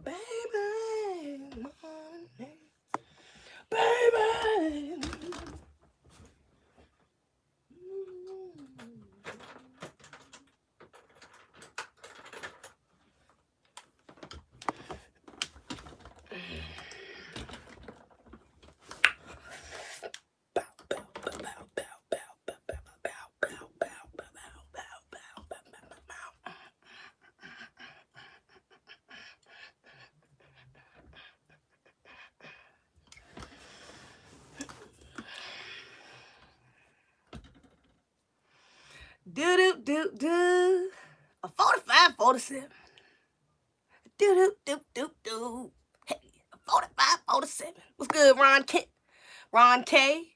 Baby, money, baby. Do. A 45, 47. Do. Hey, a 45, 47. What's good, Ron K? Ron K?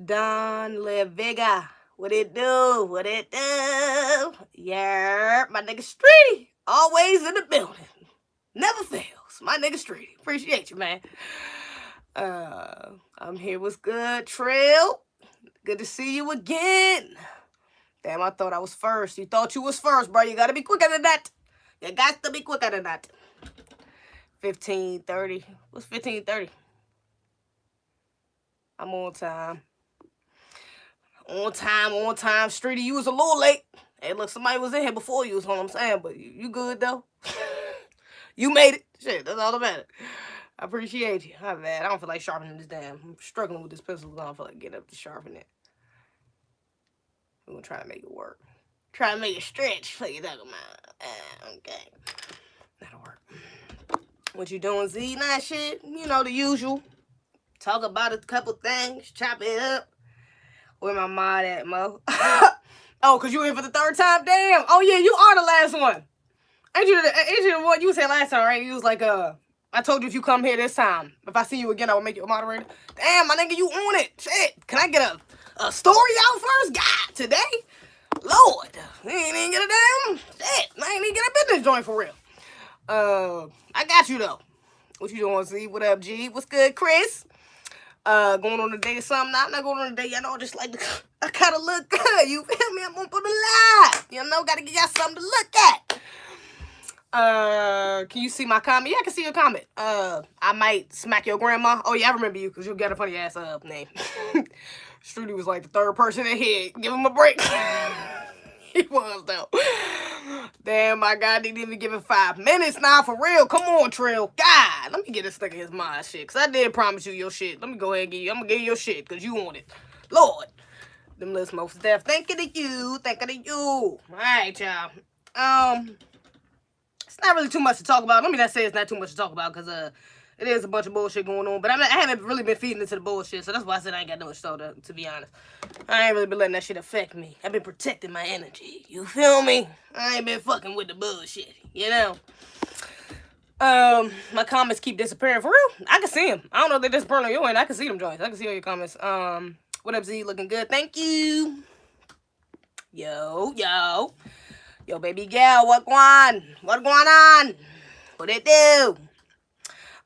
Don Leviga. What it do? What it do? Yeah, my nigga Streety. Always in the building. Never fails. My nigga Streety. Appreciate you, man. I'm here. What's good, Trill? Good to see you again. Damn, I thought I was first. You thought you was first, bro. You gotta be quicker than that. You got to be quicker than that. 15:30. What's 15:30? I'm on time. On time. Streety, you was a little late. Hey, look, somebody was in here before you, is what I'm saying. But you good, though? You made it. Shit, that's all that matters. I appreciate you. My bad. I don't feel like sharpening this damn. I'm struggling with this pencil. I don't feel like getting up to sharpen it. We're going to try to make it work. Try to make it stretch. What you talking about? Okay. That'll work. What you doing, Z? Nah, shit. You know, the usual. Talk about a couple things. Chop it up. Where my mod at, Mo? Oh, because you in for the third time? Damn. Oh, yeah, you are the last one. Ain't you the one you said last time, right? You was like, I told you if you come here this time, if I see you again, I will make you a moderator. Damn, my nigga, you on it. Shit. Can I get a story out first? God, today? Lord. We ain't even get a damn shit. I ain't even get up in this joint for real. I got you, though. What you doing, Z? What up, G? What's good, Chris? Going on a date or something. I'm not going on a date. Y'all know, just like, I gotta look good. You feel me? I'm gonna put a live. You know, gotta give y'all something to look at. Can you see my comment? Yeah, I can see your comment. I might smack your grandma. Oh, yeah, I remember you, because you got a funny ass name. Strudy was like the third person in here. Give him a break. He was, though. Damn, my God, didn't even give it 5 minutes now, for real. Come on, Trill. God, let me get this nigga his mind shit, because I did promise you your shit. Let me go ahead and give you, I'm going to give you your shit, because you want it. Lord. Them little smokes to death. Thinking of you. All right, y'all. It's not really too much to talk about. Let me not say it's not too much to talk about, because it is a bunch of bullshit going on. But I haven't really been feeding into the bullshit, so that's why I said I ain't got no much to be honest. I ain't really been letting that shit affect me. I've been protecting my energy. You feel me? I ain't been fucking with the bullshit, you know? My comments keep disappearing. For real? I can see them. I don't know if they disappearing on your end. I can see them joints. I can see all your comments. What up, Z? Looking good. Thank you. Yo, baby gal, what going on? What it do?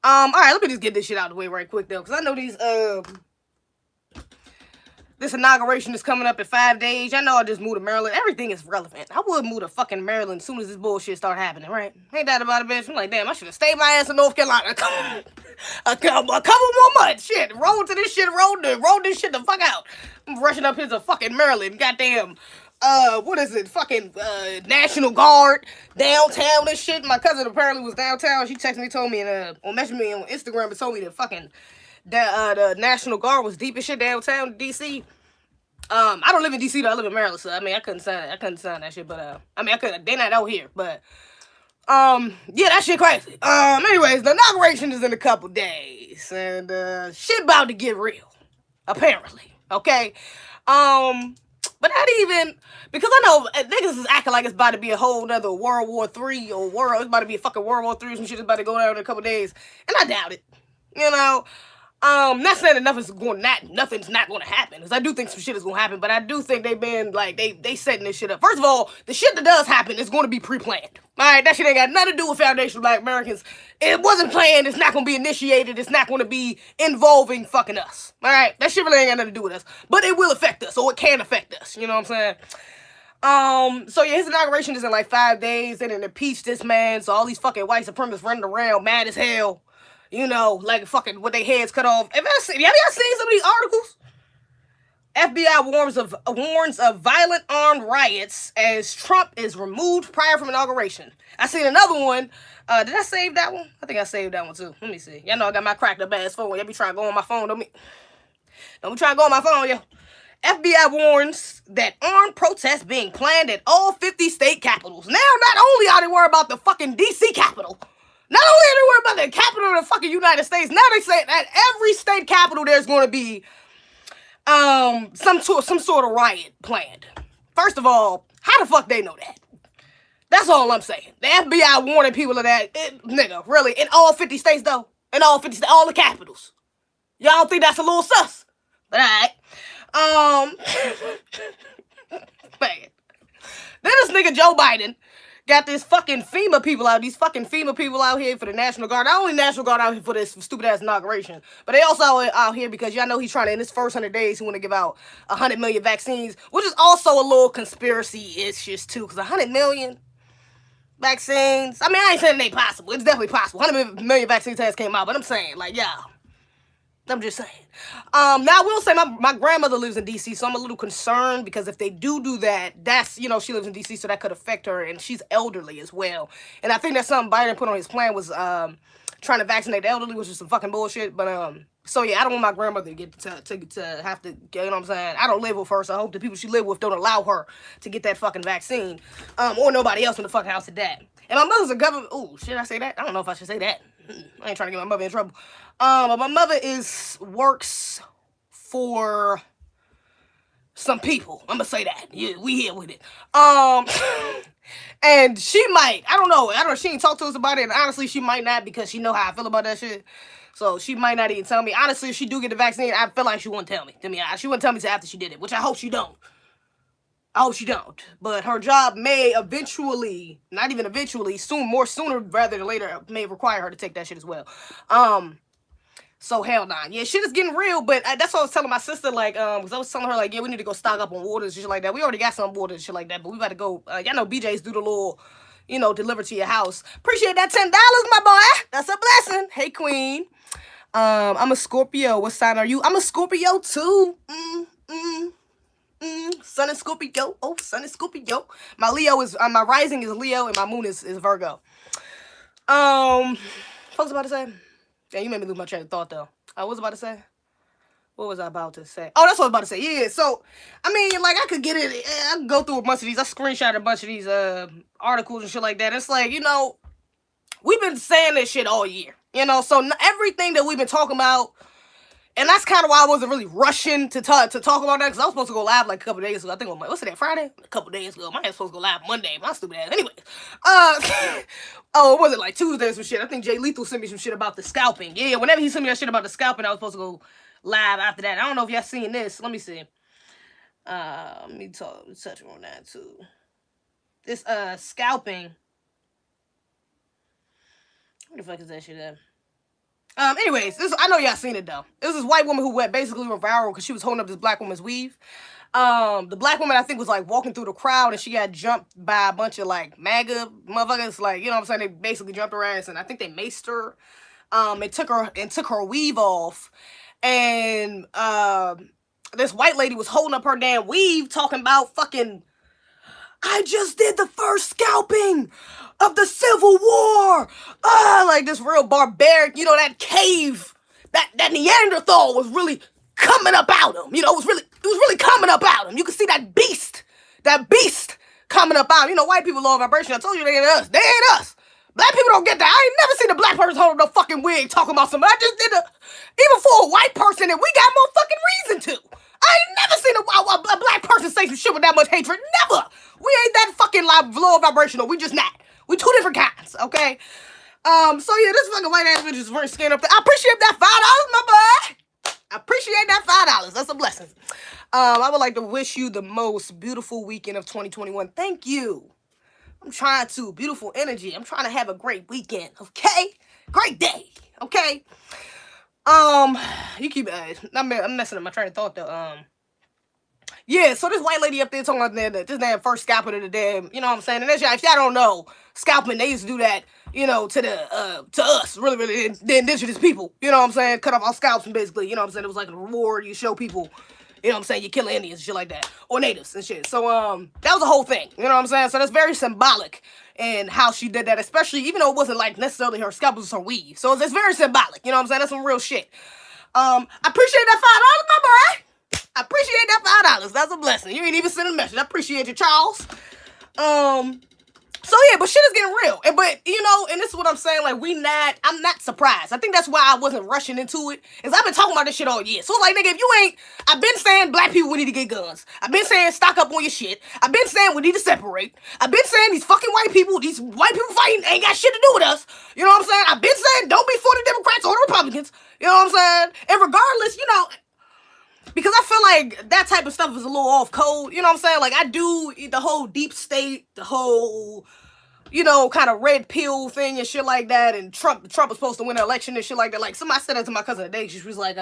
All right, let me just get this shit out of the way right quick, though, because I know this inauguration is coming up in 5 days. I know I just moved to Maryland. Everything is relevant. I would move to fucking Maryland as soon as this bullshit start happening, right? Ain't that about a bitch? I'm like, damn, I should have stayed my ass in North Carolina a couple more months. Shit, roll this shit the fuck out. I'm rushing up here to fucking Maryland. Goddamn. What is it? Fucking, National Guard, downtown and shit. My cousin apparently was downtown. She texted me, told me, or messaged me on Instagram and told me that fucking, the National Guard was deep as shit downtown D.C. I don't live in D.C. though. I live in Maryland, so, I mean, I couldn't sign that shit, but, I mean, they not out here, but, yeah, that shit crazy. Anyways, the inauguration is in a couple days, and, shit about to get real, apparently, okay? But not even, because I know niggas is acting like it's about to be a whole nother World War III it's about to be a fucking World War III, some shit is about to go down in a couple days, and I doubt it, you know. Not saying that nothing's not going to happen, because I do think some shit is going to happen, but I do think they been, like, they setting this shit up. First of all, the shit that does happen is going to be pre-planned. Alright, that shit ain't got nothing to do with foundational Black Americans. It wasn't planned, it's not going to be initiated, it's not going to be involving fucking us. Alright, that shit really ain't got nothing to do with us. But it will affect us, or it can affect us, you know what I'm saying? So yeah, his inauguration is in like 5 days. They didn't impeach this man, so all these fucking white supremacists running around mad as hell. You know, like fucking with their heads cut off. Have y'all seen some of these articles? FBI warns of violent armed riots as Trump is removed prior from inauguration. I seen another one. Did I save that one? I think I saved that one too. Let me see. Y'all know I got my cracked up ass phone. Y'all be trying to go on my phone. Don't be trying to go on my phone, yo. FBI warns that armed protests being planned at all 50 state capitals. Now, not only are they worried about the fucking D.C. capital, not only are they worried about the capital of the fucking United States, now they say that every state capital there's going to be some sort of riot planned. First of all, how the fuck they know that? That's all I'm saying. The FBI warning people of that. Nigga, really? In all 50 states, though? In all 50 states, all the capitals. Y'all don't think that's a little sus? But alright. Man. Then this nigga Joe Biden got this fucking FEMA people out, these fucking FEMA people out here for the National Guard. Not only National Guard out here for this stupid ass inauguration, but they also out here because y'all know he's trying to, in his first 100 days, he want to give out 100 million vaccines, which is also a little conspiracy-ish too, because 100 million vaccines, I mean, I ain't saying it ain't possible. It's definitely possible. 100 million vaccine tests came out, but I'm saying, like, yeah. I'm just saying. Now, I will say my grandmother lives in D.C., so I'm a little concerned because if they do that, that's, you know, she lives in D.C., so that could affect her, and she's elderly as well. And I think that's something Biden put on his plan was trying to vaccinate the elderly, which is some fucking bullshit. But, so yeah, I don't want my grandmother to get to have to, you know what I'm saying? I don't live with her, so I hope the people she live with don't allow her to get that fucking vaccine, or nobody else in the fucking house at that. And my mother's a government, ooh, should I say that? I don't know if I should say that. I ain't trying to get my mother in trouble. But my mother works for some people. I'm gonna say that. Yeah, we here with it. And she might, I don't know, she ain't talked to us about it, and honestly, she might not because she know how I feel about that shit. So she might not even tell me. Honestly, if she do get the vaccine, I feel like she wouldn't tell me. She wouldn't tell me till after she did it, which I hope she don't. But her job may eventually, not even eventually, sooner rather than later, may require her to take that shit as well. So hell nah. Yeah, shit is getting real, but that's what I was telling my sister, like, because I was telling her, like, yeah, we need to go stock up on waters and shit like that. We already got some water and shit like that, but we about to go, y'all know BJ's do the little, you know, deliver to your house. Appreciate that $10, my boy. That's a blessing. Hey, queen. I'm a Scorpio. What sign are you? I'm a Scorpio, too. Sun and Scorpio. Oh, Sun and Scorpio. My Leo is, my rising is Leo and my moon is Virgo. Folks about to say? Yeah, you made me lose my train of thought, though. What was I about to say? What was I about to say? Oh, that's what I was about to say. Yeah, so, I mean, like, I could get it. I could go through a bunch of these. I screenshot a bunch of these articles and shit like that. It's like, you know, we've been saying this shit all year. You know, so everything that we've been talking about, and that's kind of why I wasn't really rushing to talk about that, because I was supposed to go live like a couple days ago. I think on what's it, that Friday? A couple days ago. My ass supposed to go live Monday. My stupid ass. Anyways. Oh, was it like Tuesday or some shit? I think Jay Lethal sent me some shit about the scalping. Yeah, whenever he sent me that shit about the scalping, I was supposed to go live after that. I don't know if y'all seen this. Let me see. Let me touch on that too. This scalping. Where the fuck is that shit at? Anyways, I know y'all seen it though. It was this white woman who basically went viral because she was holding up this black woman's weave. The black woman, I think, was like walking through the crowd and she got jumped by a bunch of like MAGA motherfuckers, like, you know what I'm saying? They basically jumped her ass and I think they maced her. And took her weave off. And this white lady was holding up her damn weave talking about fucking, I just did the first scalping of the Civil War. Like this real barbaric, you know, that cave, that Neanderthal was really coming up out him. You know, it was really coming up out him. You can see that beast coming up out him. You know, white people low vibration. I told you they ain't us. They ain't us. Black people don't get that. I ain't never seen a black person holding no fucking wig talking about something. I just did even for a white person, and we got more fucking reason to. I ain't never seen a black person say some shit with that much hatred. Never. We ain't that fucking low vibrational. We just not. We two different kinds, okay? So yeah, this fucking white ass bitch is very scared up there. I appreciate that $5, my boy. I appreciate that $5. That's a blessing. I would like to wish you the most beautiful weekend of 2021. Thank you. I'm trying to. Beautiful energy. I'm trying to have a great weekend, okay? Great day, okay? You keep, I'm messing up my train of thought, though. Yeah, so this white lady up there talking about that this damn first scalping of the damn, you know what I'm saying? And that's, if y'all don't know, scalping, they used to do that, you know, to us, really, really, the indigenous people, you know what I'm saying? Cut off our scalps and basically, you know what I'm saying? It was like a reward, you show people, you know what I'm saying? You kill Indians and shit like that, or natives and shit. So, that was a whole thing, you know what I'm saying? So that's very symbolic in how she did that, especially, even though it wasn't like necessarily her scalp, it was her weave. So it's very symbolic, you know what I'm saying? That's some real shit. I appreciate that $5, my boy. I appreciate that $5. That's a blessing. You ain't even sent a message. I appreciate you, Charles. So yeah, but shit is getting real. But you know, and this is what I'm saying, like I'm not surprised. I think that's why I wasn't rushing into it. Is I've been talking about this shit all year. So it's like, nigga, if you ain't, I've been saying black people, we need to get guns. I've been saying stock up on your shit. I've been saying we need to separate. I've been saying these fucking these white people fighting ain't got shit to do with us. You know what I'm saying? I've been saying don't be for the Democrats or the Republicans. You know what I'm saying? And regardless, you know, because I feel like that type of stuff is a little off code. You know what I'm saying? Like, I do the whole deep state, the whole, you know, kind of red pill thing and shit like that. And Trump was supposed to win the election and shit like that. Like, somebody said that to my cousin today. She was like,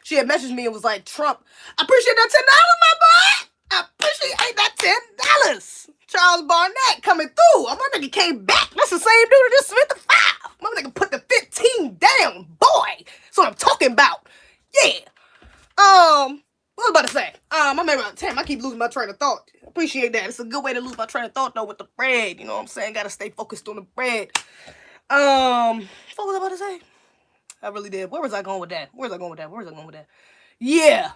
she had messaged me and was like, Trump, I appreciate that $10, my boy. I appreciate that $10. Charles Barnett coming through. My nigga came back. That's the same dude that just spent the 5. My nigga put the 15 down, boy. That's what I'm talking about. Yeah. What was I about to say? I'm maybe damn, I keep losing my train of thought. Appreciate that. It's a good way to lose my train of thought though with the bread. You know what I'm saying? Gotta stay focused on the bread. What was I about to say? I really did. Where was I going with that? Yeah.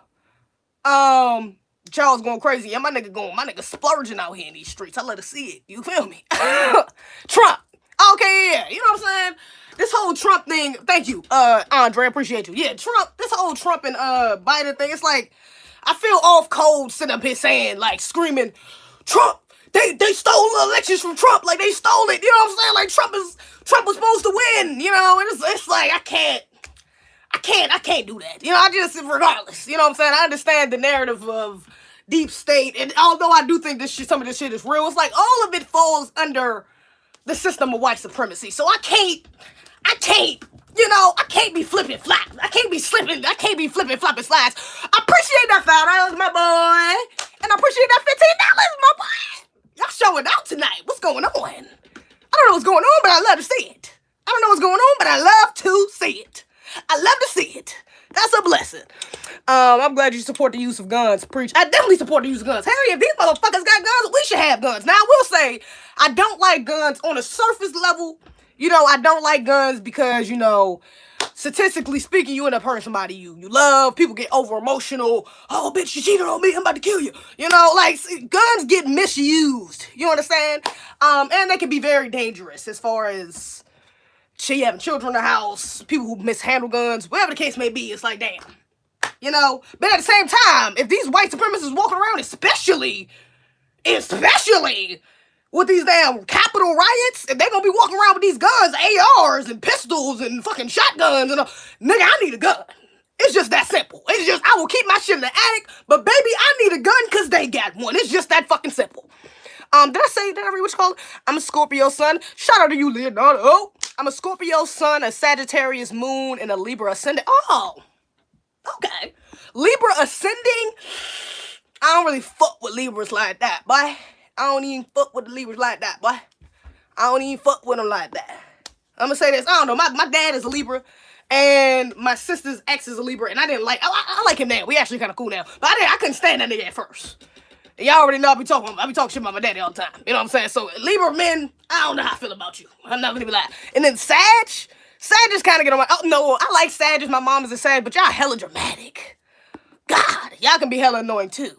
Charles going crazy. Yeah, my nigga splurging out here in these streets. I let her see it. You feel me? Trump. Okay, yeah. You know what I'm saying? This whole Trump thing, thank you, Andre, appreciate you. Yeah, Trump, this whole Trump and Biden thing, it's like, I feel off cold sitting up here saying, like, screaming, Trump, they stole the elections from Trump, like, they stole it, you know what I'm saying? Like, Trump was supposed to win, you know, and it's like, I can't do that, you know, regardless, you know what I'm saying? I understand the narrative of deep state, and although I do think some of this shit is real, it's like, all of it falls under the system of white supremacy, so I can't, you know, I can't be flipping flop. I can't be flipping flopping slides. I appreciate that $5, my boy. And I appreciate that $15, my boy. Y'all showing out tonight. What's going on? I don't know what's going on, but I love to see it. I don't know what's going on, but I love to see it. I love to see it. That's a blessing. I'm glad you support the use of guns. Preach. I definitely support the use of guns. Hell yeah, if these motherfuckers got guns, we should have guns. Now, I will say, I don't like guns on a surface level. You know, I don't like guns because, you know, statistically speaking, you end up hurting somebody you love. People get over emotional. Oh, bitch, you cheated on me. I'm about to kill you. You know, like, guns get misused. You understand? And they can be very dangerous as far as having children in the house, people who mishandle guns, whatever the case may be. It's like, damn. You know? But at the same time, if these white supremacists walking around, especially with these damn Capitol riots, and they're gonna be walking around with these guns, ARs and pistols and fucking shotguns, and nigga, I need a gun. It's just that simple. It's just, I will keep my shit in the attic, but baby, I need a gun because they got one. It's just that fucking simple. Did I read what you call it? I'm a Scorpio sun. Shout out to you, Leonardo. I'm a Scorpio sun, a Sagittarius moon, and a Libra ascending. Oh, okay. Libra ascending. I don't really fuck with Libras like that, boy. I don't even fuck with the Libras like that, boy. I don't even fuck with them like that. I'm gonna say this. I don't know. My dad is a Libra, and my sister's ex is a Libra, and I didn't like. I like him now. We actually kind of cool now, but I couldn't stand that nigga at first. And y'all already know I be talking shit about my daddy all the time. You know what I'm saying? So Libra men, I don't know how I feel about you. I'm not gonna be lying. And then Sag just kind of get on my. Oh no, I like Sag. My mom is a Sag, but y'all hella dramatic. God, y'all can be hella annoying too.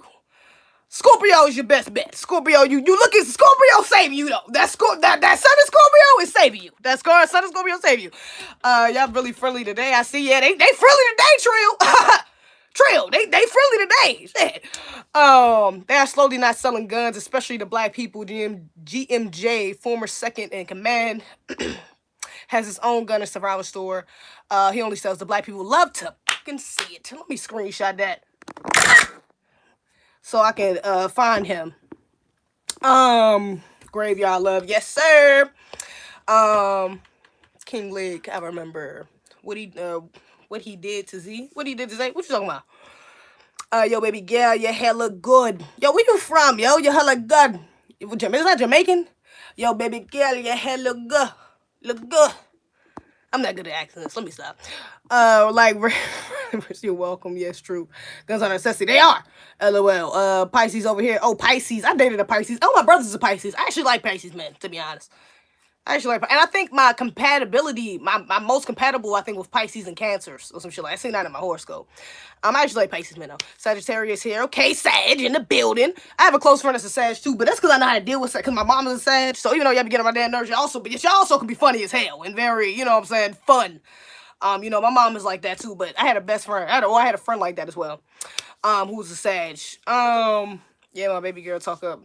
Scorpio is your best bet. Scorpio, you look at Scorpio saving you though. That sun of Scorpio is saving you. That sun of Scorpio saving you. Y'all really friendly today. I see. Yeah, they friendly today, Trill. Trill, they friendly today. Shit. They are slowly not selling guns, especially to black people. GMJ, former second in command, has his own gun and survival store. He only sells to black people. Love to fucking see it. Let me screenshot that so I can find him. Graveyard Love, yes sir. King Lig, I remember what he did to Z. What he did to Zay? What you talking about? Yo, baby girl, your hair look good. Yo, where you from, yo? Your hair look good. Is that Jamaican? Yo, baby girl, your hair look good. Look good. I'm not good at accents. Let me stop. Like, you're welcome. Yes, true. Guns on necessity. They are. LOL. Pisces over here. Oh, Pisces. I dated a Pisces. Oh, my brother's a Pisces. I actually like Pisces, man, to be honest. I actually like, and I think my compatibility, my most compatible, I think, with Pisces and Cancers or some shit like that. I seen that in my horoscope. I actually like Pisces, man, though. Sagittarius here. Okay, Sag in the building. I have a close friend that's a Sag, too, but that's because I know how to deal with Sag, because my mom is a Sag. So even though y'all be getting on my damn nerves, y'all also can be funny as hell and very, you know what I'm saying, fun. You know, my mom is like that, too, but I had a best friend. I had a friend like that as well, who was a Sag. Yeah, my baby girl talk up.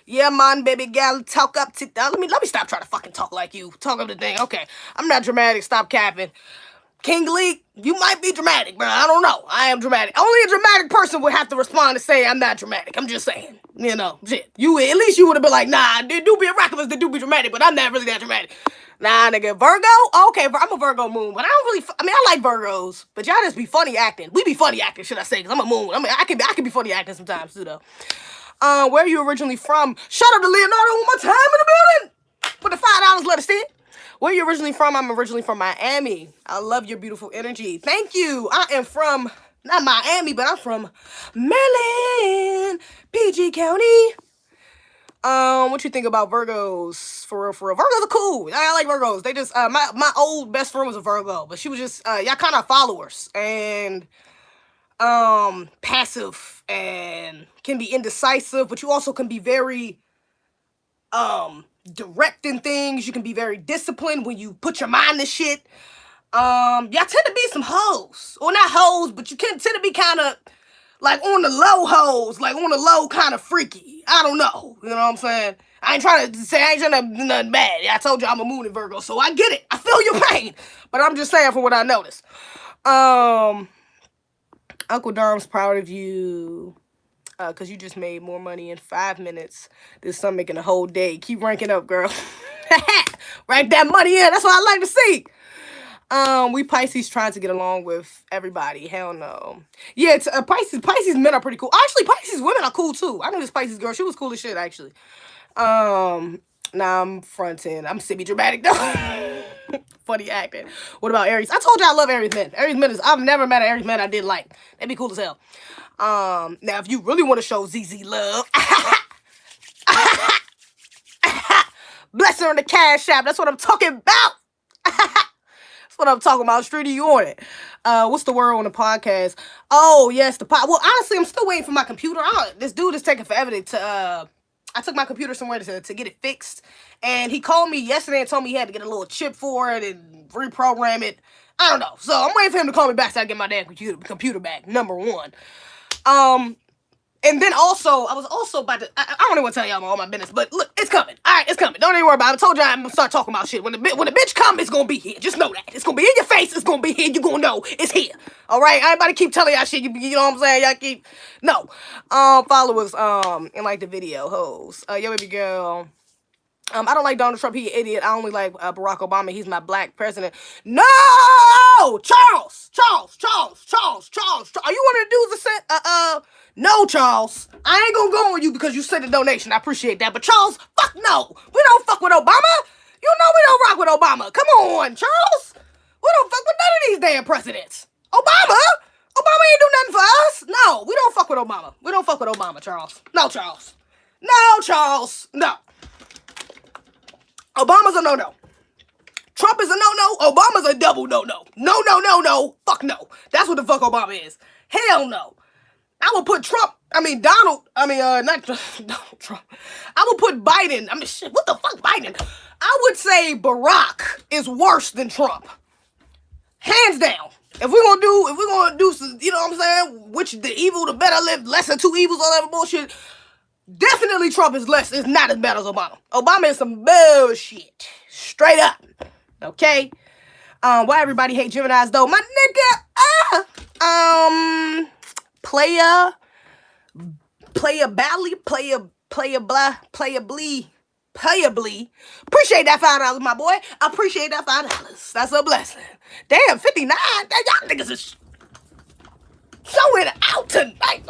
Yeah, man, baby gal, talk up to... let me stop trying to fucking talk like you. Talk up the thing. Okay, I'm not dramatic. Stop capping. King Lee, you might be dramatic, bro. I don't know. I am dramatic. Only a dramatic person would have to respond and say I'm not dramatic. I'm just saying. You know, shit. You, at least you would have been like, nah, they do be a rockers, they do be dramatic, but I'm not really that dramatic. Nah, nigga. Virgo? Okay, I'm a Virgo moon, but I don't really... I mean, I like Virgos, but y'all just be funny acting. We be funny acting, should I say, because I'm a moon. I mean, I can be funny acting sometimes, too, though. Where are you originally from? Shout out to Leonardo one more time in the building with the $5 let us see it. Where are you originally from? I'm originally from Miami. I love your beautiful energy. Thank you. I am from, not Miami, but I'm from Maryland, PG County. What you think about Virgos? For real, for real. Virgos are cool. I like Virgos. They just, my old best friend was a Virgo, but she was just, y'all kind of followers and passive and can be indecisive, but you also can be very direct in things. You can be very disciplined when you put your mind to shit. Y'all tend to be some hoes. Or not hoes, but you can tend to be kind of like on the low hoes, like on the low kind of freaky. I don't know. You know what I'm saying? I ain't trying to do nothing bad. I told you I'm a moon in Virgo, so I get it. I feel your pain. But I'm just saying from what I noticed. Uncle Darm's proud of you because you just made more money in 5 minutes than some making a whole day. Keep ranking up, girl. Rank that money in. That's what I like to see. We Pisces trying to get along with everybody. Hell no. Yeah, it's, Pisces men are pretty cool. Actually, Pisces women are cool too. I know this Pisces girl. She was cool as shit, actually. Nah, I'm fronting. I'm semi-dramatic though. Funny acting. What about Aries? I told you I love Aries men. Aries men is, I've never met an Aries man I didn't like. That'd be cool as hell. Now if you really want to show Zeze love, bless her in the cash app. That's what I'm talking about. That's what I'm talking about. Streety, you on it. What's the word on the podcast? Oh, yes, the pod. Well, honestly, I'm still waiting for my computer. This dude is taking forever to, I took my computer somewhere to get it fixed. And he called me yesterday and told me he had to get a little chip for it and reprogram it. I don't know. So I'm waiting for him to call me back so I can get my damn computer back, number one. And then also, I was also about to, I don't even want to tell y'all all my business, but look, it's coming. All right, it's coming. Don't even worry about it. I told y'all I'm going to start talking about shit. When the bitch come, it's going to be here. Just know that. It's going to be in your face. It's going to be here. You're going to know it's here. All right? I ain't about to keep telling y'all shit. You know what I'm saying? Y'all keep, no. Followers, and like the video, hoes. Yo, baby girl. I don't like Donald Trump. He an idiot. I only like Barack Obama. He's my black president. No! Charles! Are you one of the dudes that said, no, Charles. I ain't gonna go on you because you sent a donation. I appreciate that. But Charles, fuck no. We don't fuck with Obama. You know we don't rock with Obama. Come on, Charles. We don't fuck with none of these damn presidents. Obama ain't do nothing for us. No, we don't fuck with Obama. We don't fuck with Obama, Charles. No, Charles. No, Charles. No. Obama's a no-no. Trump is a no-no. Obama's a double no-no. No. Fuck no. That's what the fuck Obama is. Hell no. I would put Trump, not Donald Trump. I would put Biden, shit, what the fuck, Biden? I would say Barack is worse than Trump. Hands down. If we're gonna do some, you know what I'm saying, which the evil, the better live, less than two evils, all that bullshit, definitely Trump is not as bad as Obama. Obama is some bullshit. Straight up. Okay? Why everybody hate Geminis though? My nigga, Playa blee. Appreciate that $5, my boy. I appreciate that $5. That's a blessing. Damn, 59. Y'all niggas is... showing out tonight.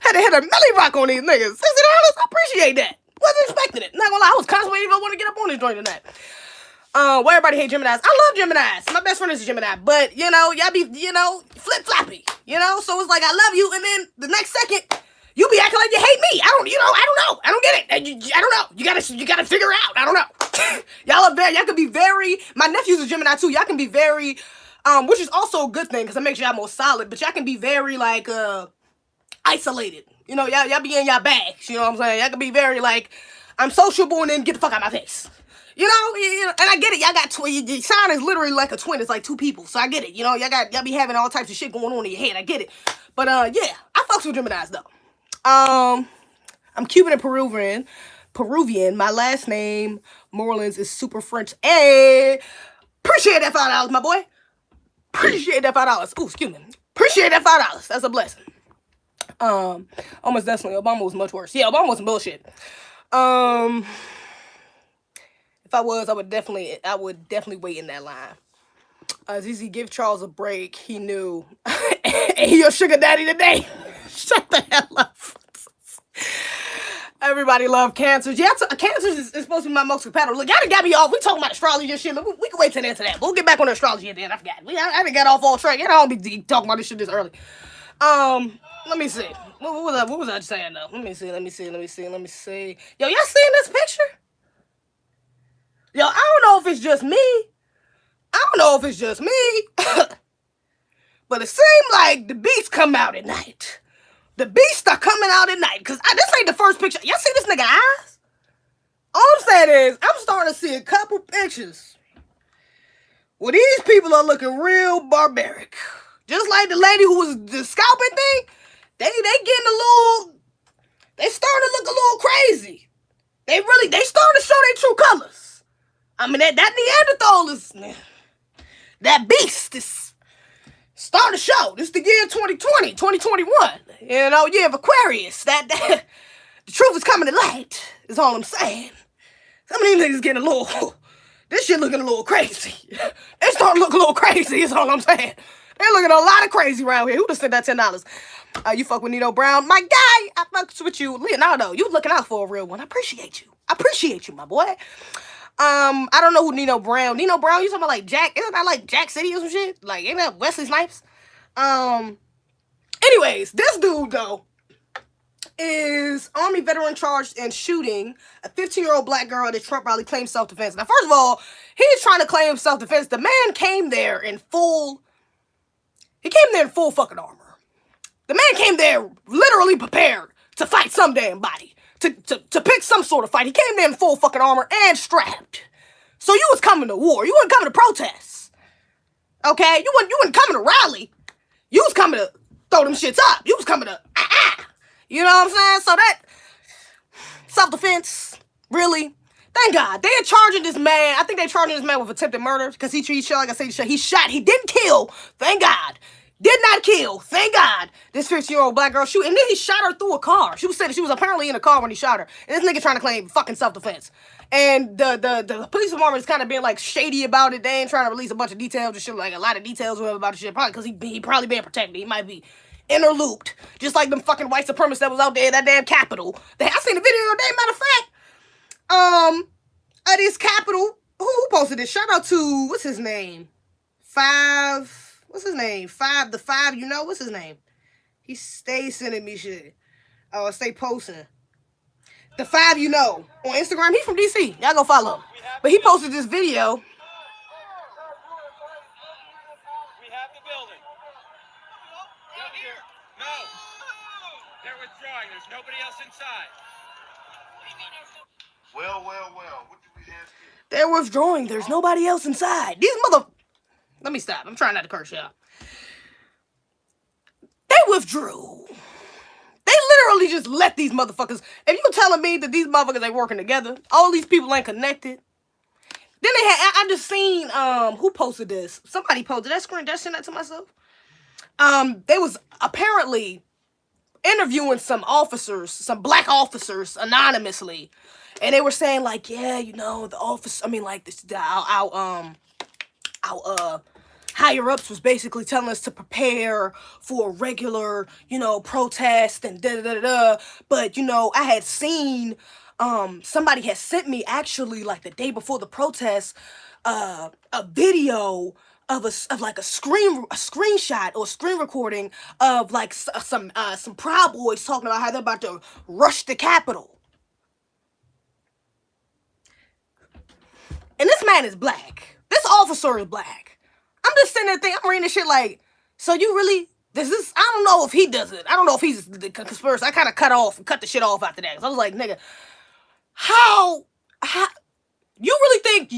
Had to hit a Melly Rock on these niggas. $60. I appreciate that. Wasn't expecting it. Not gonna lie, I was contemplating if I want to get up on this joint tonight. Why everybody hate Geminis? I love Geminis. My best friend is a Gemini, but you know, y'all be, you know, flip floppy. You know, so it's like I love you, and then the next second you be acting like you hate me. I don't know. I don't get it. I don't know. You gotta figure it out. I don't know. Y'all can be very. My nephew's a Gemini too. Y'all can be very, which is also a good thing because it makes y'all more solid. But y'all can be very like isolated. You know, y'all be in y'all bags. You know what I'm saying? Y'all can be very like, I'm sociable and then get the fuck out of my face. You know, and I get it. Y'all got your sign is literally like a twin. It's like two people. So I get it. You know, y'all be having all types of shit going on in your head. I get it. But yeah, I fucks with Geminis though. I'm Cuban and Peruvian. My last name, Morlands, is super French. Hey, appreciate that $5, my boy. Appreciate that $5. Ooh, excuse me. Appreciate that $5. That's a blessing. Almost definitely. Obama was much worse. Yeah, Obama was some bullshit. If I was, I would definitely wait in that line. Zeze, give Charles a break. He knew. He your sugar daddy today. Shut the hell up. Everybody love cancers. Yeah, cancers is supposed to be my most compatible. Look, y'all done got me off. We talking about astrology and shit. Look, we can wait till the end of that. We'll get back on the astrology at the end. I forgot. I done got off all track. Y'all don't be talking about this shit this early. Let me see. What was I saying though? Let me see. Yo, y'all seeing this picture? Yo, I don't know if it's just me. But it seemed like the beasts come out at night. The beasts are coming out at night. Because this ain't the first picture. Y'all see this nigga eyes? All I'm saying is, I'm starting to see a couple pictures where these people are looking real barbaric. Just like the lady who was the scalping thing. They getting a little... They starting to look a little crazy. They starting to show their true colors. I mean, that Neanderthal is... That beast is starting to show. This is the year 2020, 2021. You know, year of Aquarius. The truth is coming to light, is all I'm saying. Some of these niggas getting a little... This shit looking a little crazy. They starting to look a little crazy, is all I'm saying. They looking a lot of crazy around here. Who just sent that $10? You fuck with Nino Brown. My guy, I fucks with you. Leonardo, you looking out for a real one. I appreciate you, my boy. I don't know who Nino Brown, you talking about like Jack, isn't that like Jack City or some shit? Like, ain't that Wesley Snipes? Anyways, this dude though is Army veteran charged in shooting a 15-year-old black girl at a Trump rally claims self-defense. Now, first of all, he's trying to claim self-defense. The man came there in full fucking armor. The man came there literally prepared to fight some damn body. To pick some sort of fight. He came there in full fucking armor and strapped. So you was coming to war. You wasn't coming to protest. Okay? You wasn't coming to rally. You was coming to throw them shits up. You was coming to You know what I'm saying? So that self-defense, really. Thank God. They are charging this man. I think they're charging this man with attempted murder because he shot, like I said, he shot. He didn't kill. Thank God. Did not kill, thank God, this 15-year-old black girl shoot. And then he shot her through a car. She was apparently in a car when he shot her. And this nigga trying to claim fucking self-defense. And the police department is kind of being like shady about it. They ain't trying to release a bunch of details and shit, like a lot of details about the shit. Probably because he probably being protected. He might be interlooped. Just like them fucking white supremacists that was out there in that damn Capitol. I seen the video today, matter of fact. At this Capitol, who posted this? Shout out to, what's his name? What's his name? The five, you know? What's his name? He stays sending me shit. Oh, stay posting. The 5 you know. On Instagram. He's from DC. Y'all go follow him. But he posted this video. We have the building. No. They're withdrawing. There's nobody else inside. Well. What do we have here? They're withdrawing. There's nobody else inside. These Let me stop. I'm trying not to curse y'all. They withdrew. They literally just let these motherfuckers... If you telling me that these motherfuckers ain't working together, all these people ain't connected. Then they had... I just seen... Who posted this? Somebody posted that screen. Did I send that to myself? They was apparently interviewing some officers, some black officers, anonymously. And they were saying, like, yeah, you know, the office... I mean, like, this... higher-ups was basically telling us to prepare for a regular, protest and da-da-da-da. But, I had seen, somebody had sent me, actually, like, the day before the protest, a video of a screenshot or screen recording of, like, some Proud Boys talking about how they're about to rush the Capitol. And this man is black. This officer is black. I'm just sitting there thinking, I'm reading this shit like, so you really, I don't know if he does it. I don't know if he's the conspiracy. I kind of cut the shit off after that. Cause I was like, nigga, how, you really think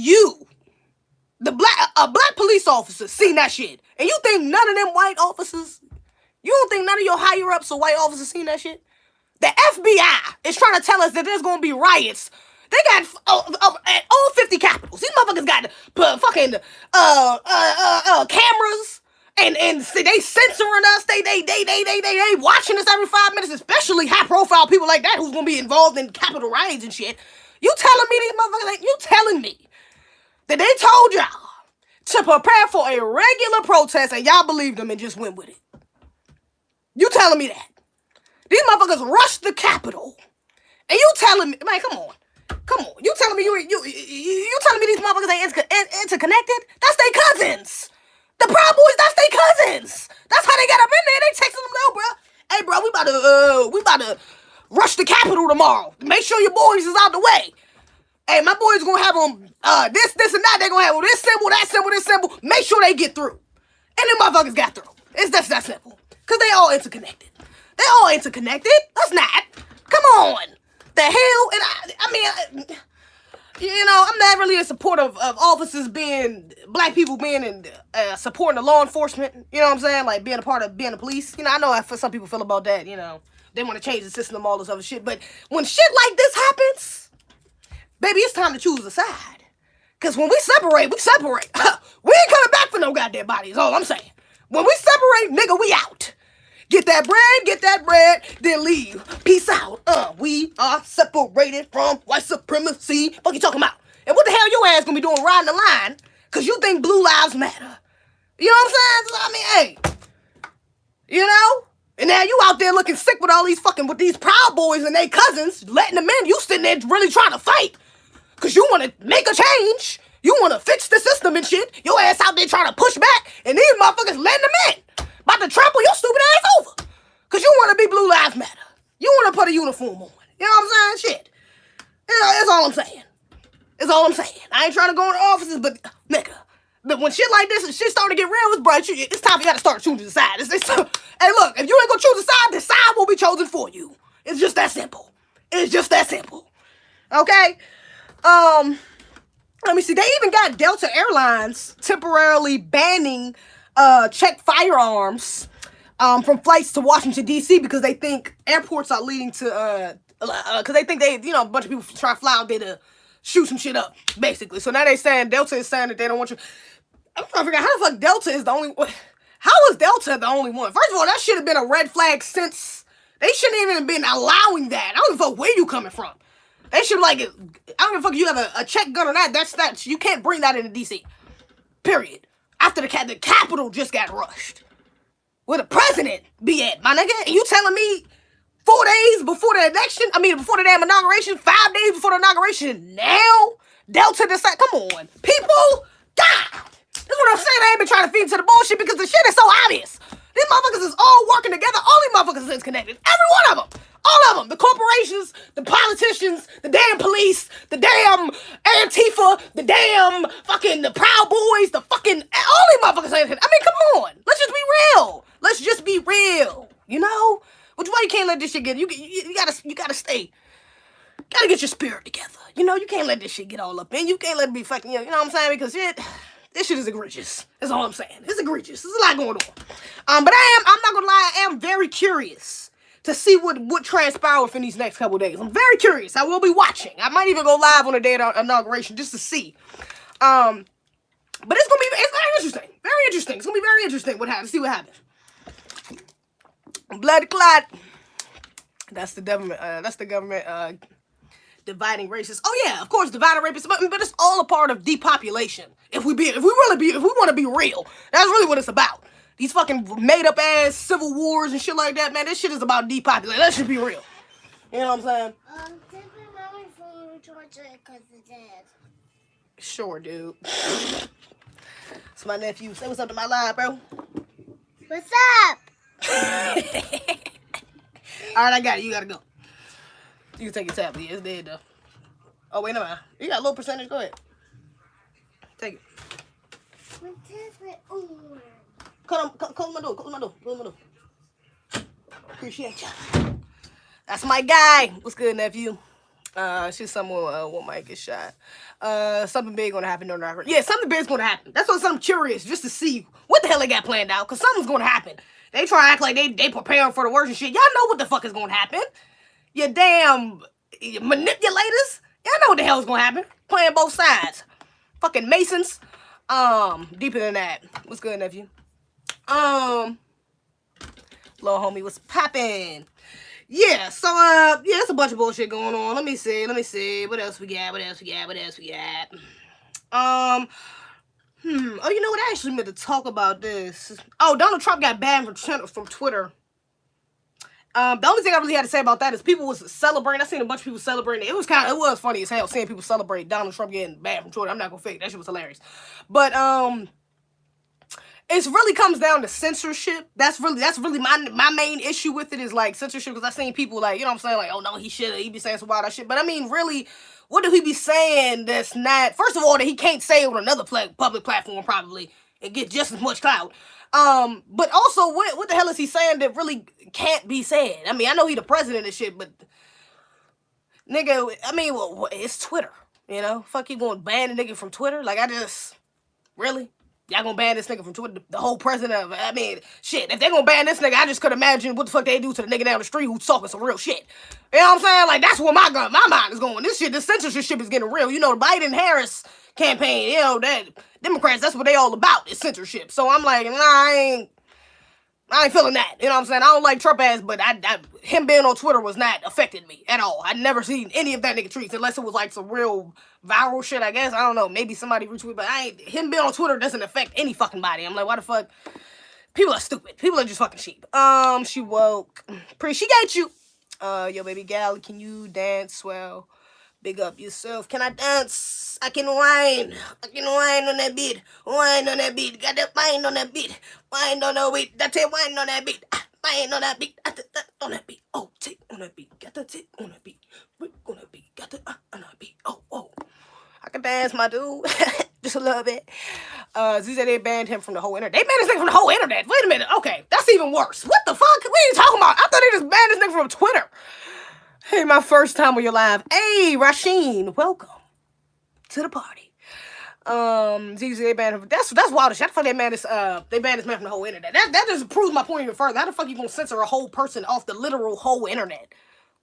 a black police officer seen that shit? And you think none of them white officers, you don't think none of your higher ups or white officers seen that shit? The FBI is trying to tell us that there's gonna be riots. They got at all 50 capitals. These motherfuckers got fucking cameras and they censoring us. They watching us every 5 minutes, especially high profile people like that who's gonna be involved in Capitol riots and shit. You telling me these motherfuckers? You telling me that they told y'all to prepare for a regular protest and y'all believed them and just went with it? You telling me that? These motherfuckers rushed the Capitol, and you telling me, man, come on. You telling me you telling me these motherfuckers ain't interconnected? That's their cousins. The Proud Boys, that's their cousins. That's how they got up in there. They texting them, no, bro. Hey, bro, we about to rush the Capitol tomorrow. Make sure your boys is out the way. Hey, my boys gonna have them this and that. They gonna have this symbol, that symbol, this symbol. Make sure they get through. And them motherfuckers got through. It's just that simple. Cause they all interconnected. Let's not. Come on. The hell? And I mean, I'm not really in support of officers black people being in supporting the law enforcement. You know what I'm saying? Like being a part of being the police. I know how some people feel about that. They want to change the system, all this other shit. But when shit like this happens, baby, it's time to choose a side. Cause when we separate, we separate. We ain't coming back for no goddamn body. Is all I'm saying. When we separate, nigga, we out. Get that bread, then leave. Peace out. We are separated from white supremacy. Fuck you talking about? And what the hell your ass gonna be doing riding the line? Cause you think blue lives matter. You know what I'm saying? So, I mean, hey. And now you out there looking sick with all these with these Proud Boys and their cousins, letting them in. You sitting there really trying to fight. Cause you wanna make a change. You wanna fix the system and shit. Your ass out there trying to push back. And these motherfuckers letting them in. About to trample your stupid ass over. Cause you want to be Blue Lives Matter. You want to put a uniform on. You know what I'm saying? Shit. That's all I'm saying. I ain't trying to go into offices, but nigga. But when shit like this and shit starting to get real, it's time for you to start choosing the side. Hey, look, if you ain't gonna choose the side will be chosen for you. It's just that simple. Okay? Let me see. They even got Delta Airlines temporarily banning check firearms from flights to Washington, D.C. because they think airports are leading to, because they think a bunch of people try to fly out there to shoot some shit up, basically. So now Delta is saying that they don't want you. I'm trying to figure out how the fuck Delta is the only one. How is Delta the only one? First of all, that should have been a red flag since, they shouldn't even have been allowing that. I don't give a fuck where you coming from. They should I don't give a fuck if you have a check gun or not, that's, you can't bring that into D.C. Period. After the Capitol just got rushed. Where the president be at, my nigga? And you telling me 4 days before the election, before the damn inauguration, 5 days before the inauguration, now Delta decide, come on, people, God. This is what I'm saying, I ain't been trying to feed into the bullshit because the shit is so obvious. These motherfuckers is all working together, all these motherfuckers is connected, every one of them. All of them, the corporations, the politicians, the damn police, the damn Antifa, the damn fucking the Proud Boys, the fucking, all these motherfuckers. Come on. Let's just be real. Which why you can't let this shit get, you gotta stay. Gotta get your spirit together. You can't let this shit get all up in. You can't let it be fucking, you know what I'm saying? Because this shit is egregious. That's all I'm saying. It's egregious. There's a lot going on. But I'm not gonna lie, I am very curious to see what transpires in these next couple days. I'm very curious. I will be watching. I might even go live on the day of inauguration just to see. But it's very interesting. Very interesting. It's gonna be very interesting see what happens. Blood clot. That's the government. dividing races. Oh yeah, of course, dividing races, but it's all a part of depopulation. If we want to be real, that's really what it's about. These fucking made up ass civil wars and shit like that, man. This shit is about depopulation. Let's just be real. You know what I'm saying? Take my mommy phone and charge it because it's dead. Sure, dude. It's my nephew. Say what's up to my live, bro. What's up? All right, I got it. You gotta go. You can take your tablet. Yeah, it's dead though. Oh wait, no mind. You got a little percentage. Go ahead. Take it. Close my door. Close my door. Close my door. Appreciate you. That's my guy. What's good, nephew? She's someone what might get shot. Something big gonna happen on the record. Yeah, something big's gonna happen. That's what I'm curious just to see what the hell they got planned out. Cause something's gonna happen. They try to act like they preparing for the worst and shit. Y'all know what the fuck is gonna happen. You damn manipulators. Y'all know what the hell is gonna happen. Playing both sides. Fucking Masons. Deeper than that. What's good, nephew? Little homie, what's poppin'? Yeah, so yeah, there's a bunch of bullshit going on. Let me see. What else we got? Oh, you know what? I actually meant to talk about this. Oh, Donald Trump got banned from Twitter. The only thing I really had to say about that is people was celebrating. I seen a bunch of people celebrating. It was funny as hell seeing people celebrate Donald Trump getting banned from Twitter. I'm not gonna fake that shit was hilarious. But it really comes down to censorship. That's really my main issue with it is like censorship, because I seen people like, you know what I'm saying, like, oh no, he be saying some wild ass shit. But I mean, really, what do he be saying that's not, first of all, that he can't say on another public platform probably and get just as much clout. But also, what the hell is he saying that really can't be said? I mean, I know he the president and shit, but nigga, I mean, well, it's Twitter, you know? Fuck, you gonna ban a nigga from Twitter? Like, really? Y'all gonna ban this nigga from Twitter? The whole president of it? I mean, shit, if they gonna ban this nigga, I just could imagine what the fuck they do to the nigga down the street who's talking some real shit. You know what I'm saying? Like, that's where my mind is going. This censorship shit is getting real. You know, the Biden-Harris campaign, you know, that Democrats, that's what they all about, is censorship. So I'm like, nah, I ain't feeling that. You know what I'm saying? I don't like Trump ass, but him being on Twitter was not affecting me at all. I'd never seen any of that nigga tweets unless it was like some real viral shit, I guess. I don't know. Maybe somebody retweeted, but him being on Twitter doesn't affect any fucking body. I'm like, why the fuck? People are stupid. People are just fucking sheep. She woke. Appreciate you. Yo, baby gal, can you dance well? Big up yourself. Can I dance? I can whine. On that beat. Whine on that beat. Got that whine on that beat. Whine on that beat. That's it. Whine on that beat. Whine on that beat. On that beat. Oh, tick on that beat. Got the tick on that beat. Whip on that beat. Got the on that beat. Oh. I can dance, my dude. Just a little bit. Zeze, they banned him from the whole internet. They banned this nigga from the whole internet. Wait a minute. Okay, that's even worse. What the fuck? What are you talking about? I thought they just banned this nigga from Twitter. Hey, my first time on your live. Hey, Rasheen, welcome to the party. Zeze, they banned him. That's wild as shit. I thought they banned this man from the whole internet. That just proves my point even further. How the fuck you gonna censor a whole person off the literal whole internet?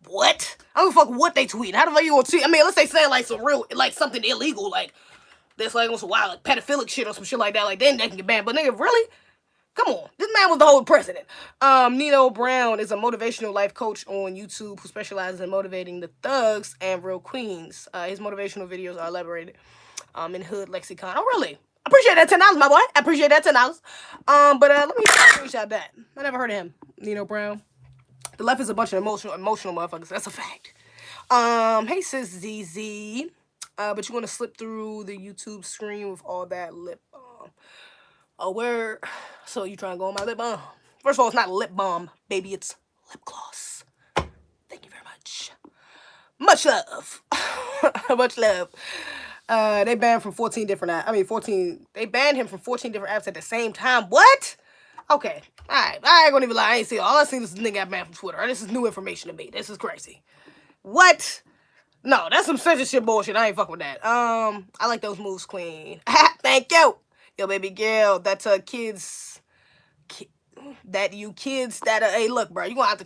What? I don't fuck what they tweet. How the fuck you gonna tweet? I mean, unless they say like some real, like something illegal, like this, like on some wild, like pedophilic shit or some shit like that. Like then they can get banned. But nigga, really? Come on, this man was the whole president. Nino Brown is a motivational life coach on YouTube who specializes in motivating the thugs and real queens. His motivational videos are elaborated in hood lexicon. Oh, really? Appreciate that $10, my boy. I appreciate that $10. But let me screenshot that. I never heard of him. Nino Brown. The left is a bunch of emotional motherfuckers. That's a fact. Hey, sis ZZ. But you want to slip through the YouTube screen with all that lip balm. Oh, where? So you trying to go on my lip balm? First of all, it's not lip balm, baby. It's lip gloss. Thank you very much. Much love. Much love. They banned from 14 different apps. They banned him from 14 different apps at the same time. What? Okay. All right. I ain't gonna even lie. I ain't see all I seen is this nigga got banned from Twitter. This is new information to me. This is crazy. What? No, that's some censorship bullshit. I ain't fucking with that. I like those moves, queen. Thank you. Yo, baby girl, that's kids that hey, look, bro, you gonna have to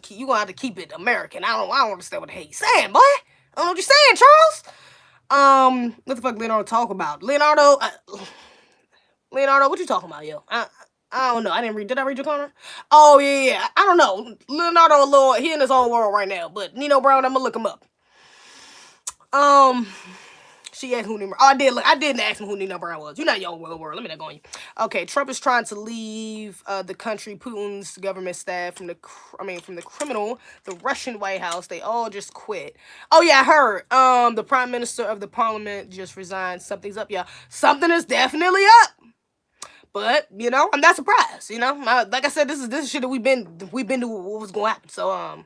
keep it American. I don't understand what the hell you saying, boy. I don't know what you're saying, Charles. What the fuck Leonardo talk about? Leonardo, what you talking about, yo? I don't know. Did I read your corner? Oh yeah. I don't know. Leonardo, he in his own world right now. But Nino Brown, I'm gonna look him up. She asked who number. Oh, I didn't ask him who number I was. You're not your world. Let me not go on you. Okay, Trump is trying to leave the country. Putin's government staff from the criminal, the Russian White House. They all just quit. Oh yeah, I heard. The prime minister of the parliament just resigned. Something's up, yeah. Something is definitely up. But I'm not surprised. Like I said, this is shit that we've been to what was going to happen. So and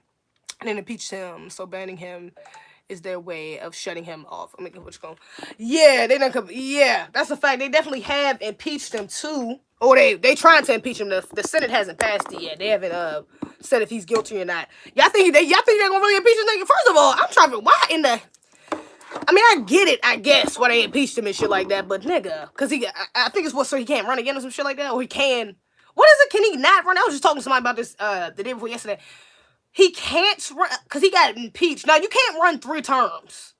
then impeach him. So banning him is their way of shutting him off. I mean, what's going? Yeah, they done come. Yeah, that's a fact. They definitely have impeached him too. Or they trying to impeach him. The Senate hasn't passed it yet. They haven't said if he's guilty or not. Y'all think they're gonna really impeach this nigga? First of all, I'm trying to why in the. I mean, I get it, I guess, why they impeached him and shit like that, but nigga, because I think it's so he can't run again or some shit like that, or he can, what is it, can he not run? I was just talking to somebody about this, the day before yesterday. He can't run, because he got impeached. Now, you can't run 3 times,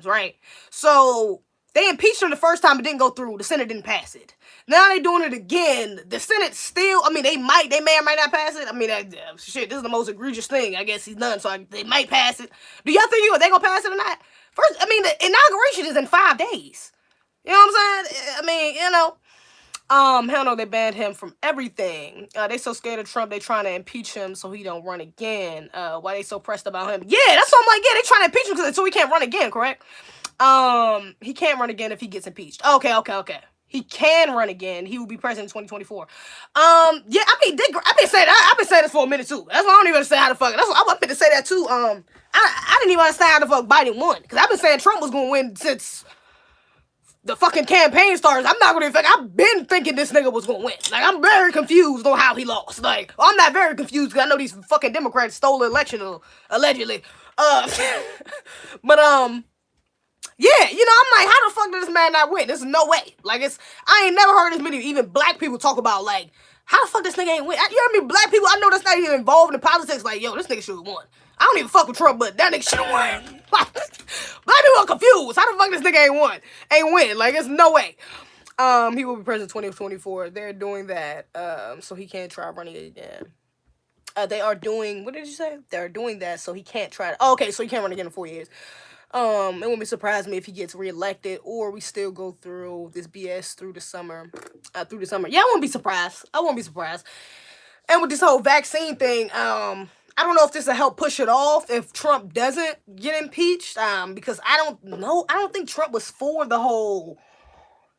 right? So, they impeached him the first time, it didn't go through, the Senate didn't pass it. Now they doing it again, the Senate still, I mean, they may or might not pass it. I mean, shit, this is the most egregious thing, I guess he's done, so they might pass it. Do y'all think they gonna pass it or not? First, I mean, the inauguration is in 5 days. You know what I'm saying? I mean, hell no, they banned him from everything. They so scared of Trump, they trying to impeach him so he don't run again. Why they so pressed about him? Yeah, that's what I'm like, yeah, they trying to impeach him so he can't run again, correct? He can't run again if he gets impeached. Okay. He can run again. He will be president in 2024. Yeah, I've been saying this for a minute too. That's why I don't even understand how the fuck. That's why I meant to say that too. I didn't even understand how the fuck Biden won, because I've been saying Trump was gonna win since the fucking campaign starts. I'm not gonna think. I've been thinking this nigga was gonna win. Like, I'm very confused on how he lost. Like, well, I'm not very confused because I know these fucking Democrats stole the election allegedly. But yeah, I'm like, how the fuck did this man not win? There's no way. Like, I ain't never heard as many even black people talk about, like, how the fuck this nigga ain't win? You know what I mean? Black people, I know that's not even involved in politics. Like, yo, this nigga should have won. I don't even fuck with Trump, but that nigga should have won. Like, black people are confused. How the fuck this nigga ain't win? Like, there's no way. He will be president 2024. They're doing that, so he can't try running again. They are doing, what did you say? They're doing that so he can't try to, okay, so he can't run again in 4 years. It won't be surprised me if he gets reelected, or we still go through this BS through the summer. Yeah, I won't be surprised. And with this whole vaccine thing, I don't know if this will help push it off if Trump doesn't get impeached. Because I don't know. I don't think Trump was for the whole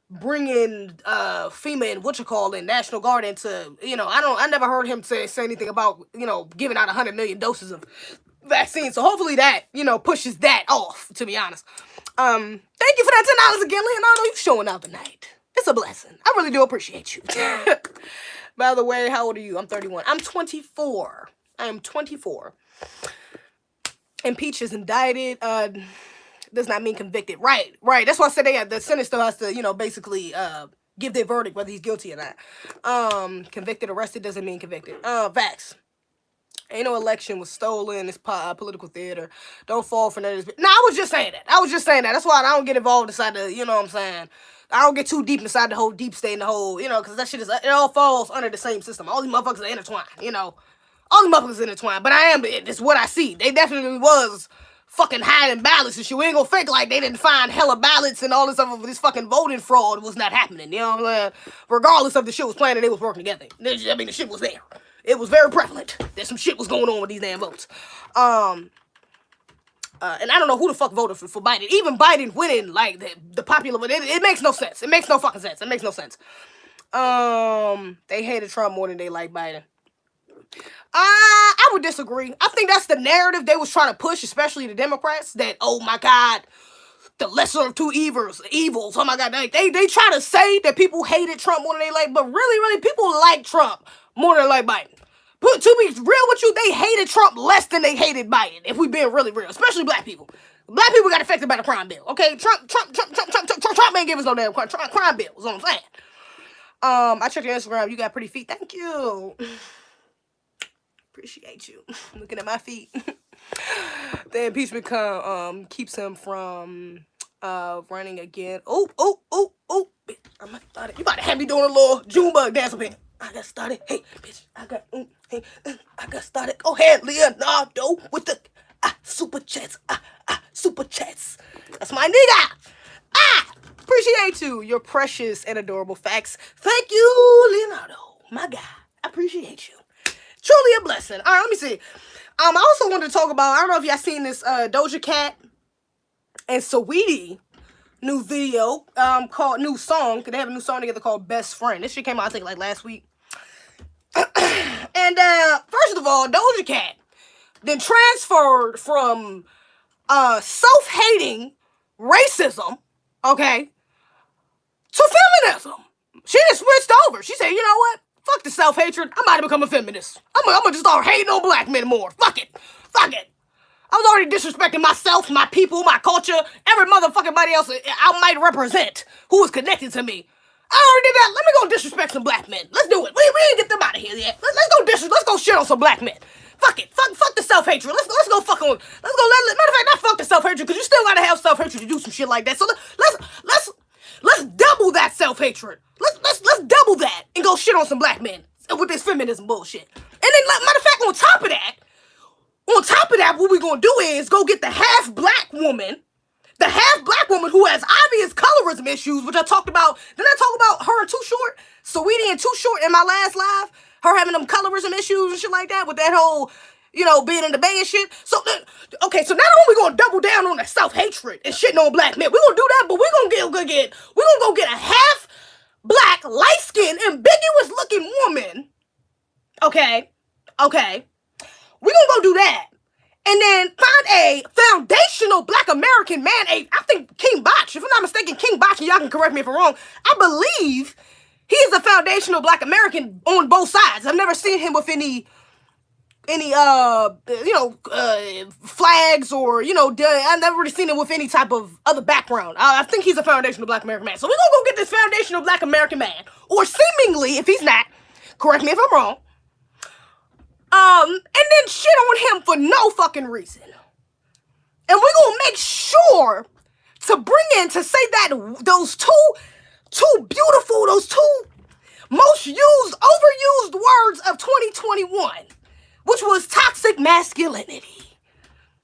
bringing FEMA and National Guard into, I never heard him say anything about, giving out 100 million doses of vaccine. So hopefully that, pushes that off, to be honest. Thank you for that $10 again, Leonardo. You showing out tonight. It's a blessing. I really do appreciate you. By the way, how old are you? I'm 31. I'm 24. I am 24. Impeached is indicted. Does not mean convicted. Right. That's why I said the Senate still has to, basically give their verdict whether he's guilty or not. Convicted, arrested doesn't mean convicted. Facts. Ain't no election was stolen. It's political theater. Don't fall for that. No, I was just saying that. That's why I don't get involved inside the, you know what I'm saying? I don't get too deep inside the whole deep state and the whole, because that shit it all falls under the same system. All these motherfuckers are intertwined, All these motherfuckers are intertwined. But it's what I see. They definitely was fucking hiding ballots and shit. We ain't gonna fake like they didn't find hella ballots and all this stuff. This fucking voting fraud was not happening, you know what I'm saying? Regardless of the shit was planned and they was working together. I mean, the shit was there. It was very prevalent that some shit was going on with these damn votes. And I don't know who the fuck voted for Biden. Even Biden winning, like, the popular, it makes no sense. It makes no fucking sense. It makes no sense. They hated Trump more than they like Biden. I would disagree. I think that's the narrative they was trying to push, especially the Democrats, that, oh my God, the lesser of two evils. Oh my God, they try to say that people hated Trump more than they like, but really, people like Trump more than they like Biden. But to be real with you, they hated Trump less than they hated Biden, if we being really real, especially black people. Black people got affected by the crime bill, okay? Trump ain't give us no damn crime bill, is what I'm saying. I checked your Instagram, you got pretty feet. Thank you. Appreciate you. Looking at my feet. The impeachment keeps him from running again. Oh, bitch, you about to have me doing a little Junebug dance up here. I got started. Hey, bitch, I got started. Go ahead, Leonardo, with the Super chats. Super chats. That's my nigga. Appreciate you. Your precious and adorable facts. Thank you, Leonardo. My guy. I appreciate you. Truly a blessing. All right, let me see. I also wanted to talk about, I don't know if y'all seen this Doja Cat and Saweetie new video called new song. They have a new song together called Best Friend. This shit came out I think like last week. And first of all, Doja Cat then transferred from self-hating racism, okay, to feminism. She just switched over. She said, you know what? Fuck the self-hatred. I'm about to become a feminist. I'm gonna just start hating on black men more. Fuck it. Fuck it. I was already disrespecting myself, my people, my culture, every motherfucking body else I might represent who is connected to me. I already did that. Let me go disrespect some black men. Let's do it. We ain't get them out of here yet. Let's go shit on some black men. Fuck it. Fuck the self-hatred. Let's go fuck on. Matter of fact, not fuck the self-hatred, because you still gotta have self-hatred to do some shit like that. So let's double that self-hatred. Let's double that and go shit on some black men with this feminism bullshit. And then, matter of fact, on top of that, what we gonna do is go get the half black woman who has obvious colorism issues, which I talked about. Didn't I talk about her and Too Short? Saweetie and Too Short in my last live? Her having them colorism issues and shit like that with that whole, being in the bay and shit. So, okay, so not only we gonna double down on the self-hatred and shitting on black men, we gonna do that, but we gonna go get a half black, light-skinned, ambiguous-looking woman. Okay. We gonna go do that. And then find a foundational black American man, I think King Botch, if I'm not mistaken, King Botch, and y'all can correct me if I'm wrong, I believe he is a foundational black American on both sides. I've never seen him with any flags or, I've never really seen him with any type of other background. I think he's a foundational black American man. So we're gonna go get this foundational black American man, or seemingly, if he's not, correct me if I'm wrong, and then shit on him for no fucking reason. And we're gonna make sure to say that those two most overused words of 2021, which was toxic masculinity.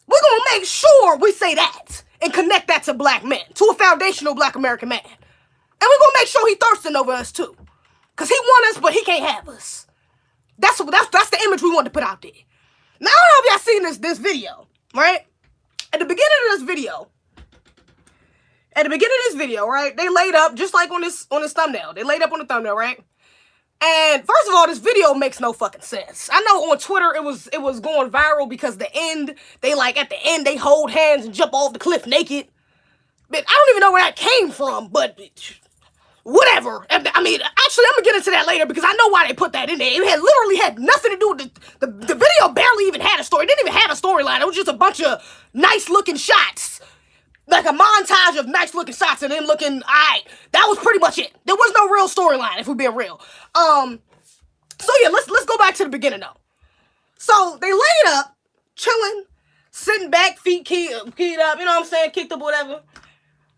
We're gonna make sure we say that and connect that to black men, to a foundational black American man. And we're gonna make sure he thirsting over us too. Cause he want us, but he can't have us. That's the image we want to put out there. Now, I don't know if y'all seen this video, right? At the beginning of this video, right? They laid up, just like on this thumbnail. They laid up on the thumbnail, right? And first of all, this video makes no fucking sense. I know on Twitter it was going viral because at the end they hold hands and jump off the cliff naked. But I don't even know where that came from, but whatever. I mean, actually, I'm gonna get into that later because I know why they put that in there. It literally had nothing to do with the video. Barely even had a story. It didn't even have a storyline. It was just a bunch of nice looking shots, like a montage of nice looking shots and them looking alright. That was pretty much it. There was no real storyline, if we're being real. So yeah, let's go back to the beginning though. So they laid up, chilling, sitting back, feet keyed up, you know what I'm saying, kicked up, whatever.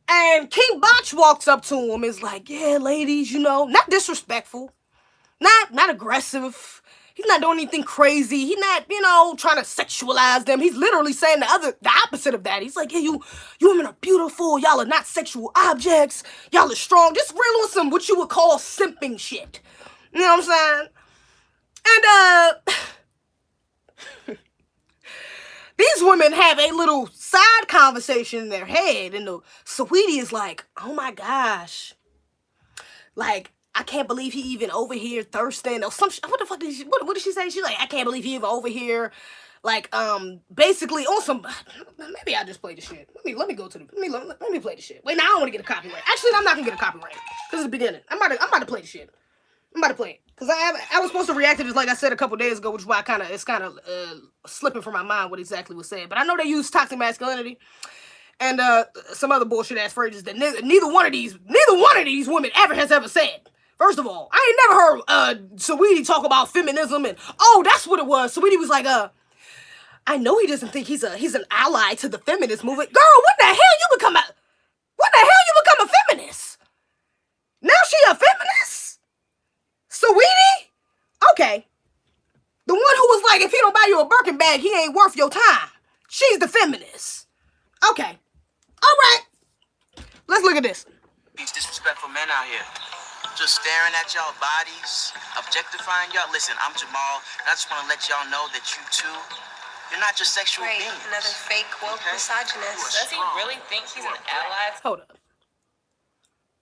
And King Botch walks up to him, is like, yeah, ladies, not disrespectful, not aggressive. He's not doing anything crazy. He's not, trying to sexualize them. He's literally saying the opposite of that. He's like, yeah, you women are beautiful. Y'all are not sexual objects. Y'all are strong. Just real on some what you would call simping shit. You know what I'm saying? And these women have a little side conversation in their head, and the Saweetie is like, oh my gosh, like, I can't believe he even over here thirsting, or some what the fuck did she, what did she say? She's like, I can't believe he even over here, like, basically on some, maybe I just played the shit. Let me go to the, let me play the shit. Wait, now I don't want to get a copyright. Actually, I'm not gonna get a copyright, because it's the beginning. I'm about to play the shit. I'm about to play it. Because I was supposed to react to this, like I said, a couple days ago, which is why it's kind of slipping from my mind what exactly was said. But I know they use toxic masculinity and some other bullshit ass phrases that neither one of these women ever said. First of all, I ain't never heard Saweetie talk about feminism and, oh, that's what it was. Saweetie was like, I know he doesn't think he's an ally to the feminist movement. Girl, when the hell you become a feminist? Now she a feminist? Saweetie? Okay. The one who was like, if he don't buy you a Birkin bag, he ain't worth your time. She's the feminist. Okay. All right. Let's look at this. These disrespectful men out here. Just staring at y'all bodies, objectifying y'all. Listen, I'm Jamal, and I just want to let y'all know that you too, you're not just sexual beings. Another fake woke misogynist. Does he really think he's an ally? Hold up.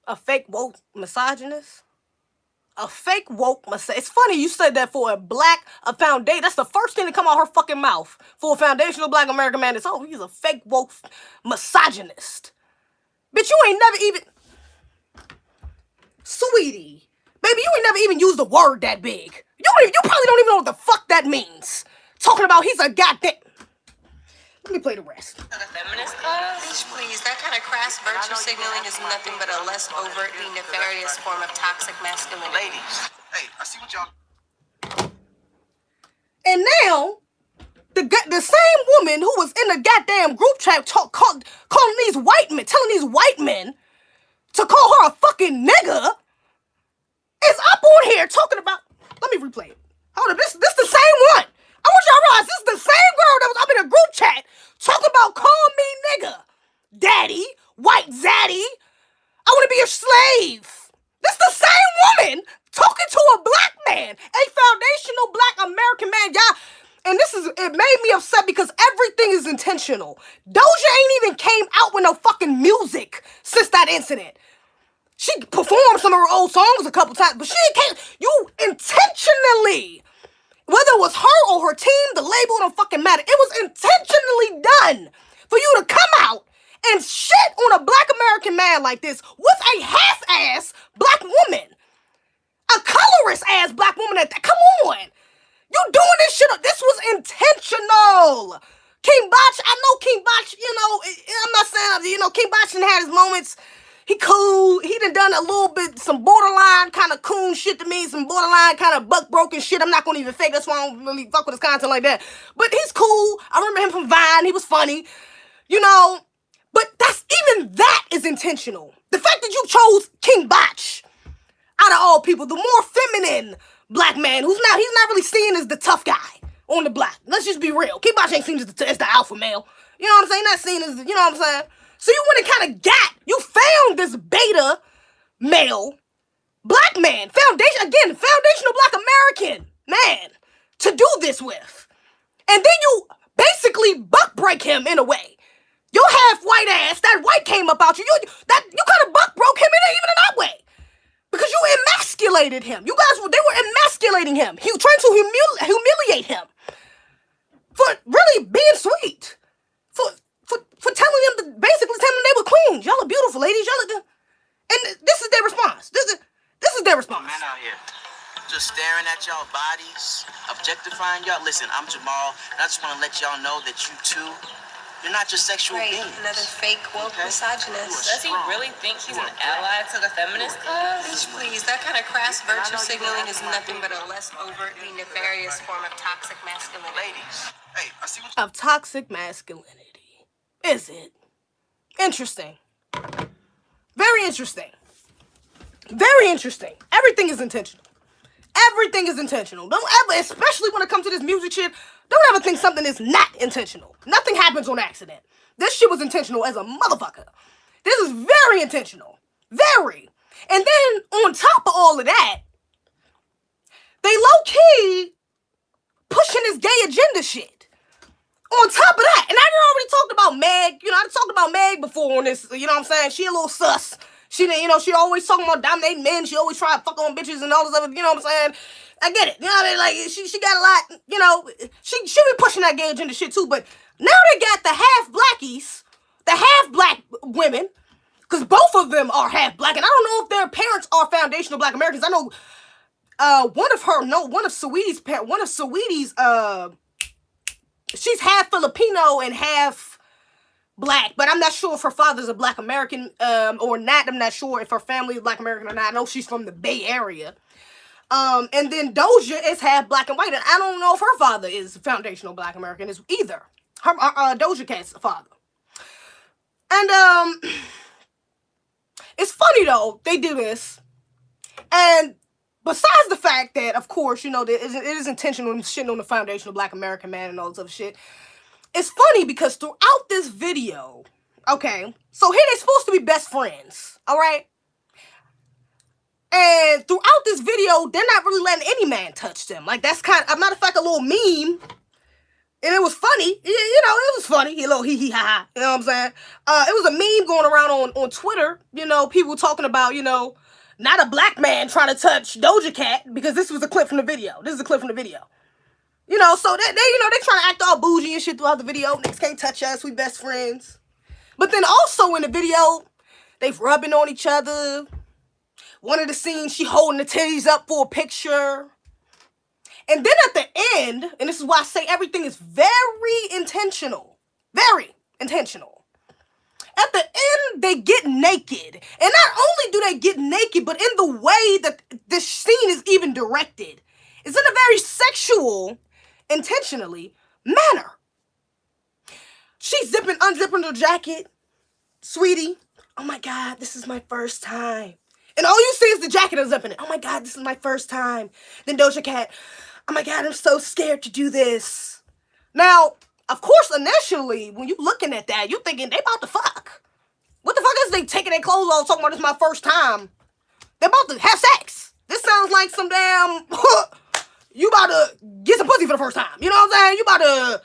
A fake woke misogynist? A fake woke misogynist. It's funny you said that for a foundation. That's the first thing to come out her fucking mouth for a foundational black American man is, oh, he's a fake woke misogynist. Bitch, you ain't never even... Sweetie. Baby, you ain't never even used the word that big. You probably don't even know what the fuck that means. Talking about he's a goddamn... Let me play the rest. The feminist cause? Bitch, please. That kind of crass virtue signaling is nothing but a less overtly nefarious form of toxic masculinity. Ladies, hey, I see what y'all... And now, the same woman who was in the goddamn group chat calling these white men, telling these white men to call her a fucking nigga, is up on here talking about... Let me replay it. Hold up, this the same one. I want y'all to realize this is the same girl that was up in a group chat talking about call me nigga, daddy, white zaddy. I want to be a slave. This the same woman talking to a black man, a foundational black American man, y'all. And it made me upset because everything is intentional. Doja ain't even came out with no fucking music since that incident. She performed some of her old songs a couple times, but she can't. You intentionally, whether it was her or her team, the label don't fucking matter. It was intentionally done for you to come out and shit on a black American man like this with a half-ass black woman. A colorist-ass black woman at that. Come on. You doing this shit. This was intentional. King Bach, I know King Bach, I'm not saying, King Bach done had his moments. He cool. He done a little bit, some borderline kind of coon shit to me, some borderline kind of buck broken shit. I'm not going to even fake. That's why I don't really fuck with his content like that. But he's cool. I remember him from Vine. He was funny, But even that is intentional. The fact that you chose King Bach out of all people, the more feminine black man he's not really seen as the tough guy on the block. Let's just be real. King Bach ain't seen as the alpha male. You know what I'm saying? Not seen as, you know what I'm saying? So you went and kind of you found this beta male, black man, foundational black American man to do this with. And then you basically buck break him in a way. Your half white ass, that white came up out you. You kind of buck broke him even in that way. Because you emasculated him. They were emasculating him. He was trying to humiliate him. For really being sweet. For telling them to basically telling them they were queens. Y'all are beautiful, ladies. And this is their response. This is their response. Men out here just staring at y'all bodies, objectifying y'all. Listen, I'm Jamal, and I just want to let y'all know that you too, you're not just sexual beings. Another fake woke misogynist. Does he really think he's an ally to the feminist cause? Bitch, please. That kind of crass virtue signaling is nothing but a less overtly nefarious form of toxic masculinity. Ladies, hey, I see what of toxic masculinity. Is it? Interesting. Very interesting. Very interesting. Everything is intentional. Everything is intentional. Don't ever, especially when it comes to this music shit, don't ever think something is not intentional. Nothing happens on accident. This shit was intentional as a motherfucker. This is very intentional. Very. And then, on top of all of that, they low-key pushing this gay agenda shit. On top of that, and I already talked about Meg, I talked about Meg before on this, you know what I'm saying? She a little sus. She didn't, she always talking about dominating men. She always try to fuck on bitches and all this other, you know what I'm saying? I get it. You know what I mean? Like, she got a lot, she be pushing that gay agenda shit too, but now they got the half-blackies, the half-black women, because both of them are half-black, and I don't know if their parents are foundational black Americans. I know one of Saweetie's, she's half Filipino and half black, but I'm not sure if her father's a black American or not. I'm not sure if her family is black American or not. I know she's from the Bay Area. And then Doja is half black and white, and I don't know if her father is foundational black American either. Her Doja Cat's father. And it's funny though, they do this. And besides the fact that, of course, that it is intentional shitting on the foundational black American man and all this other shit, it's funny because throughout this video, okay, so here they're supposed to be best friends, all right? And throughout this video, they're not really letting any man touch them. Like, that's kind of, a matter of fact, a little meme. And it was funny. You know, it was funny. A little hee-hee, ha-ha. You know what I'm saying? It was a meme going around on Twitter. You know, people talking about, you know, not a black man trying to touch Doja Cat, because this was a clip from the video. This is a clip from the video. You know, so they you know, they trying to act all bougie and shit throughout the video. Niggas can't touch us. We best friends. But then also in the video, they rubbing on each other. One of the scenes, she holding the titties up for a picture. And then at the end, and this is why I say everything is very intentional. Very intentional. At the end, they get naked. And not only do they get naked, but in the way that this scene is even directed, it's in a very sexual, intentionally, manner. She's unzipping her jacket. Sweetie, oh my God, this is my first time. And all you see is the jacket unzipping it. Oh my God, this is my first time. Then Doja Cat, oh my God, I'm so scared to do this. Now, of course, initially, when you looking at that, you thinking they about to fuck. What the fuck is they taking their clothes off talking about this is my first time? They're about to have sex. This sounds like some damn, you about to get some pussy for the first time. You know what I'm saying? You about to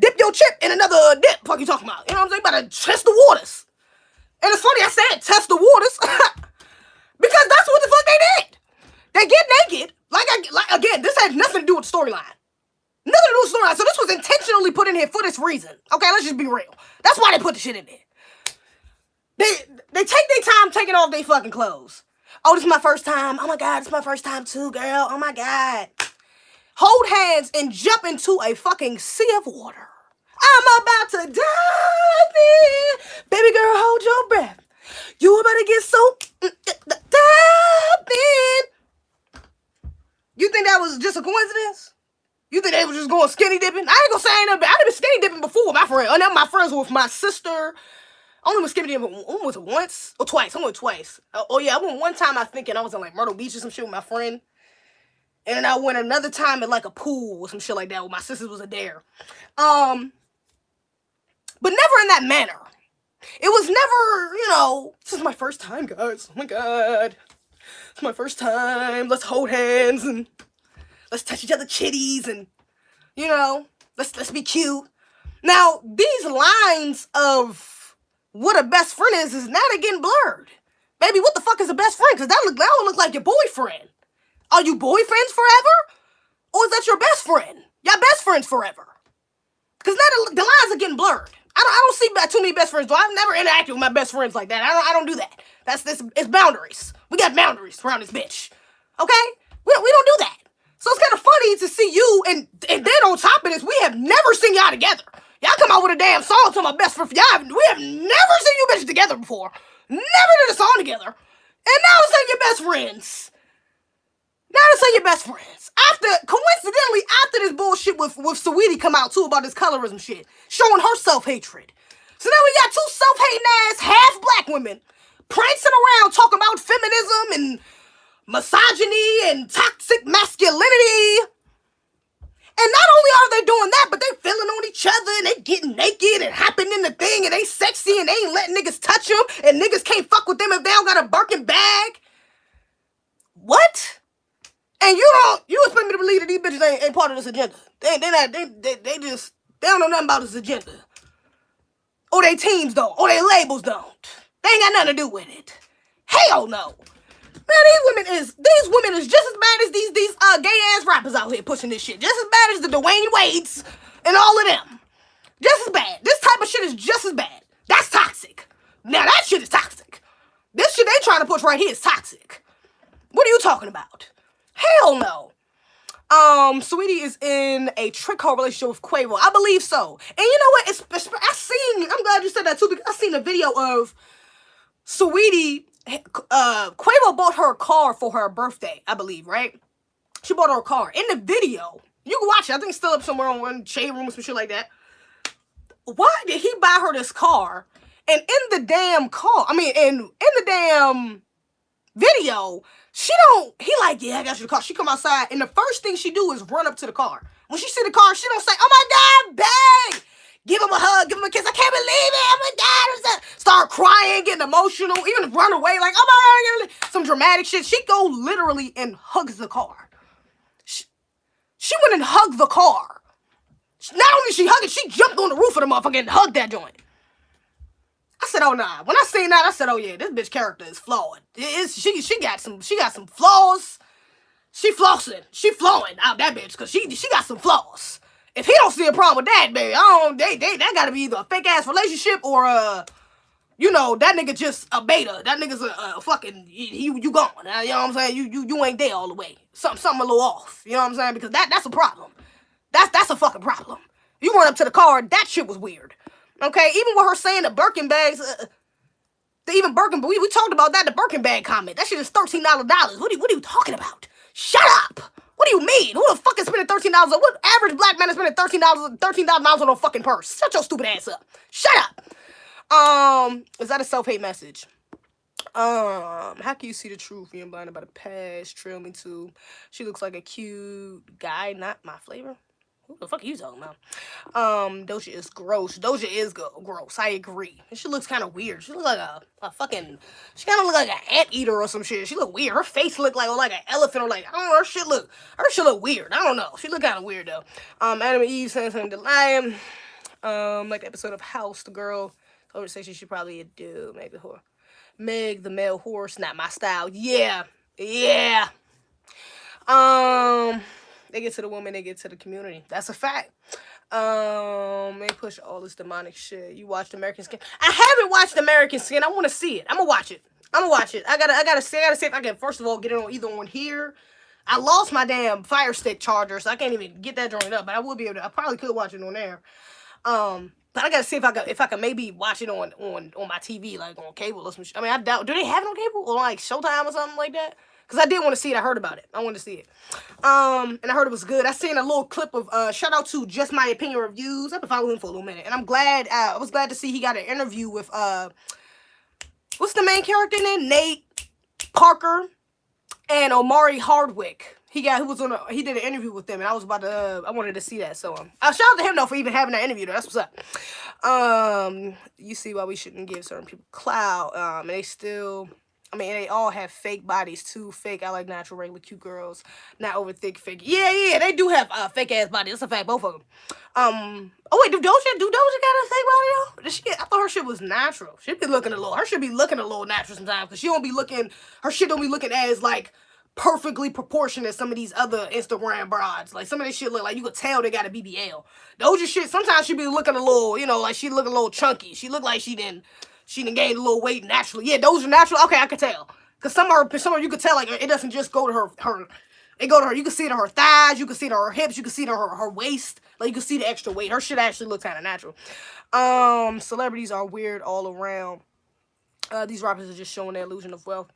dip your chip in another dip. Fuck you talking about? You know what I'm saying? You about to test the waters. And it's funny I said test the waters. Because that's what the fuck they did. They get naked. Like again, this had nothing to do with the storyline. Nothing to do with the storyline. So this was intentionally put in here for this reason. Okay, let's just be real. That's why they put the shit in there. They take their time taking off their fucking clothes. Oh, this is my first time. Oh my God, it's my first time too, girl. Oh my God. Hold hands and jump into a fucking sea of water. I'm about to dive in. Baby girl, hold your breath. You about to get so dive in. You think that was just a coincidence? You think they was just going skinny dipping? I ain't gonna say I ain't never been skinny dipping before with my friend. I know my friends were with my sister. I only was skinny dipping was it once or twice? I went twice. Oh yeah, I went one time I think, and I was in like Myrtle Beach or some shit with my friend. And then I went another time at like a pool or some shit like that with my sisters was there. But never in that manner. It was never, you know, this is my first time, guys. Oh my God. It's my first time. Let's hold hands and let's touch each other chitties and, you know, let's be cute. Now, these lines of what a best friend is now they're getting blurred. Baby, what the fuck is a best friend? Because that would look like your boyfriend. Are you boyfriends forever? Or is that your best friend? Y'all best friends forever. Because now the lines are getting blurred. I don't see too many best friends, though. I've never interacted with my best friends like that. I don't do that. It's boundaries. We got boundaries around this bitch. Okay? We don't do that. So it's kind of funny to see you, and then on top of this, we have never seen y'all together. Y'all come out with a damn song to my best friend. Y'all, we have never seen you bitches together before. Never did a song together. And now it's like your best friends. Now it's like your best friends. Coincidentally, after this bullshit with Saweetie come out too about this colorism shit, showing her self-hatred. So now we got two self-hating ass half-black women prancing around talking about feminism and misogyny and toxic masculinity. And not only are they doing that, but they feeling on each other and they getting naked and hopping in the thing and they sexy and they ain't letting niggas touch them and niggas can't fuck with them if they don't got a Birkin bag. What? And you expect me to believe that these bitches ain't part of this agenda. They don't know nothing about this agenda. Or they teams don't, or they labels don't. They ain't got nothing to do with it. Hell no. Man, these women is just as bad as these gay ass rappers out here pushing this shit. Just as bad as the Dwayne Wades and all of them. Just as bad. This type of shit is just as bad. That's toxic. Now that shit is toxic. This shit they trying to push right here is toxic. What are you talking about? Hell no. Saweetie is in a trick hole relationship with Quavo. I believe so. And you know what? I'm glad you said that too, because I seen a video of Saweetie. Quavo bought her a car for her birthday, I believe, right? She bought her a car. In the video, you can watch it. I think it's still up somewhere on one shade room or some shit like that. Why did he buy her this car? And in the damn car, in the damn video, he like, yeah, I got you the car. She come outside, and the first thing she do is run up to the car. When she see the car, she don't say, oh my God, babe, Give him a hug, give him a kiss. I can't believe it. Oh my God. Start crying, getting emotional, even run away like, oh my God. Some dramatic shit. She go literally and hugs the car. She went and hugged the car. Not only she hugged it, she jumped on the roof of the motherfucker and hugged that joint. I said, oh nah. When I seen that, I said, oh yeah, this bitch character is flawed. She got some flaws. She flossing. She flowing out that bitch because she got some flaws. If he don't see a problem with that, baby, that gotta be either a fake ass relationship or that nigga just a beta. That nigga's a fucking you gone. You know what I'm saying? You ain't there all the way. Something a little off. You know what I'm saying? Because that's a problem. That's a fucking problem. You went up to the car, that shit was weird. Okay, even with her saying the Birkin bags, but we talked about that, the Birkin bag comment. That shit is $13. What are you talking about? Shut up! What do you mean? Who the fuck is spending $13? What average black man is spending $13 on a fucking purse? Shut your stupid ass up. Shut up. Is that a self-hate message? How can you see the truth? Being blinded by the past. Trail me to. She looks like a cute guy, not my flavor. Who the fuck are you talking about? Doja is gross. Doja is gross. I agree. And she looks kind of weird. She looks like a fucking. She kind of look like an anteater or some shit. She look weird. Her face look like an elephant or like I don't know. Her shit look weird. I don't know. She look kind of weird though. Adam and Eve saying something to lion. Like the episode of House, the girl told her to say she should probably do Meg the male horse, not my style. Yeah. They get to the woman, they get to the community. That's a fact. They push all this demonic shit. You watched American Skin? I haven't watched American Skin. I want to see it. I'm gonna watch it. I gotta see if I can first of all get it on either on here. I lost my damn Fire Stick charger, so I can't even get that joint up. But I would be able to. I probably could watch it on there. But I gotta see if I can maybe watch it on my TV, like on cable or some shit. I mean, I doubt. Do they have it on cable or like Showtime or something like that? Because I did want to see it. I heard about it. I wanted to see it. And I heard it was good. I seen a little clip of, shout out to Just My Opinion Reviews. I've been following him for a little minute. And I'm glad, I was glad to see he got an interview with, what's the main character name? Nate Parker and Omari Hardwick. He did an interview with them, and I wanted to see that. So, shout out to him, though, for even having that interview, though. That's what's up. You see why we shouldn't give certain people clout. And they all have fake bodies too. Fake, I like natural, regular, cute girls. Not over thick, fake. Yeah, they do have fake ass bodies. That's a fact, both of them. Oh wait, do Doja got a fake body though? I thought her shit was natural. Her should be looking a little natural sometimes, because her shit don't be looking as like perfectly proportioned as some of these other Instagram broads. Like some of this shit look like you could tell they got a BBL. Doja shit sometimes she be looking a little, like she look a little chunky. She look like she done gained a little weight naturally. Yeah, those are natural. Okay, I could tell. Because some of her, you could tell, like, it doesn't just go to her. It go to her. You can see it to her thighs. You can see it to her hips. You can see it to her waist. Like, you can see the extra weight. Her shit actually looks kind of natural. Celebrities are weird all around. These rappers are just showing their illusion of wealth.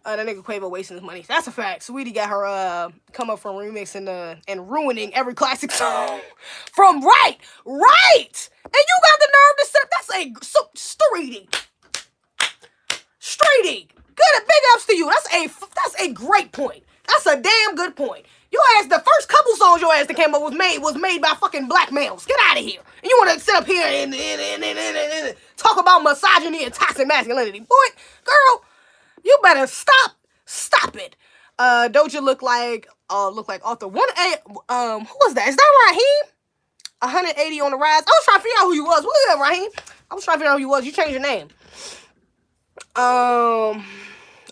That nigga Quavo wasting his money. That's a fact. Sweetie got her come up from remixing and ruining every classic song from right. And you got the nerve to say that's Streety. Good, big ups to you. That's a great point. That's a damn good point. Your ass, the first couple songs your ass that came up was made by fucking black males. Get out of here. And you want to sit up here and talk about misogyny and toxic masculinity. Boy, girl, you better stop it. Doja look like Arthur. Who was that? Is that Raheem? 180 on the rise. I was trying to figure out who you was. What is that, Raheem? I was trying to figure out who you was. You changed your name.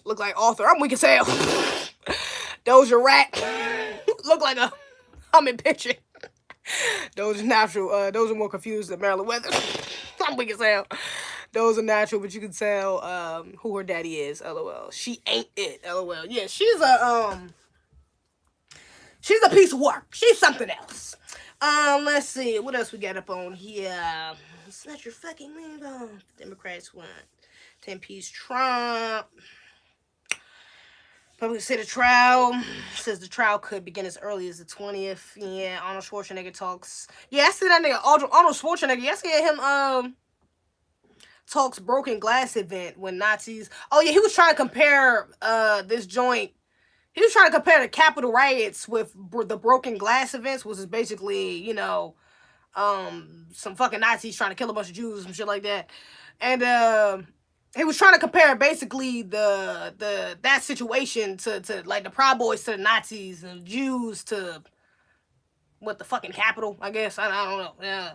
Look like Arthur. I'm weak as hell. Doja Rat. Look like I'm in picture. Those are natural. Those are more confused than Marilyn Weather. I'm weak as hell. Those are natural, but you can tell who her daddy is. LOL. She ain't it. LOL. Yeah, she's a piece of work. She's something else. Let's see. What else we got up on here? It's not your fucking window. Democrats want 10-piece Trump. Public say the trial. Says the trial could begin as early as the 20th. Yeah, Arnold Schwarzenegger talks. Yeah, I see that nigga Arnold Schwarzenegger. Yeah, I see him talks broken glass event when Nazis. Oh yeah, he was trying to compare this joint. He was trying to compare the Capitol riots with the broken glass events, which is basically, some fucking Nazis trying to kill a bunch of Jews, some shit like that. And he was trying to compare basically that situation to like the Proud Boys to the Nazis and Jews to what, the fucking Capitol, I guess. I don't know. Yeah.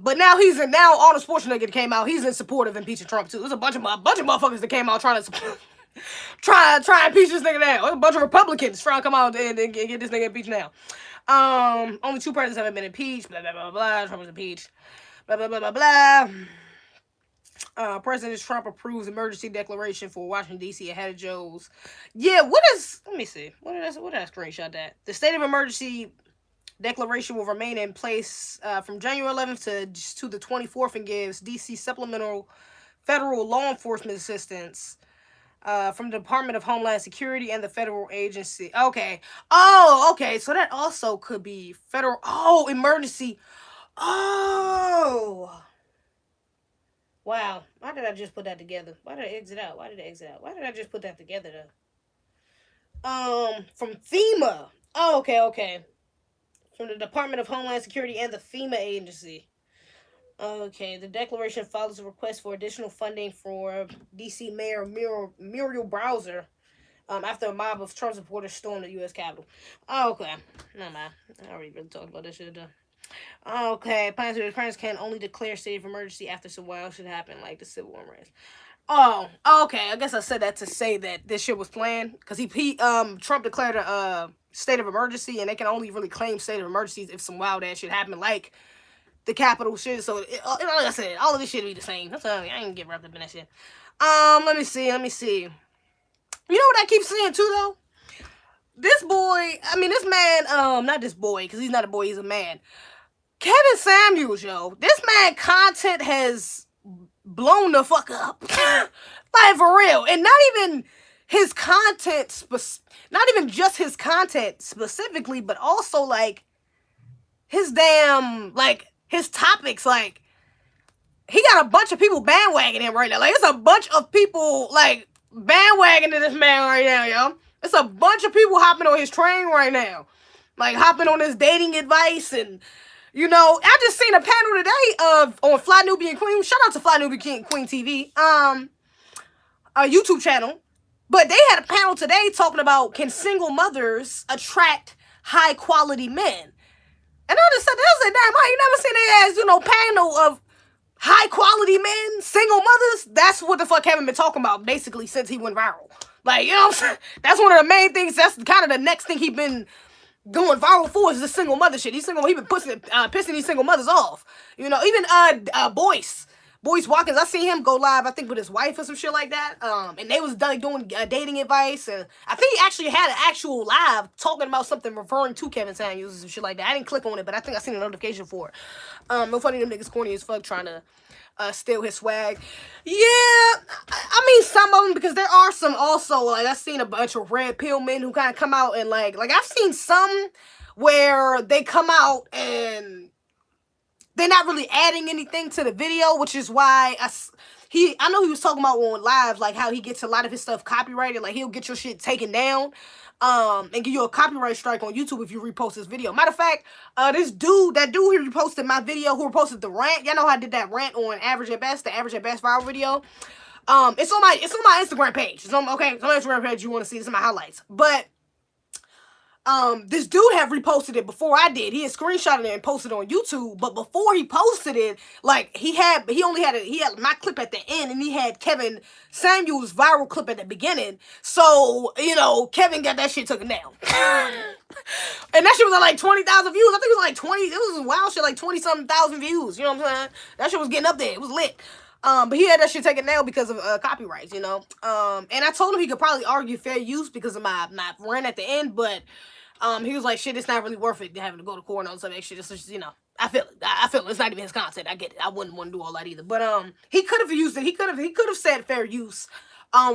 But now Arnold Schwarzenegger came out. He's in support of impeaching Trump too. There's a bunch of motherfuckers that came out trying to try and impeach this nigga now. There's a bunch of Republicans trying to come out and get this nigga impeached now. Only 2 presidents haven't been impeached. Blah blah blah blah. Trump was impeached. Blah blah blah blah blah. President Trump approves emergency declaration for Washington D.C. ahead of Joe's. Yeah, let me see. What did I screenshot that? The state of emergency declaration will remain in place from January 11th to the 24th and gives D.C. supplemental federal law enforcement assistance from the Department of Homeland Security and the federal agency. Okay. Oh, okay. So that also could be federal. Oh, emergency. Oh. Wow. Why did I just put that together? Why did I exit out? Why did I just put that together though? From FEMA. Oh, okay. From the Department of Homeland Security and the FEMA agency. Okay, the declaration follows a request for additional funding for D.C. Mayor Muriel Bowser after a mob of Trump supporters stormed the U.S. Capitol. Okay, no man, I already really talked about this shit though. Okay, plans can only declare state of emergency after some wild shit happen, like the civil unrest. Oh, okay. I guess I said that to say that this shit was planned, because Trump declared a state of emergency, and they can only really claim state of emergencies if some wild ass shit happened, like the Capitol shit. So, like I said, all of this shit be the same. That's why I ain't get wrapped up in that shit. Let me see. You know what I keep seeing too though? This man, not this boy, because he's not a boy, he's a man. Kevin Samuels, yo. This man content has blown the fuck up. Like, for real. And not even his content, not even just his content specifically, but also, like, his damn, like, his topics, like, he got a bunch of people bandwagoning him right now. Like, it's a bunch of people, like, bandwagoning this man right now, yo. It's a bunch of people hopping on his train right now. Like, hopping on his dating advice and... You know, I just seen a panel today on Fly Nubian Queen. Shout out to Fly Nubian Queen TV, a YouTube channel. But they had a panel today talking about, can single mothers attract high quality men? And I just said, damn, I ain't never seen they ass do no panel of high quality men, single mothers. That's what the fuck Kevin been talking about basically since he went viral. Like, you know what I'm saying? That's one of the main things. That's kind of the next thing he been going viral for is the single mother shit. He been pissing these single mothers off. You know, even Boyce Watkins, I seen him go live, I think with his wife or some shit like that. And they was doing dating advice, and I think he actually had an actual live talking about something referring to Kevin Samuels and some shit like that. I didn't click on it, but I think I seen a notification for it. No funny, them niggas corny as fuck trying to steal his swag. Yeah, I mean some of them, because there are some also, like, I've seen a bunch of red pill men who kind of come out and like I've seen some where they come out and they're not really adding anything to the video, which is why I know he was talking about on live, like how he gets a lot of his stuff copyrighted, like he'll get your shit taken down and give you a copyright strike on YouTube if you repost this video. Matter of fact, that dude who reposted my video, who reposted the rant, y'all know how I did that rant on Average at Best, the Average at Best viral video. It's on my Instagram page. It's on my Instagram page. You want to see some of my highlights, but this dude had reposted it before I did. He had screenshotted it and posted it on YouTube, but before he posted it, like, he had my clip at the end, and he had Kevin Samuels' viral clip at the beginning. So, you know, Kevin got that shit taken down. And that shit was at like 20,000 views. I think it was like 20, it was wild shit, like 20-something thousand views. You know what I'm saying? That shit was getting up there. It was lit. But he had that shit taken down because of copyrights, you know. And I told him he could probably argue fair use because of my rant at the end, but he was like, shit, it's not really worth it having to go to court and all some extra. Just, you know, I feel it. It's not even his content. I get it. I wouldn't want to do all that either. But he could have used it. He could have said fair use.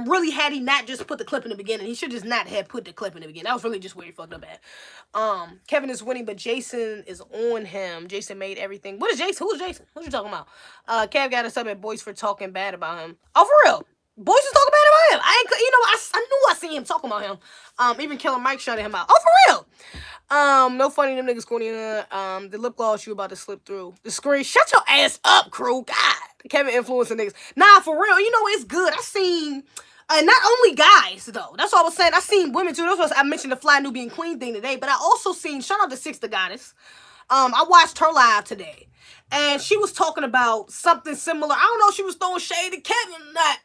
Really, had he not just put the clip in the beginning, he should just not have put the clip in the beginning. That was really just where he fucked up at. Kevin is winning, but Jason is on him. Jason made everything. What is Jason? Who's Jason? What you talking about? Kev got us up at Boyce for talking bad about him. Oh, for real? Boyce was talking bad about him. I knew I seen funny him talking about him. Even Killer Mike shouted him out. Oh, for real. No funny them niggas corny. The lip gloss you about to slip through the screen. Shut your ass up, crew. God, Kevin influencing niggas. Nah, for real. You know it's good. I seen. Not only guys though. That's what I was saying. I seen women too. That's what I mentioned the Fly Nubian Queen thing today. But I also seen. Shout out to Six the Goddess. I watched her live today, and she was talking about something similar. I don't know if she was throwing shade at Kevin or not.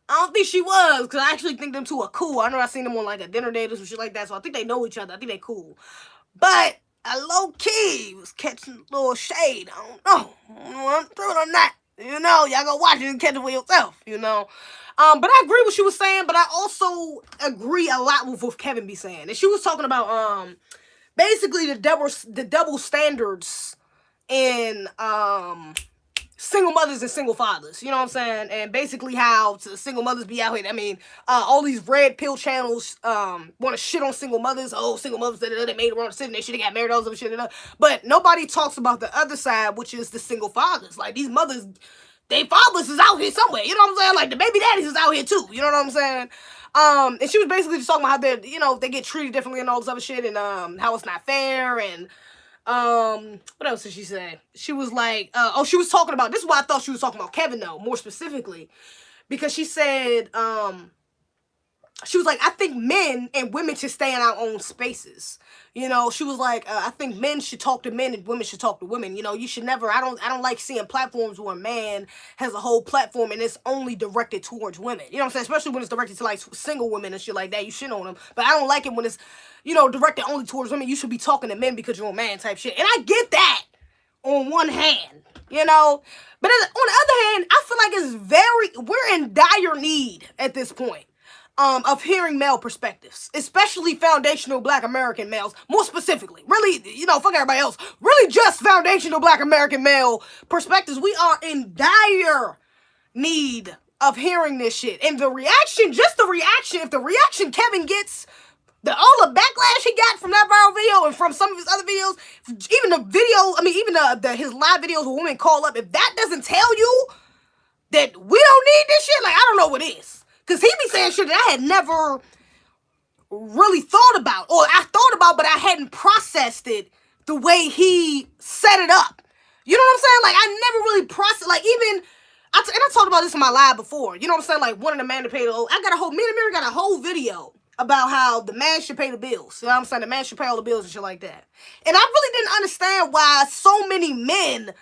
I don't think she was, because I actually think them two are cool. I know I seen them on like a dinner date or some shit like that, so I think they know each other. I think they cool. But I low-key was catching a little shade. I don't know. I don't know what I'm doing on that. You know, y'all go watch it and catch it for yourself, you know. But I agree with what she was saying, but I also agree a lot with what Kevin be saying. And she was talking about basically the double standards in single mothers and single fathers, you know what I'm saying? And basically how single mothers be out here. I mean, all these red pill channels want to shit on single mothers. Oh, single mothers, they made the wrong decision. They should have got married, all this shit. But nobody talks about the other side, which is the single fathers. Like, these mothers, they fathers is out here somewhere, you know what I'm saying? Like, the baby daddies is out here too, you know what I'm saying? And she was basically just talking about how they, you know, they get treated differently and all this other shit, and how it's not fair, and what else did she say? She was like, she was talking about, this is why I thought she was talking about Kevin though, more specifically, because she said, she was like, I think men and women should stay in our own spaces. You know, she was like, I think men should talk to men and women should talk to women. You know, you should never, I don't like seeing platforms where a man has a whole platform and it's only directed towards women. You know what I'm saying? Especially when it's directed to like single women and shit like that. You shit on them. But I don't like it when it's, you know, directed only towards women. You should be talking to men because you're a man type shit. And I get that on one hand, you know. But on the other hand, I feel like we're in dire need at this point. Of hearing male perspectives, especially foundational Black American males, more specifically, really, you know, fuck everybody else, really just foundational Black American male perspectives. We are in dire need of hearing this shit. And the reaction, if the reaction Kevin gets, all the backlash he got from that viral video and from some of his other videos, even the video, I mean, even his live videos where women call up, if that doesn't tell you that we don't need this shit, like, I don't know what is. Because he be saying shit that I had never really thought about. Or I thought about, but I hadn't processed it the way he set it up. You know what I'm saying? Like, I never really processed, like, even, and I talked about this in my live before. You know what I'm saying? Like, wanting the man to pay me and Mary got a whole video about how the man should pay the bills. You know what I'm saying? The man should pay all the bills and shit like that. And I really didn't understand why so many men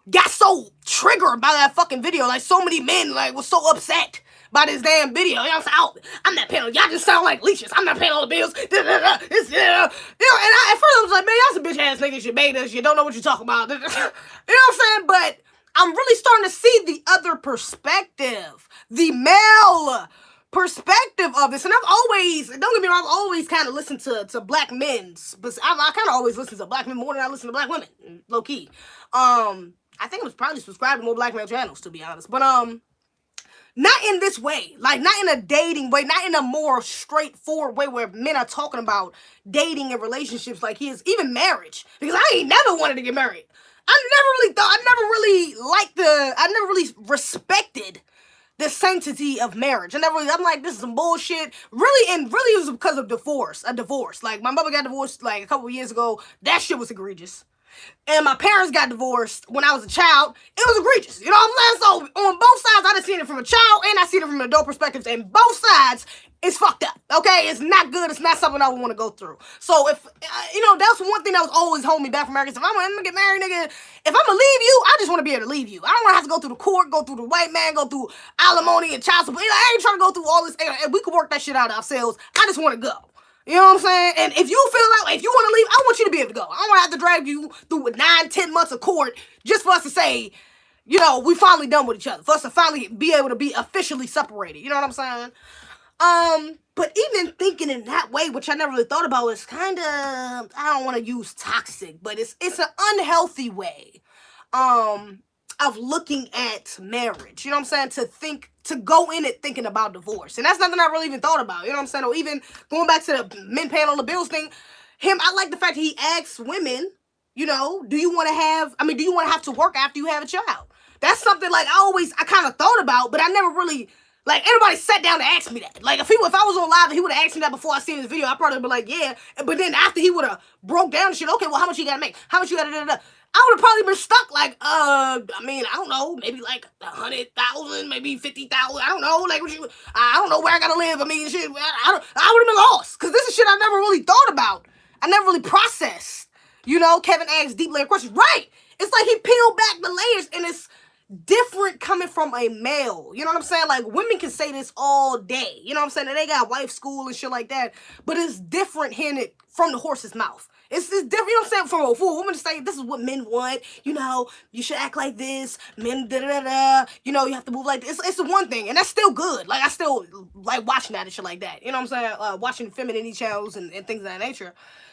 got so triggered by that fucking video. Like, so many men, like, was so upset by this damn video. You know what I'm saying? Oh, I'm not paying all, y'all just sound like leeches. I'm not paying all the bills. You know, and at first I was like, man, y'all some bitch ass niggas. You made us. You don't know what you're talking about. You know what I'm saying? But I'm really starting to see the other perspective, the male perspective of this. And I've always, don't get me wrong, I've always kind of listened to black men's, but I kind of always listen to black men more than I listen to black women, low key. I think I was probably subscribed to more black male channels, to be honest. But not in this way, like not in a dating way, not in a more straightforward way where men are talking about dating and relationships like he is, even marriage. Because I ain't never wanted to get married. I never really respected the sanctity of marriage. I'm like, this is some bullshit. Really, and really it was because of a divorce. Like, my mother got divorced like a couple of years ago. That shit was egregious. And my parents got divorced when I was a child. It was egregious. You know what I'm saying? So, on both sides, I done seen it from a child and I seen it from an adult perspective. And both sides, it's fucked up. Okay? It's not good. It's not something I would want to go through. So, if, you know, that's one thing that was always holding me back from marriage. If I'm going to get married, nigga, if I'm going to leave you, I just want to be able to leave you. I don't want to have to go through the court, go through the white man, go through alimony and child support. You know, I ain't trying to go through all this. And we can work that shit out ourselves. I just want to go. You know what I'm saying? And if you feel like, if you want to leave, I want you to be able to go. I don't want to have to drag you through 9-10 months of court just for us to say, you know, we finally done with each other. For us to finally be able to be officially separated. You know what I'm saying? But even thinking in that way, which I never really thought about, is kind of, I don't want to use toxic, but it's an unhealthy way of looking at marriage. You know what I'm saying? To go in it thinking about divorce. And that's nothing I really even thought about. You know what I'm saying? Or even going back to the men paying all the bills thing, I like the fact that he asks women, you know, do you want to have to work after you have a child? That's something like I kind of thought about, but I never really Like, anybody sat down to ask me that. Like, if I was on live and he would have asked me that before I seen this video, I'd probably be like, yeah. But then after he would have broke down and shit, okay, well, how much you gotta make? How much you gotta da-da-da? I would have probably been stuck like, I mean, I don't know, maybe like 100,000, maybe 50,000. I don't know, like, I don't know where I gotta live. I mean, shit, I would have been lost because this is shit I never really thought about. I never really processed. You know, Kevin asks deep layer questions. Right. It's like he peeled back the layers and it's different coming from a male. You know what I'm saying? Like, women can say this all day. You know what I'm saying? And they got wife school and shit like that. But it's different hearing it from the horse's mouth. It's different, you know what I'm saying? For a woman to say, this is what men want. You know, you should act like this. Men, da-da-da-da. You know, you have to move like this. It's the one thing. And that's still good. Like, I still like watching that and shit like that. You know what I'm saying? Watching femininity channels and things of that nature.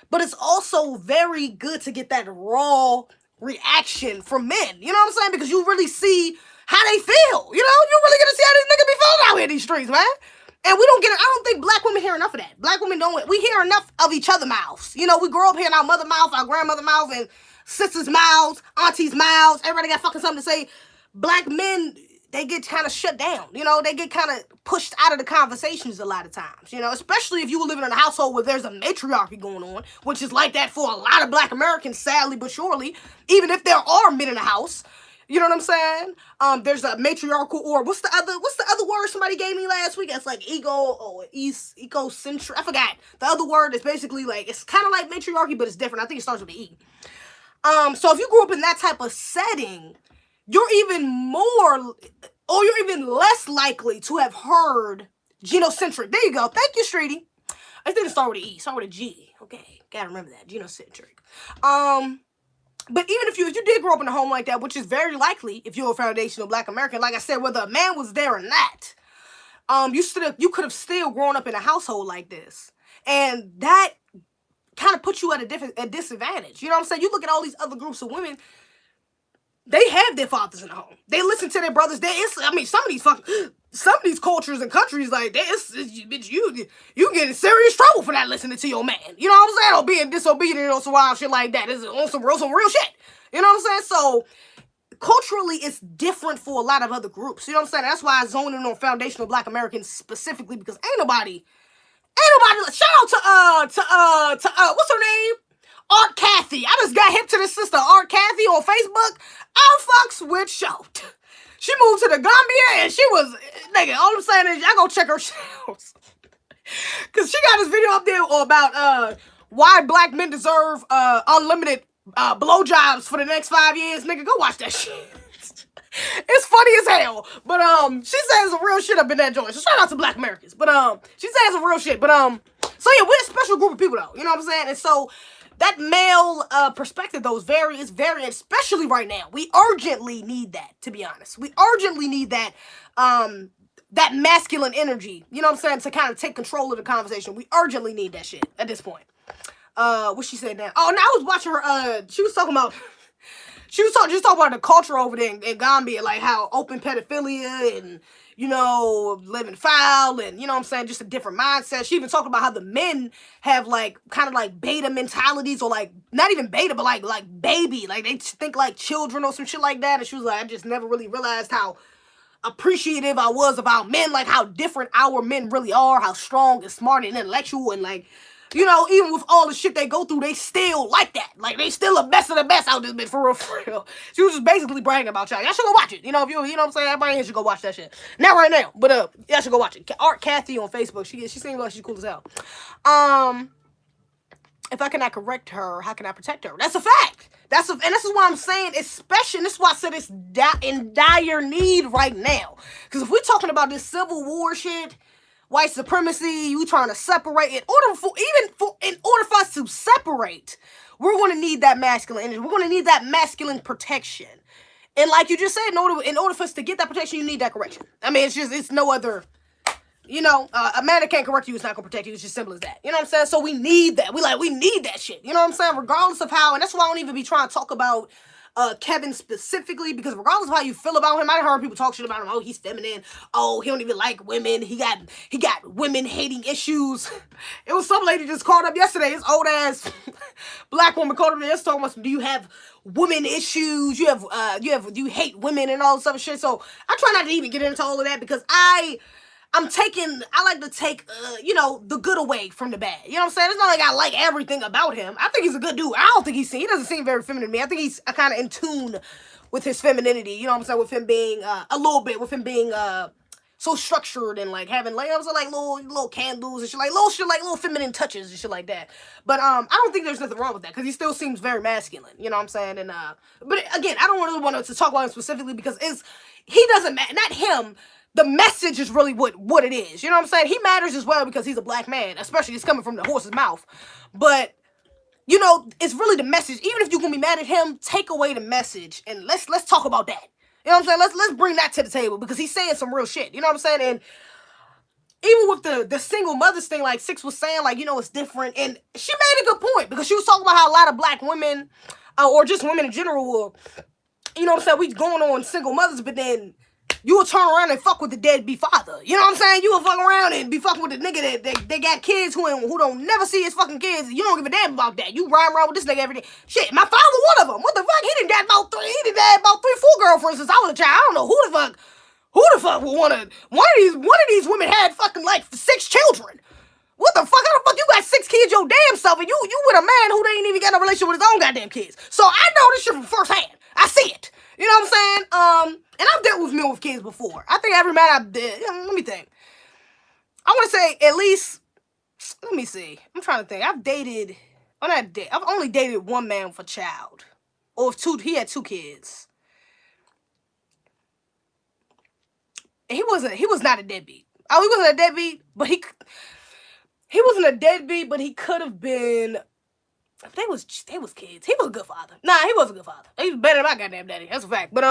But it's also very good to get that raw reaction from men, you know what I'm saying? Because you really see how they feel, you know? You really get to see how these niggas be feeling out here in these streets, man. And we don't get it. I don't think black women hear enough of that. Black women don't. We hear enough of each other's mouths. You know, we grow up hearing our mother mouth, our grandmother mouth, and sisters' mouths, aunties' mouths. Everybody got fucking something to say. Black men, they get kind of shut down. You know, they get kind of pushed out of the conversations a lot of times. You know, especially if you were living in a household where there's a matriarchy going on, which is like that for a lot of black Americans, sadly but surely. Even if there are men in the house, you know what I'm saying? There's a matriarchal, or what's the other word somebody gave me last week? It's like egocentric. I forgot. The other word is basically like, it's kind of like matriarchy, but it's different. I think it starts with an E. So if you grew up in that type of setting, you're even more, or you're even less likely to have heard genocentric. There you go. Thank you, Streety. I think it started with an E. Start with a G. Okay, gotta remember that. Genocentric. But even if you did grow up in a home like that, which is very likely if you're a foundational black American, like I said, whether a man was there or not, you could have still grown up in a household like this. And that kind of puts you at a disadvantage. You know what I'm saying? You look at all these other groups of women, they have their fathers in the home. They listen to their brothers. Some of these cultures and countries, like, bitch, you get in serious trouble for not listening to your man. You know what I'm saying? Or being disobedient or some wild shit like that. It's on some real shit. You know what I'm saying? So, culturally, it's different for a lot of other groups. You know what I'm saying? That's why I zone in on foundational black Americans specifically, because ain't nobody, shout out to what's her name? Art Kathy. I just got hip to this sister, Art Kathy, on Facebook. I fucks with shout. She moved to the Gambia and she was, nigga, all I'm saying is, y'all go check her shit out. Because she got this video up there about why black men deserve unlimited blowjobs for the next 5 years. Nigga, go watch that shit. It's funny as hell. But she says some real shit up in that joint. So shout out to black Americans. But she says some real shit. But so yeah, we're a special group of people though. You know what I'm saying? And so that male perspective though is very, especially right now. We urgently need that, to be honest. We urgently need that that masculine energy, you know what I'm saying, to kind of take control of the conversation. We urgently need that shit at this point. What she said now? Oh, and I was watching her, she was talking about about the culture over there in Gambia, like how open pedophilia and, you know, living foul and, you know what I'm saying, just a different mindset. She even talked about how the men have, like, kind of like beta mentalities, or like, not even beta, but like baby. Like, they think like children or some shit like that. And she was like, I just never really realized how appreciative I was of our men, like how different our men really are, how strong and smart and intellectual, and like, you know, even with all the shit they go through, they still like that. Like, they still the best of the best out this bitch, for real. She was just basically bragging about y'all. Y'all should go watch it. You know, if you know what I'm saying? Everybody here should go watch that shit. Not right now, but y'all should go watch it. Art Kathy on Facebook. She seems like she's cool as hell. If I cannot correct her, how can I protect her? That's a fact. And this is why I'm saying, especially, and this is why I said it's in dire need right now. Because if we're talking about this Civil War shit, white supremacy, you trying to separate, in order for us to separate, we're going to need that masculine energy. We're going to need that masculine protection. And like you just said, in order for us to get that protection, you need that correction. I mean, it's no other, you know, a man that can't correct you is not going to protect you. It's just simple as that. You know what I'm saying? So we need that. We need that shit. You know what I'm saying? Regardless of how, and that's why I don't even be trying to talk about Kevin specifically, because regardless of how you feel about him, I heard people talk shit about him. Oh, he's feminine. Oh, he don't even like women. He got women hating issues. It was some lady just called up yesterday. This old ass black woman called up yesterday talking about, do you have women issues? Do you hate women and all this other shit? So I try not to even get into all of that, because I I like to take, the good away from the bad. You know what I'm saying? It's not like I like everything about him. I think he's a good dude. I don't think he doesn't seem very feminine to me. I think he's kind of in tune with his femininity. You know what I'm saying? With him being, so structured and like having like little candles and shit, like little feminine touches and shit like that. But I don't think there's nothing wrong with that because he still seems very masculine. You know what I'm saying? And but again, I don't really want to talk about him specifically because he doesn't matter. Not him. The message is really what it is. You know what I'm saying? He matters as well because he's a black man, especially it's coming from the horse's mouth. But it's really the message. Even if you're gonna be mad at him, take away the message and let's talk about that. You know what I'm saying? Let's bring that to the table because he's saying some real shit. You know what I'm saying? And even with the single mothers thing, like Six was saying, like, it's different. And she made a good point because she was talking about how a lot of black women, or just women in general, will, you know what I'm saying, we going on single mothers, but then you will turn around and fuck with the deadbeat father. You know what I'm saying? You will fuck around and be fucking with the nigga that they got kids who don't never see his fucking kids. You don't give a damn about that. You ride around with this nigga every day. Shit, my father one of them. What the fuck? He done had about 3, 4 girlfriends since I was a child. I don't know who the fuck would want to. One of these women had fucking like 6 children. What the fuck? How the fuck you got 6 kids your damn self and you with a man who ain't even got no relationship with his own goddamn kids? So I know this shit from first hand. I see it. You know what I'm saying? And I've dealt with men with kids before. I think every man I've did. Let me think. I want to say at least. Let me see. I'm trying to think. I've only dated one man with a child, or two. He had 2 kids. And he was not a deadbeat. Oh, he wasn't a deadbeat, but he wasn't a deadbeat, but he could have been. They was kids. He was a good father. Nah, he was a good father. He was better than my goddamn daddy. That's a fact. But he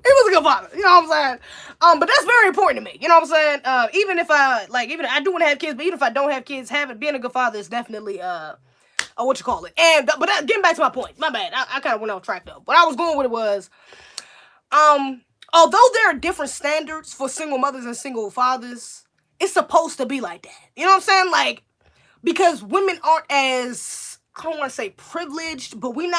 was a good father. You know what I'm saying? But that's very important to me. You know what I'm saying? Even if I do want to have kids, but even if I don't have kids, being a good father is definitely what you call it. And but getting back to my point. My bad. I kind of went off track though. What I was going with it was, although there are different standards for single mothers and single fathers, it's supposed to be like that. You know what I'm saying? Like, because women aren't as, I don't want to say privileged, but we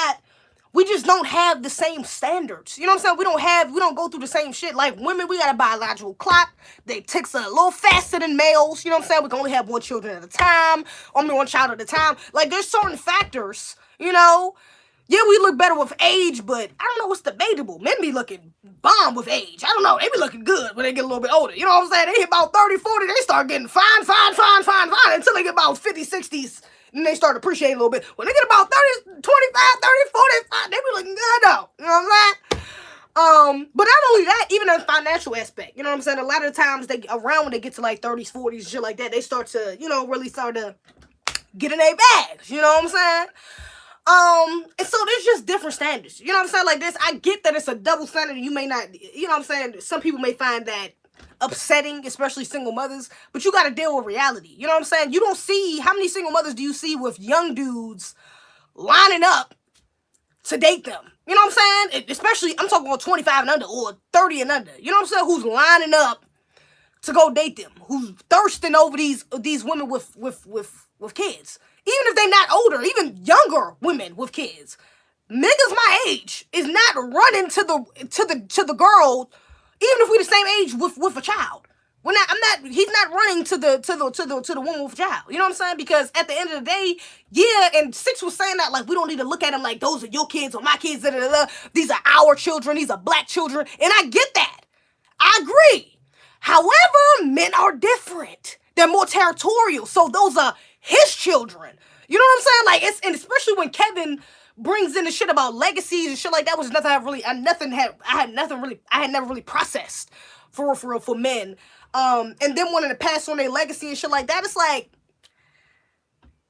just don't have the same standards. You know what I'm saying? We don't go through the same shit. Like women, we got a biological clock. They ticks a little faster than males. You know what I'm saying? We can only have one child at a time. Only one child at a time. Like there's certain factors, Yeah, we look better with age, but I don't know what's debatable. Men be looking bomb with age. I don't know. They be looking good when they get a little bit older. You know what I'm saying? They hit about 30, 40, they start getting fine, until they get about 50, 60s, and they start appreciating a little bit. When they get about 30, 25, 30, 45, they be looking good though. You know what I'm saying? But not only that, even in the financial aspect, you know what I'm saying? A lot of the times when they get to like 30s, 40s, shit like that, they start to, really start to get in their bags. You know what I'm saying? And so there's just different standards. You know what I'm saying? Like this, I get that it's a double standard and you may not, you know what I'm saying? Some people may find that upsetting, especially single mothers, but you got to deal with reality. You know what I'm saying? You don't see, how many single mothers do you see with young dudes lining up to date them? You know what I'm saying? Especially, I'm talking about 25 and under or 30 and under. You know what I'm saying? Who's lining up to go date them? Who's thirsting over these women with kids? Even if they're not older, even younger women with kids, niggas my age is not running to the girl, even if we the same age with a child. He's not running to the woman with a child. You know what I'm saying? Because at the end of the day, yeah, and Six was saying that like we don't need to look at them like those are your kids or my kids. These are our children. These are black children, and I get that. I agree. However, men are different. They're more territorial, so those are his children. You know what I'm saying? Like and especially when Kevin brings in the shit about legacies and shit like that, was nothing I had never really processed for men. And then wanting to pass on their legacy and shit like that. It's like,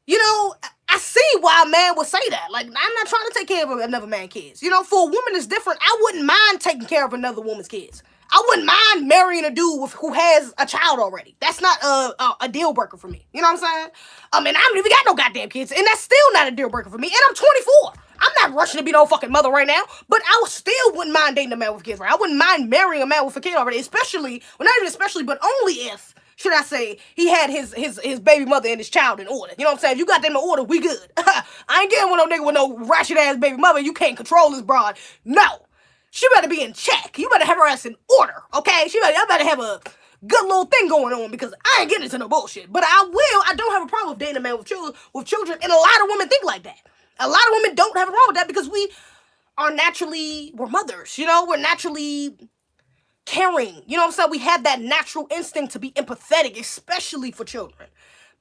I see why a man would say that. Like, I'm not trying to take care of another man's kids. For a woman it's different. I wouldn't mind taking care of another woman's kids. I wouldn't mind marrying a dude who has a child already. That's not a deal breaker for me. You know what I'm saying? And I don't even got no goddamn kids, and that's still not a deal breaker for me. And I'm 24. I'm not rushing to be no fucking mother right now, but I still wouldn't mind dating a man with kids, right? I wouldn't mind marrying a man with a kid already, especially, well, not even especially, but only if, should I say, he had his baby mother and his child in order. You know what I'm saying? If you got them in order, we good. I ain't getting with no nigga with no ratchet ass baby mother. You can't control this broad. No. she better be in check. You better have her ass in order, okay? Y'all better have a good little thing going on because I ain't getting into no bullshit. But I don't have a problem with dating a man with children, and a lot of women think like that. A lot of women don't have a problem with that because we're mothers, you know? We're naturally caring, you know what I'm saying? We have that natural instinct to be empathetic, especially for children.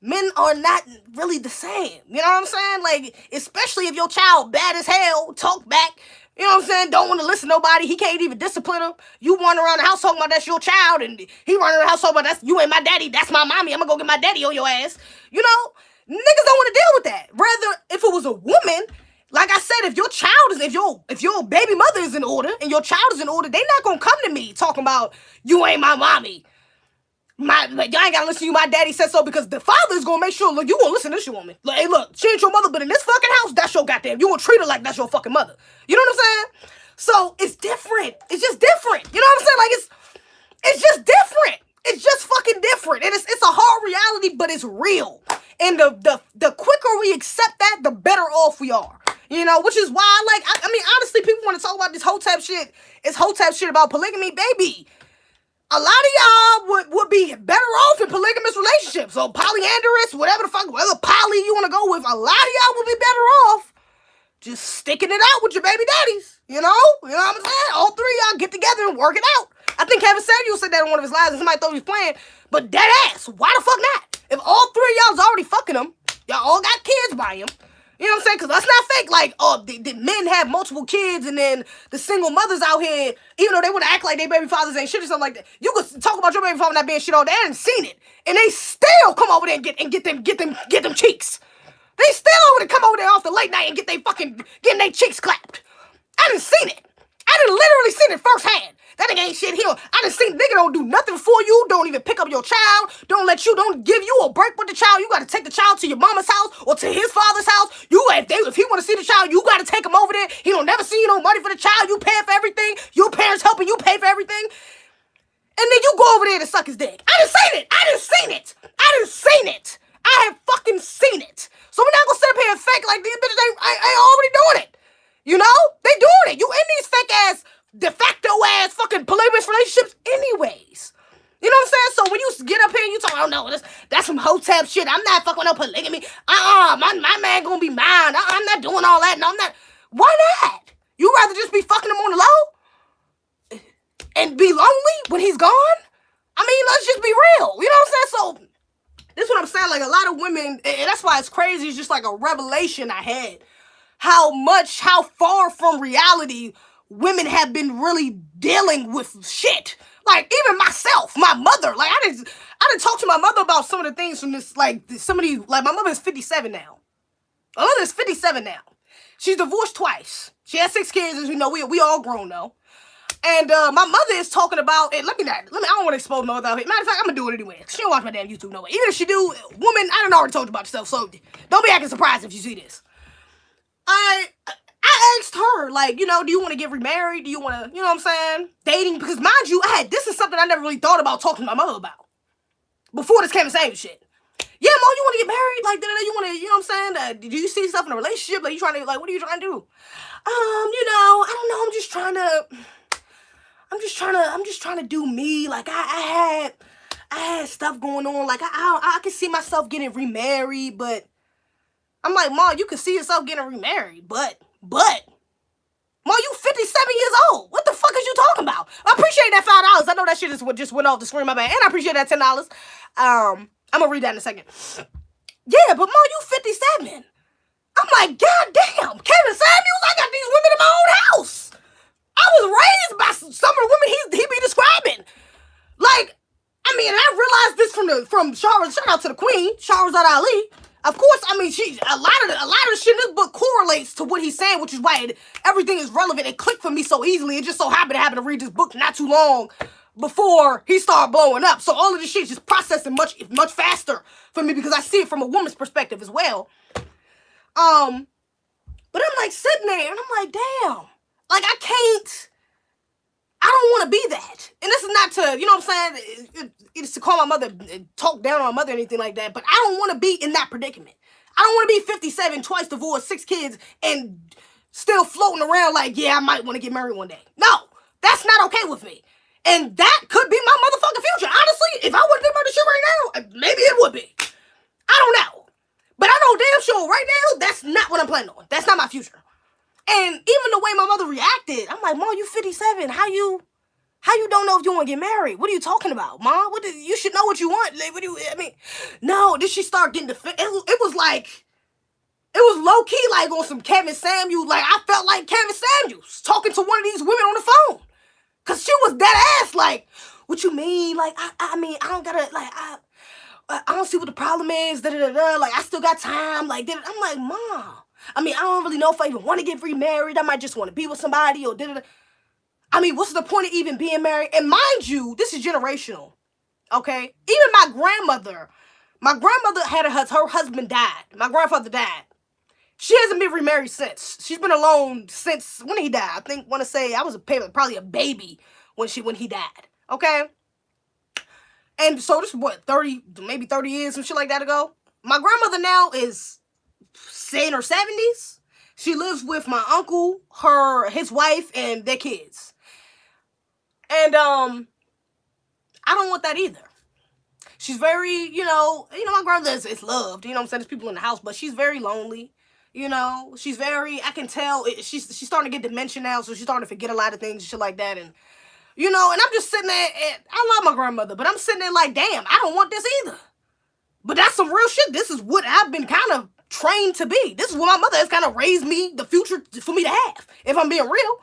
Men are not really the same, you know what I'm saying? Like, especially if your child bad as hell, talk back, you know what I'm saying? Don't want to listen to nobody. He can't even discipline him. You run around the house talking about that's your child, and he running around the house talking about you ain't my daddy, that's my mommy. I'm gonna go get my daddy on your ass. You know, niggas don't want to deal with that. Rather, if it was a woman, like I said, if your baby mother is in order and your child is in order, they not gonna come to me talking about you ain't my mommy. Y'all ain't gotta listen to you. My daddy said so because the father is gonna make sure. Look, you gonna listen to this woman. Like, hey, look, she ain't your mother, but in this fucking house, that's your goddamn. You gonna treat her like that's your fucking mother. You know what I'm saying? So it's different. It's just different. You know what I'm saying? Like it's just different. It's just fucking different, and it's a hard reality, but it's real. And the quicker we accept that, the better off we are. You know, which is why, like, I mean, honestly, people want to talk about this hotep shit. It's hotep shit about polygamy, baby. A lot of y'all would be better off in polygamous relationships or polyandrous, whatever the fuck, whatever poly you want to go with. A lot of y'all would be better off just sticking it out with your baby daddies. You know what I'm saying? All three of y'all get together and work it out. I think Kevin Samuel said that in one of his lives, and somebody thought he was playing. But dead ass, why the fuck not? If all three of y'all's already fucking him, y'all all got kids by him. You know what I'm saying? Because that's not fake. Like, the men have multiple kids, and then the single mothers out here, even though they want to act like their baby fathers ain't shit or something like that, you could talk about your baby father not being shit all day. They ain't seen it, and they still come over there and get them cheeks. They still over there come over there off the late night and getting their cheeks clapped. I done seen it. I done literally seen it firsthand. That nigga ain't shit here. I done seen nigga don't do nothing for you. Don't even pick up your child. Don't give you a break with the child. You gotta take the child to your mama's house or to his father's house. If he wanna see the child, you gotta take him over there. He don't never see you no money for the child. You paying for everything. Your parents helping you pay for everything. And then you go over there to suck his dick. I done seen it. I have fucking seen it. So we're not gonna sit up here and fake like these bitches ain't already doing it. You know? They doing it. You in these fake ass, de facto ass fucking polygamous relationships anyways. You know what I'm saying? So when you get up here and you talk, oh no, that's some hotep shit. I'm not fucking no polygamy. My man gonna be mine. I'm not doing all that. No, I'm not. Why not? You rather just be fucking him on the low? And be lonely when he's gone? I mean, let's just be real. You know what I'm saying? So this is what I'm saying. Like, a lot of women, and that's why it's crazy. It's just like a revelation I had. How far from reality women have been really dealing with shit. Like, even myself, my mother. Like, I didn't talk to my mother about some of the things from this, like, my mother is 57 now. My mother is 57 now. She's divorced twice. She has 6 kids, as you know, we all grown though. And my mother is talking about, and I don't want to expose my mother out here. Matter of fact, I'm going to do it anyway. She don't watch my damn YouTube no way. Even if she do, woman, I done already told you about yourself, so don't be acting surprised if you see this. I asked her, like, you know, do you want to get remarried? Do you want to, you know what I'm saying? Dating, because mind you, this is something I never really thought about talking to my mother about. Before this Kevin Samuel shit. Yeah, Mom, you want to get married? Like, you want to, you know what I'm saying? Do you see yourself in a relationship? Like, you trying to, like, what are you trying to do? You know, I don't know, I'm just trying to do me. Like, I had stuff going on. Like, I can see myself getting remarried, but I'm like, Mom, you can see yourself getting remarried, but, Mom, you 57 years old. What the fuck is you talking about? I appreciate that $5. I know that shit just went off the screen, my bad. And I appreciate that $10. I'm gonna read that in a second. Yeah, but Mom, you 57. I'm like, God damn, Kevin Samuels, I got these women in my own house. I was raised by some of the women he be describing. Like, I mean, and I realized this from Shara. Shout out to the Queen, Shahrazad Ali. Of course, I mean, a lot of the shit in this book correlates to what he's saying, which is why everything is relevant. It clicked for me so easily. It just so happened to read this book not too long before he started blowing up. So all of this shit is just processing much faster for me because I see it from a woman's perspective as well. But I'm like sitting there and I'm like, damn, like I don't want to be that. And this is not to, you know what I'm saying? It's to call my mother, talk down on my mother or anything like that. But I don't want to be in that predicament. I don't want to be 57, twice divorced, 6 kids, and still floating around like, yeah, I might want to get married one day. No, that's not okay with me. And that could be my motherfucking future. Honestly, if I wouldn't get married to shit right now, maybe it would be. I don't know. But I know damn sure right now, that's not what I'm planning on. That's not my future. And even the way my mother reacted, I'm like, Mom, you 57. How you don't know if you want to get married? What are you talking about, Mom? You should know what you want. Like, no, then she started getting defensive. It was like, it was low-key like on some Kevin Samuels. Like, I felt like Kevin Samuels talking to one of these women on the phone. Because she was dead ass like, what you mean? Like, I mean, I don't gotta, like, I don't see what the problem is. Da-da-da-da. Like, I still got time. Like, I'm like, Mom. I mean, I don't really know if I even want to get remarried. I might just want to be with somebody or da-da-da. I mean, what's the point of even being married? And mind you, this is generational, okay? Even my grandmother had her husband died. My grandfather died. She hasn't been remarried since. She's been alone since, when he died? I want to say I was probably a baby when he died, okay? And so this is what, 30 years, some shit like that ago? My grandmother now is in her 70s. She lives with my uncle, his wife, and their kids. And, I don't want that either. She's very, my grandmother is loved, you know what I'm saying? There's people in the house, but she's very lonely, she's very, I can tell, she's starting to get dementia now, so she's starting to forget a lot of things and shit like that, and, and I'm just sitting there, and I love my grandmother, but I'm sitting there like, damn, I don't want this either. But that's some real shit. This is what I've been kind of trained to be. This is what my mother has kind of raised me, the future for me to have, if I'm being real.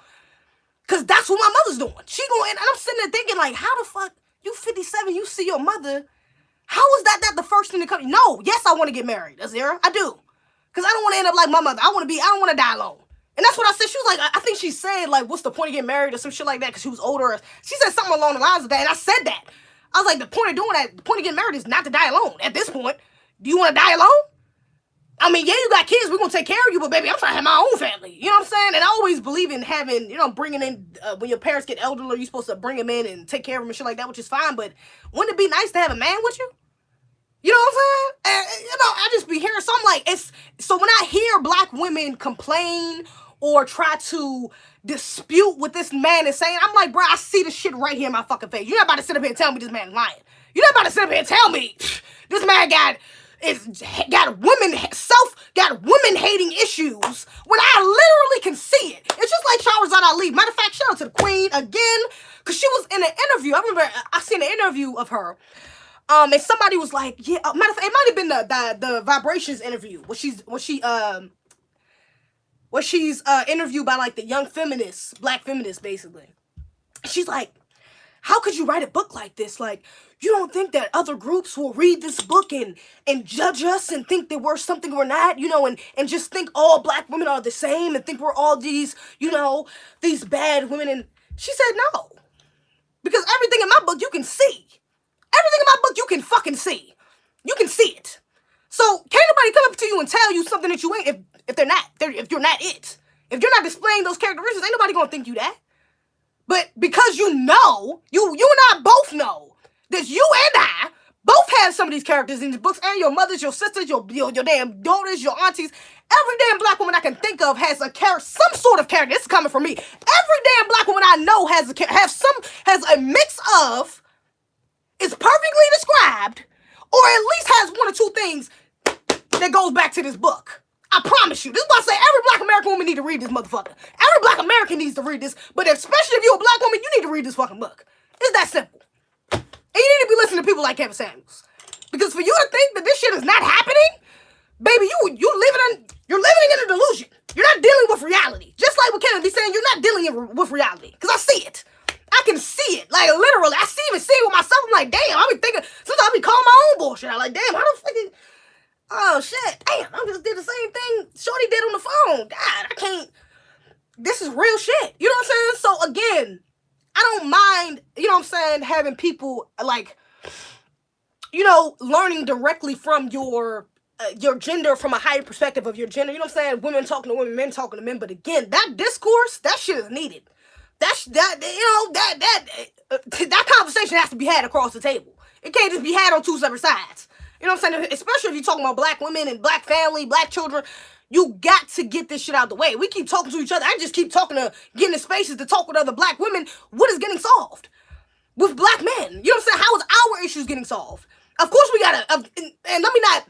Because that's what my mother's doing. She going, and I'm sitting there thinking, like, how the fuck, you 57, you see your mother, how is that the first thing to come? No, yes, I want to get married, Azira. I do. Because I don't want to end up like my mother. I don't want to die alone. And that's what I said. She was like, I think she said, like, what's the point of getting married or some shit like that because she was older. She said something along the lines of that, and I said that. I was like, the point of getting married is not to die alone. At this point, do you want to die alone? I mean, yeah, you got kids, we're going to take care of you, but baby, I'm trying to have my own family. You know what I'm saying? And I always believe in having, bringing in, when your parents get elderly, you're supposed to bring them in and take care of them and shit like that, which is fine, but wouldn't it be nice to have a man with you? You know what I'm saying? And, I just be hearing something like, so when I hear black women complain or try to dispute what this man is saying, I'm like, bro, I see the shit right here in my fucking face. You're not about to sit up here and tell me this man is lying. You're not about to sit up here and tell me this man got women hating issues when I literally can see it. It's just like Shahrazad Ali. Matter of fact, shout out to the Queen again, because she was in an interview. I remember I seen an interview of her. And somebody was like, yeah, matter of fact, it might have been the Vibrations interview where she's interviewed by like the young feminists, black feminists basically. She's like, how could you write a book like this? Like, you don't think that other groups will read this book and judge us and think that we're something we're not, and just think all black women are the same and think we're all these, these bad women. And she said no. Because everything in my book you can see. Everything in my book you can fucking see. You can see it. So can't nobody come up to you and tell you something that you ain't if you're not it. If you're not displaying those characteristics, ain't nobody gonna think you that. But because you and I both know that you and I both have some of these characters in these books, and your mothers, your sisters, your damn daughters, your aunties, every damn black woman I can think of has some sort of character. This is coming from me. Every damn black woman I know has a mix of, is perfectly described, or at least has one or two things that goes back to this book. I promise you. This is why I say every black American woman need to read this motherfucker. Every black American needs to read this, but especially if you're a black woman, you need to read this fucking book. It's that simple. And you need to be listening to people like Kevin Samuels. Because for you to think that this shit is not happening, baby, you're living in a delusion. You're not dealing with reality. Just like what Kevin be saying, you're not dealing with reality. Because I see it. I can see it. Like, literally. I even see it with myself. I'm like, damn, I be thinking, sometimes I be calling my own bullshit. I'm like, damn, how the fuck is... Oh, shit. Damn, I just did the same thing Shorty did on the phone. God, I can't... This is real shit. You know what I'm saying? So, again, I don't mind, you know what I'm saying, having people, like, learning directly from your gender, from a higher perspective of your gender. You know what I'm saying? Women talking to women, men talking to men. But again, that discourse, that shit is needed. That conversation has to be had across the table. It can't just be had on two separate sides. You know what I'm saying? Especially if you're talking about black women and black family, black children. You got to get this shit out the way. We keep talking to each other. I just keep getting in spaces to talk with other black women. What is getting solved? With black men. You know what I'm saying? How is our issues getting solved? Of course we gotta, and let me not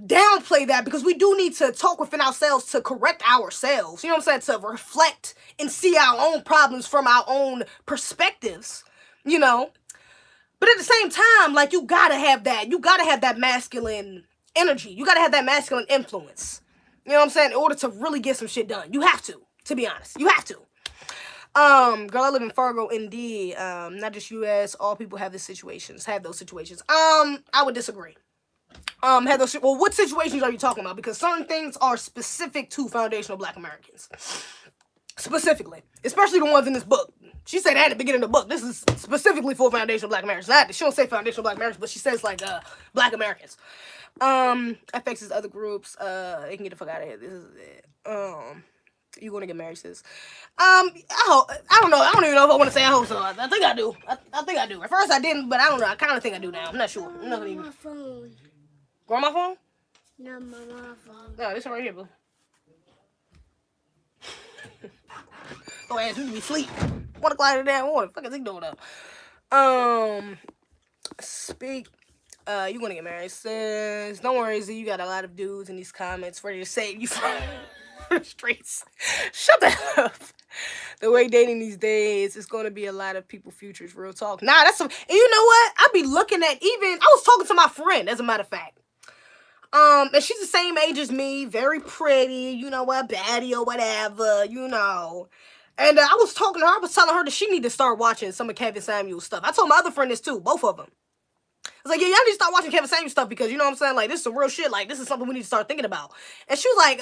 downplay that, because we do need to talk within ourselves to correct ourselves. You know what I'm saying? To reflect and see our own problems from our own perspectives, you know? But at the same time, like, you gotta have that masculine energy. You gotta have that masculine influence. You know what I'm saying? In order to really get some shit done. You have to be honest. You have to. Girl, I live in Fargo, indeed. Not just U.S. All people have those situations. I would disagree. Well, what situations are you talking about? Because certain things are specific to foundational black Americans. Specifically. Especially the ones in this book. She said that at the beginning of the book. This is specifically for foundational black Americans. She don't say foundational black Americans, but she says, like, black Americans. Affects his other groups. They can get the fuck out of here. This is it. You gonna get married, sis? I don't know. I don't even know if I want to say I hope so. I think I do. I think I do. At first I didn't, but I don't know. I kind of think I do now. I'm not sure. I'm not gonna even. My phone. Grandma phone? No, my phone. No, this one right here, boo. Oh, ass need to be asleep. 1 o'clock in the damn morning. Fuck is he doing up? Speak. You gonna get married, sis? Don't worry, Z. You got a lot of dudes in these comments ready to save you from the streets. Shut the hell up. The way dating these days, it's gonna be a lot of people futures. Real talk. Nah, that's some. And you know what? I be looking at I was talking to my friend, as a matter of fact. And she's the same age as me, very pretty, you know what, baddie or whatever, you know. And I was talking to her, I was telling her that she need to start watching some of Kevin Samuel's stuff. I told my other friend this too, both of them. I was like, yeah, y'all need to start watching Kevin Samuel stuff, because, you know what I'm saying, like, this is some real shit, like, this is something we need to start thinking about. And she was like,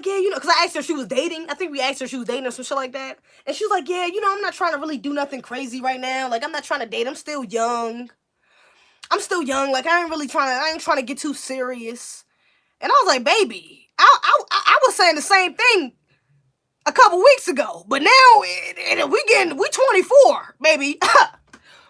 yeah, you know, because I asked her if she was dating. I think we asked her if she was dating or some shit like that. And she was like, yeah, you know, I'm not trying to really do nothing crazy right now. Like, I'm not trying to date. I'm still young. Like, I ain't trying to get too serious. And I was like, baby, I was saying the same thing a couple weeks ago. But now, we 24, baby.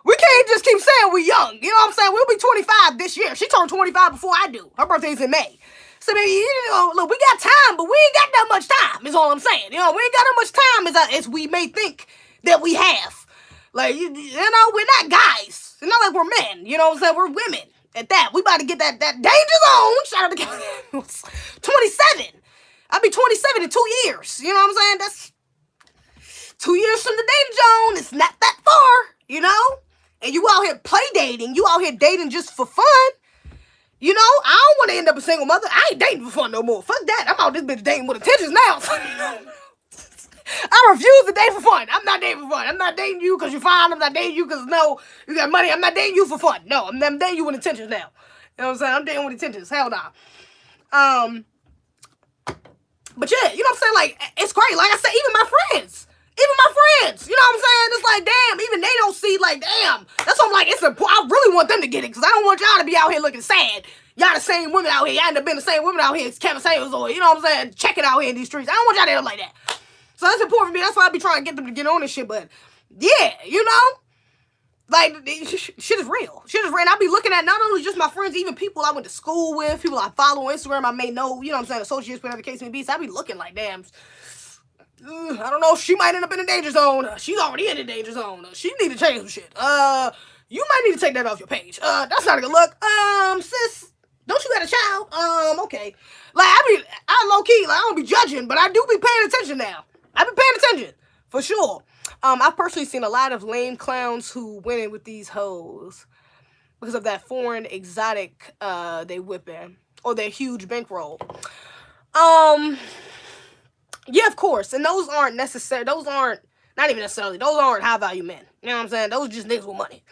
We can't just keep saying we young. You know what I'm saying? We'll be 25 this year. She turned 25 before I do. Her birthday's in May. So, baby, you know, look, we got time, but we ain't got that much time, is all I'm saying. You know, we ain't got that much time as we may think that we have. Like, you know, we're not guys. It's not like we're men. You know what I'm saying? We're women. At that, we about to get that danger zone. Shout out to 27. I'll be 27 in 2 years. You know what I'm saying? That's 2 years from the danger zone. It's not that far, you know? And you out here play dating. You out here dating just for fun. You know, I don't want to end up a single mother. I ain't dating for fun no more. Fuck that. I'm out this bitch dating with intentions now. I refuse to date for fun. I'm not dating for fun. I'm not dating you because you're fine. I'm not dating you because, no, you got money. I'm not dating you for fun. No, I'm dating you with intentions now. You know what I'm saying? I'm dating with intentions. Hell nah. But yeah, you know what I'm saying? Like, it's great. Like I said, even my friends, you know what I'm saying? It's like, damn, even they don't see, like, damn. That's why I'm like, it's important. I really want them to get it, because I don't want y'all to be out here looking sad. Y'all the same women out here. Y'all end up being the same women out here as Kevin Samuels, or, you know what I'm saying, checking out here in these streets. I don't want y'all to end up like that. So that's important for me. That's why I be trying to get them to get on this shit. But yeah, you know, like, shit is real. And I be looking at not only just my friends, even people I went to school with, people I follow on Instagram, I may know, you know what I'm saying, associates, whatever the case may be. So I be looking like, damn, I don't know, she might end up in the danger zone. She's already in the danger zone. She need to change some shit. You might need to take that off your page. That's not a good look. Sis, don't you got a child? Okay. Like, I low key, like, I don't be judging, but I do be paying attention now. I've been paying attention, for sure. I've personally seen a lot of lame clowns who went in with these hoes because of that foreign exotic they whip in, or their huge bankroll. Yeah, of course. And those aren't not even necessarily, those aren't high value men. You know what I'm saying? Those are just niggas with money.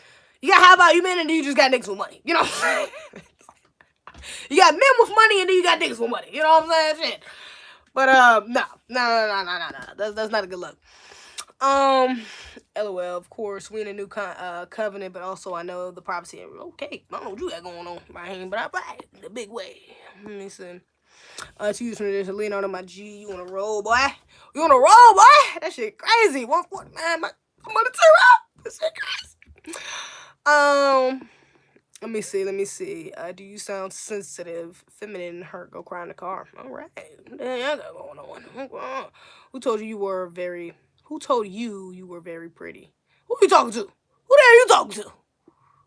You got high value men and then you just got niggas with money. You know what I'm saying? You got men with money and then you got niggas with money. You know what I'm saying? Shit. But, no. That's not a good look. LOL, of course, we in a new covenant, but also I know the prophecy. Okay, I don't know what you got going on, Raheem, but I ride the big way. Listen. To use from this, lean on my G. You wanna roll, boy? You wanna roll, boy? That shit crazy. 149, I'm on the 2 up. That shit crazy. Let me see. Do you sound sensitive, feminine, hurt, go cry in the car? All right. What the hell y'all got going on? Who told you you were very pretty? Who you talking to? Who the hell you talking to?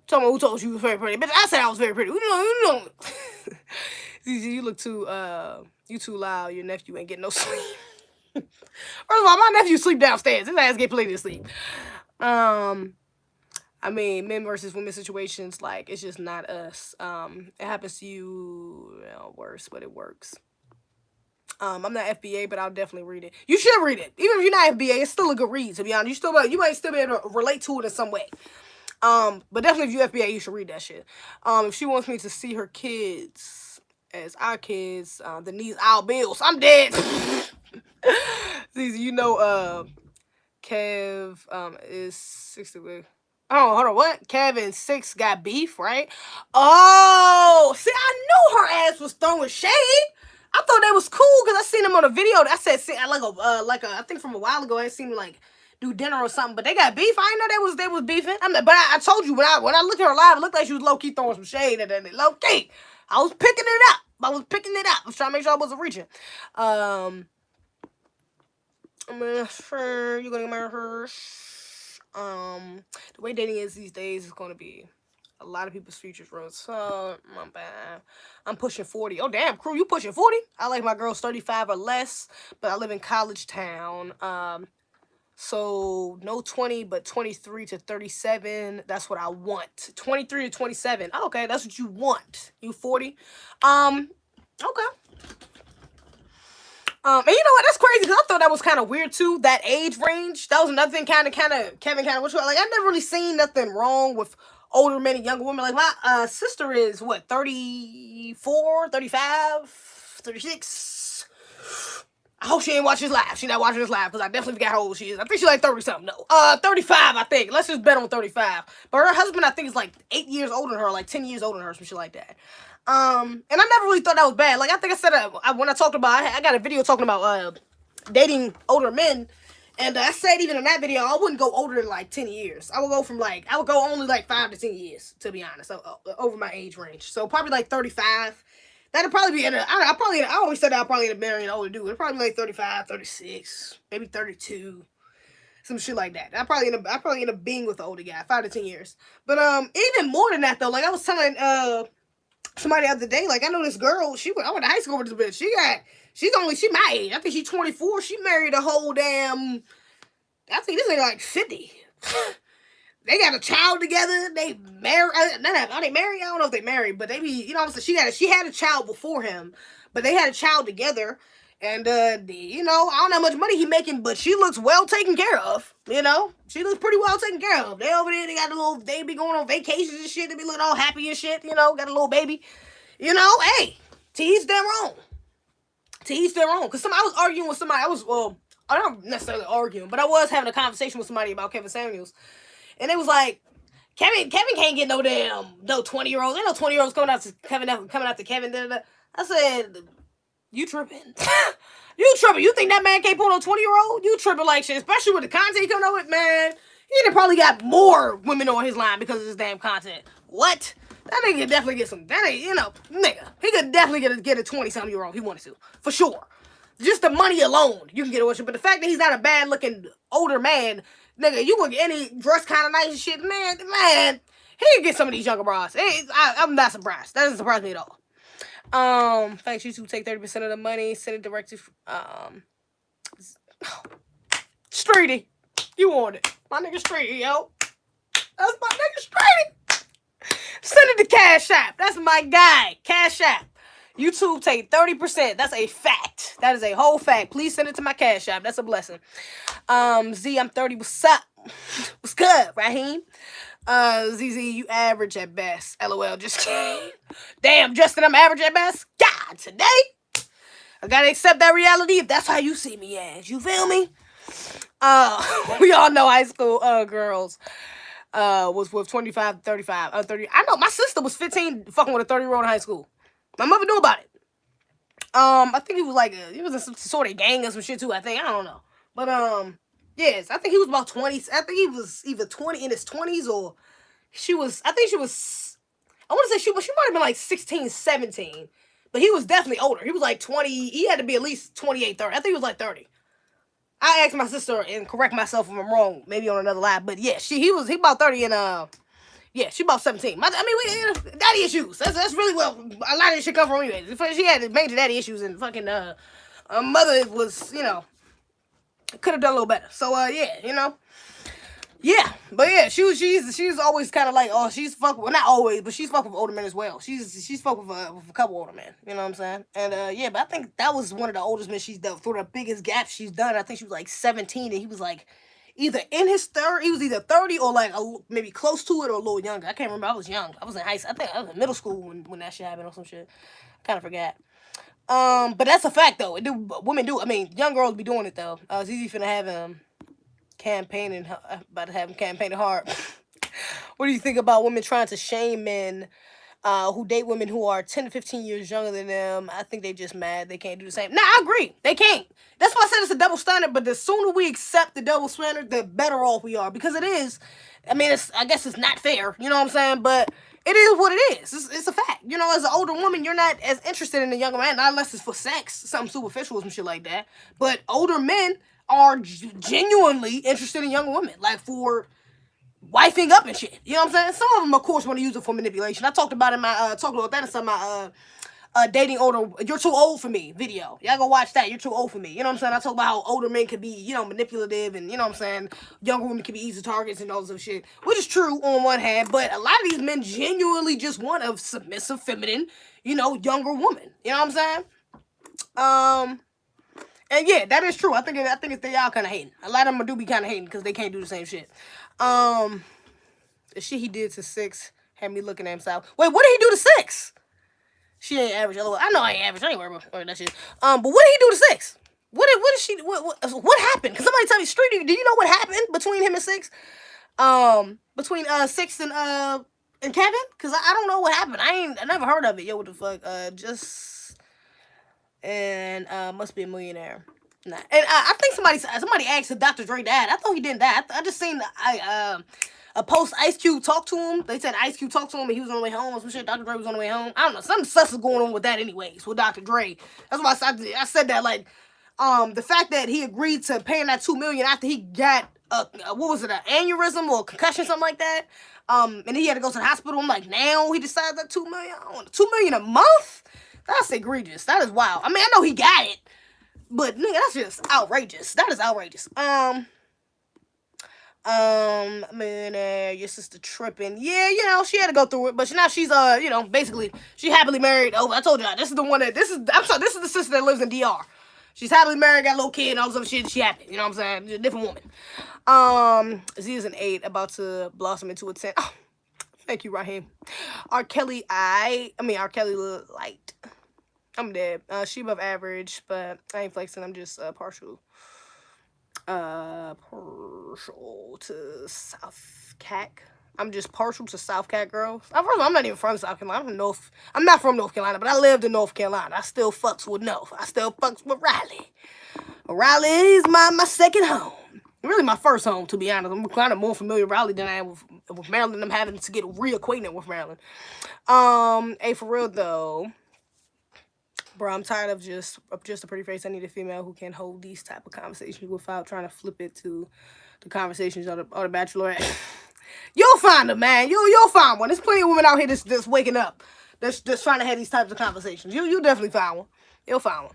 Tell me who told you was very pretty. Bitch, I said I was very pretty. You know. Zeze, you look too you too loud. Your nephew ain't getting no sleep. First of all, my nephew sleep downstairs. His ass get plenty of sleep. I mean, men versus women situations, like, it's just not us. It happens to you, worse, but it works. I'm not FBA, but I'll definitely read it. You should read it. Even if you're not FBA, it's still a good read, to be honest. You might still be able to relate to it in some way. But definitely if you FBA, you should read that shit. If she wants me to see her kids as our kids, then these our bills. I'm dead. You know, Kev is 60 with. Oh, hold on, what? Kevin 6 got beef, right? Oh, see, I knew her ass was throwing shade. I thought that was cool because I seen him on a video. I said, I think from a while ago, I seen him like do dinner or something. But they got beef. I didn't know they was beefing. But I told you when I looked at her live, it looked like she was low key throwing some shade at it. Low key, I was picking it up. I was trying to make sure I wasn't reaching. I'm sure you're gonna marry her. The way dating is these days is going to be a lot of people's futures roads. So, my bad. I'm pushing 40. Oh, damn, crew, you pushing 40? I like my girls 35 or less, but I live in college town. So, no 20, but 23 to 37. That's what I want. 23 to 27. Oh, okay, that's what you want. You 40? Okay. And you know what? That's crazy because I thought that was kind of weird too. That age range. That was another thing. Kind of. Kevin kind of. Like I never really seen nothing wrong with older men and younger women. Like my sister is what 34, 35, 36. I hope she ain't watch his live. She not watching his live because I definitely forgot how old she is. I think she's like 30 something. No, 35. I think. Let's just bet on 35. But her husband, I think, is like 8 years older than her, like 10 years older than her, some shit like that. And I never really thought that was bad. Like I think I said when I talked about, I got a video talking about dating older men, and I said even in that video I wouldn't go older than like 10 years. I would go only like 5 to 10 years, to be honest, over my age range. So probably like 35. That'd probably be I always said I'll probably end up marrying an older dude. It'd probably be like 35, 36, maybe 32. Some shit like that. I probably end up being with the older guy, 5 to 10 years. But even more than that though, like I was telling somebody the other day, like I know this girl, I went to high school with this bitch. She's my age. I think she's 24. She married a whole damn, I think this ain't like 50. They got a child together. They married. Are they married? I don't know if they married, but they be, you know what I'm saying? She had a child before him, but they had a child together. And, you know, I don't know how much money he making, but she looks well taken care of, you know? She looks pretty well taken care of. They over there, they be going on vacations and shit. They be looking all happy and shit, you know? Got a little baby. You know, hey, to each their own. To each their own. Because I was arguing with somebody. I don't necessarily arguing, but I was having a conversation with somebody about Kevin Samuels. And it was like, Kevin can't get no 20-year-olds. Ain't no 20-year-olds coming out to Kevin. Da, da, da. I said, you tripping. You tripping. You think that man can't pull no 20-year-old? You tripping like shit. Especially with the content he coming up with, man. He done probably got more women on his line because of his damn content. What? That nigga could definitely get some. That ain't, you know, nigga. He could definitely get a 20-something-year-old if he wanted to. For sure. Just the money alone, you can get away with it. But the fact that he's not a bad-looking older man, nigga, you would get any dress kind of nice and shit, man, he could get some of these younger bras. I'm not surprised. That doesn't surprise me at all. Thanks, you two take 30% of the money, send it direct to, Streety. You want it. My nigga Streety, yo. That's my nigga Streety. Send it to Cash App. That's my guy. Cash App. YouTube take 30%. That's a fact. That is a whole fact. Please send it to my Cash App. That's a blessing. Z, I'm 30. What's up? What's good, Raheem? Zeze, you average at best. LOL, just kidding. Damn, Justin, I'm average at best? God, today? I gotta accept that reality if that's how you see me as. You feel me? We all know high school girls was with 25 to 35. 30. I know, my sister was 15 fucking with a 30-year-old in high school. My mother knew about it. I think he was in some sort of gang or some shit too, I think. I don't know. But, yes, I think he was about 20. I think he was either 20 in his 20s or I think she was I want to say she might have been like 16, 17. But he was definitely older. He was like 20. He had to be at least 28, 30. I think he was like 30. I asked my sister and correct myself if I'm wrong, maybe on another live. But yeah, he about 30 and yeah, she about 17. We daddy issues. That's really what a lot of this shit come from anyway. She had major daddy issues and fucking mother was, could have done a little better. So yeah, yeah, but yeah, she's always kind of like, oh, she's well, not always, but she's fuck with older men as well. She's fuck with a couple older men, you know what I'm saying? And yeah, but I think that was one of the oldest men she's done, through the biggest gap she's done. I think she was like 17, and he was like either in his 30s, he was either 30 or like maybe close to it or a little younger. I can't remember. I was young. I was in high school. I think I was in middle school when that shit happened or some shit. Kind of forgot. But that's a fact though. Women do. I mean, young girls be doing it though. Zeze finna have him. About to have him campaigning hard. What do you think about women trying to shame men who date women who are 10 to 15 years younger than them? I think they just mad they can't do the same. Nah, I agree. They can't. That's why I said it's a double standard, but the sooner we accept the double standard, the better off we are. Because it is, I mean, I guess it's not fair, you know what I'm saying? But it is what it is. It's a fact. You know, as an older woman, you're not as interested in a younger man, not unless it's for sex, something superficial or some shit like that. But older men are genuinely interested in younger women, like for wifing up and shit. You know what I'm saying? Some of them, of course, want to use it for manipulation. I talked about that in some of my dating older, you're too old for me video. Y'all go watch that. You're too old for me. You know what I'm saying? I talk about how older men can be, manipulative, and you know what I'm saying, younger women can be easy targets and all this other shit, which is true on one hand, but a lot of these men genuinely just want a submissive, feminine, younger woman. You know what I'm saying? And yeah, that is true. I think they all kind of hating. A lot of them do be kind of hating because they can't do the same shit. The shit he did to 6 had me looking at him south. Wait, what did he do to 6? She ain't average. I know I ain't average. I ain't worried about that shit. But what did he do to 6? What happened? Can somebody tell me, Street? Do you know what happened between him and 6? Between 6 and Kevin? Cause I don't know what happened. I never heard of it. Yo, what the fuck? Must be a millionaire. Nah. And I think somebody asked if Dr. Dre died. I thought he didn't die. I just seen a post Ice Cube talked to him. They said Ice Cube talked to him and he was on the way home or some shit. Dr. Dre was on the way home. I don't know. Something sus is going on with that anyways, with Dr. Dre. That's why I said that, like, the fact that he agreed to paying that $2 million after he got an aneurysm or a concussion, something like that. And he had to go to the hospital. I'm like, now he decided that $2 million? I want $2 million a month? That's egregious. That is wild. I mean, I know he got it, but nigga, that's just outrageous. That is outrageous. Man, your sister tripping. Yeah, she had to go through it, but now she's basically she happily married. Oh, I told y'all, this is the sister that lives in DR. She's happily married, got a little kid, and all this other shit. She happy. You know what I'm saying? She's a different woman. Z is an 8, about to blossom into a 10. Oh, thank you, Raheem. R. Kelly light. I'm dead. She above average, but I ain't flexing. I'm just partial. Partial to South Cac. I'm just partial to South Cat girls. I'm not even from South Carolina. I'm not from North Carolina, but I lived in North Carolina. I still fucks with North. I still fucks with Raleigh. Raleigh is my second home. Really my first home, to be honest. I'm kind of more familiar with Raleigh than I am with Maryland. I'm having to get reacquainted with Maryland. For real though, bro, I'm tired of just a pretty face. I need a female who can hold these type of conversations without trying to flip it to the conversations or the Bachelorette. You'll find them, man. You'll find one. There's plenty of women out here that's waking up, that's trying to have these types of conversations. You'll definitely find one. You'll find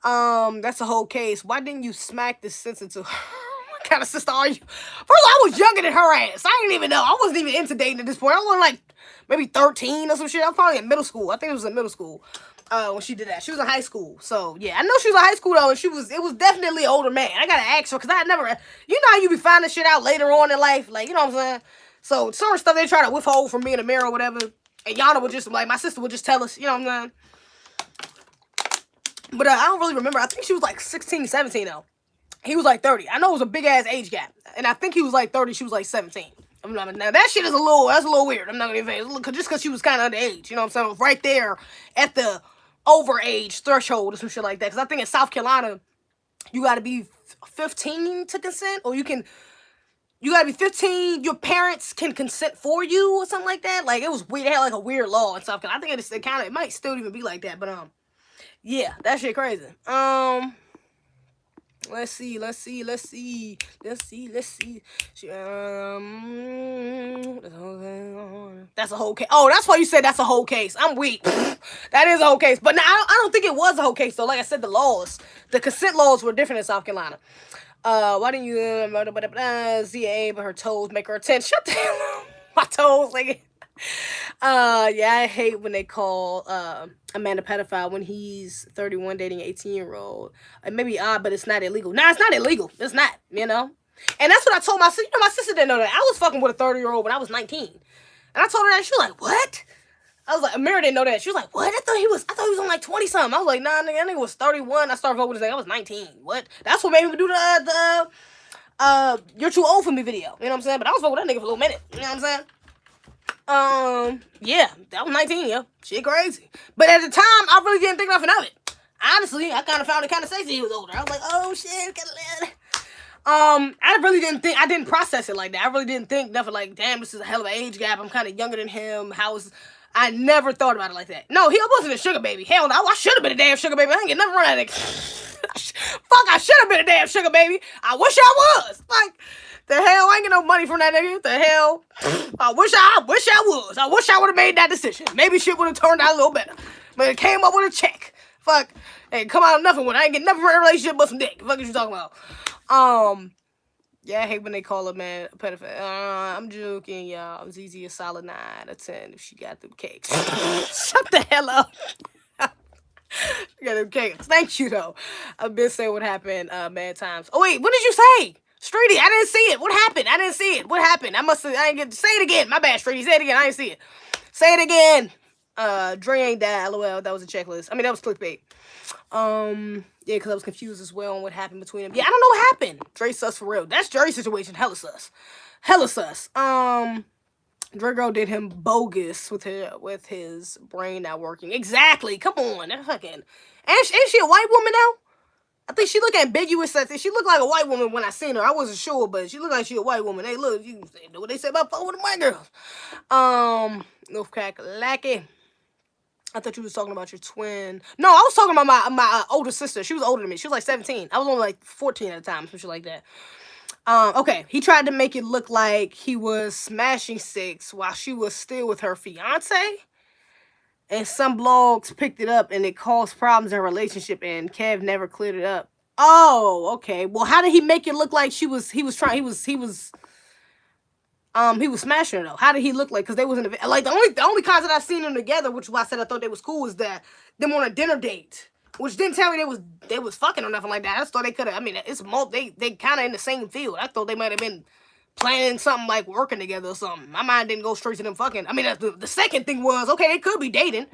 one. That's the whole case. Why didn't you smack this sensitive? What kind of sister are you? First of all, I was younger than her ass. I didn't even know. I wasn't even into dating at this point. I was like maybe 13 or some shit. I was probably in middle school. I think it was in middle school when she did that. She was in high school. So, yeah, I know she was in high school, though, and it was definitely an older man. I gotta ask her, because I never, you know how you be finding shit out later on in life? Like, you know what I'm saying? So, certain stuff they try to withhold from me in the mirror or whatever, and Yana would just, like, my sister would just tell us, you know what I'm saying? But I don't really remember. I think she was, like, 16, 17, though. He was, like, 30. I know it was a big-ass age gap. And I think he was, like, 30, she was, like, 17. Now, that shit is a little weird. I'm not gonna even say, just because she was kind of underage, you know what I'm saying? It was right there at the overage threshold or some shit like that. Because I think in South Carolina, you got to be 15 to consent, or you can you gotta be 15. Your parents can consent for you or something like that. Like, it was weird. They had like a weird law and stuff. I think it might still even be like that. But yeah, that shit crazy. Let's see. That's a whole case. Oh, that's why you said that's a whole case. I'm weak. That is a whole case. But I don't think it was a whole case, though. Like I said, the consent laws were different in South Carolina. Why didn't you ZA, but her toes make her 10? Shut the hell up. My toes, like. Yeah, I hate when they call a man a pedophile when he's 31 dating an 18-year-old. It may be odd, but it's not illegal. Nah, it's not illegal. It's not, you know? And that's what I told my sister. You know, my sister didn't know that. I was fucking with a 30-year-old when I was 19. And I told her that. She was like, what? I was like, Amira didn't know that. She was like, what? I thought he was on like 20-something. I was like, nah, nigga, that nigga was 31. I started fucking with his nigga. I was 19. What? That's what made me do the you're too old for me video. You know what I'm saying? But I was fucking with that nigga for a little minute. You know what I'm saying? Yeah, that was 19, yo. Shit crazy. But at the time, I really didn't think nothing of it. Honestly, I kind of found it kind of sexy he was older. I was like, oh shit, I really didn't think, I didn't process it like that. I really didn't think nothing like, damn, this is a hell of an age gap. I'm kind of younger than him. I never thought about it like that. No, he wasn't a sugar baby. Hell no, I should have been a damn sugar baby. I ain't get nothing from that nigga. Fuck, I should have been a damn sugar baby. I wish I was. Like, the hell, I ain't get no money from that nigga. The hell, I wish I was. I wish I would have made that decision. Maybe shit would have turned out a little better. But it came up with a check. Fuck, ain't come out of nothing with it. I ain't get nothing from a relationship but some dick. Fuck is you talking about? Yeah, I hate when they call a man a pedophile. I'm joking, y'all. Zeze a solid 9 out of 10 if she got them cakes. Shut the hell up. She got them cakes. Thank you, though. I've been saying what happened mad times. Oh, wait, what did you say? Streety, I didn't see it. What happened? I didn't see it. What happened? I ain't get to say it again. My bad, Streety. Say it again. I didn't see it. Say it again. Dre ain't died. LOL. That was a checklist. I mean, that was clickbait. Yeah, because I was confused as well on what happened between them. Yeah, I don't know what happened. Dre sus for real. That's Dre's situation. Hella sus. Hella sus. Dre girl did him bogus with his brain not working. Exactly. Come on. That fucking. Ain't she a white woman now? I think she look ambiguous. She looked like a white woman when I seen her. I wasn't sure, but she looked like she a white woman. Hey, look, you know what they say about fucking with the white girls. North Carolina. I thought you was talking about your twin. No, I was talking about my older sister. She was older than me. She was like 17. I was only like 14 at the time, some shit like that. Okay. He tried to make it look like he was smashing 6 while she was still with her fiance. And some blogs picked it up and it caused problems in her relationship and Kev never cleared it up. Oh, okay. Well, how did he make it look like he was smashing her though? How did he look like? Because they was in the like the only content I've seen them together, which is why I said I thought they was cool, is that them on a dinner date, which didn't tell me they was fucking or nothing like that. I just thought they could have. I mean, they kind of in the same field. I thought they might have been planning something like working together or something. My mind didn't go straight to them fucking. I mean, the second thing was, okay, they could be dating.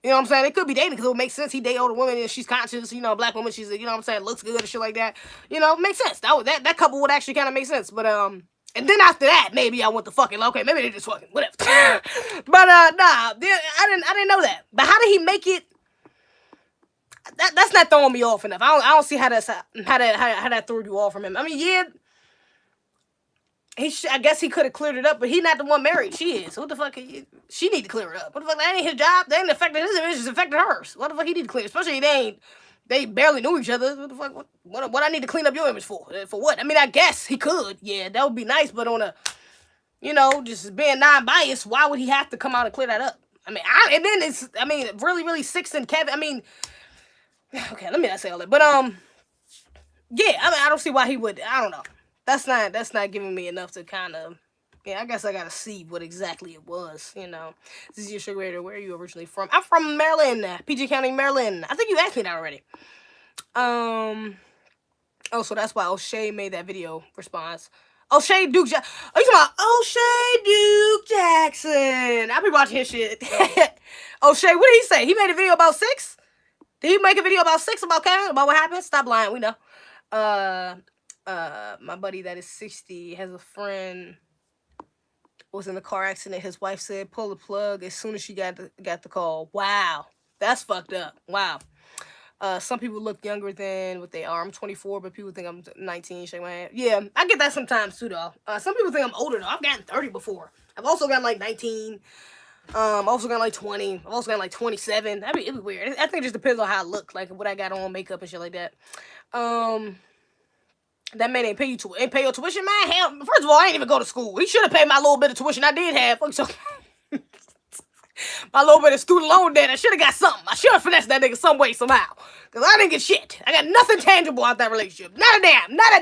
You know what I'm saying? They could be dating because it would make sense. He date older women and she's conscious. You know, black woman, she's, you know what I'm saying, looks good and shit like that. You know, makes sense. That couple would actually kind of make sense. But and then after that, maybe I went to fucking. Okay, maybe they just fucking whatever. But nah, I didn't know that. But how did he make it? That's not throwing me off enough. I don't see how that threw you off from him. I mean, yeah. I guess he could have cleared it up, but he not the one married. She is. What the fuck? She need to clear it up. What the fuck? That ain't his job. That ain't affecting his image. It's affecting hers. What the fuck he need to clear? Especially they barely knew each other. What the fuck? What I need to clean up your image for? For what? I mean, I guess he could. Yeah, that would be nice. But on a, you know, just being non-biased, why would he have to come out and clear that up? I mean, and then it's, I mean, really Six and Kevin. I mean, okay, let me not say all that. But yeah, I mean, I don't see why he would. I don't know. That's not giving me enough to kind of, yeah, I guess I gotta see what exactly it was, you know. This is your sugar waiter. Where are you originally from? I'm from Maryland, PG County, Maryland. I think you asked me that already. Oh, so that's why O'Shea made that video response. O'Shea Duke Jackson. Are you talking about O'Shea Duke Jackson? I be watching his shit. O'Shea, what did he say? He made a video about 6? Did he make a video about 6 about Kevin? About what happened? Stop lying, we know. My buddy that is 60 has a friend was in a car accident. His wife said pull the plug as soon as she got the call. Wow, that's fucked up. Wow. Some people look younger than what they are. I'm 24, but people think I'm 19. Shake my hand. Yeah, I get that sometimes too, though. Some people think I'm older, though. I've gotten 30 before. I've also gotten like 19. I've also gotten like 20. I've also gotten like 27. It'd be weird. I think it just depends on how I look, like what I got on, makeup and shit like that. That man ain't pay your tuition, man. Hell, first of all, I ain't even go to school. He should have paid my little bit of tuition I did have. So my little bit of student loan debt, I should have got something. I should have finessed that nigga some way, somehow. Because I didn't get shit. I got nothing tangible out that relationship. Not a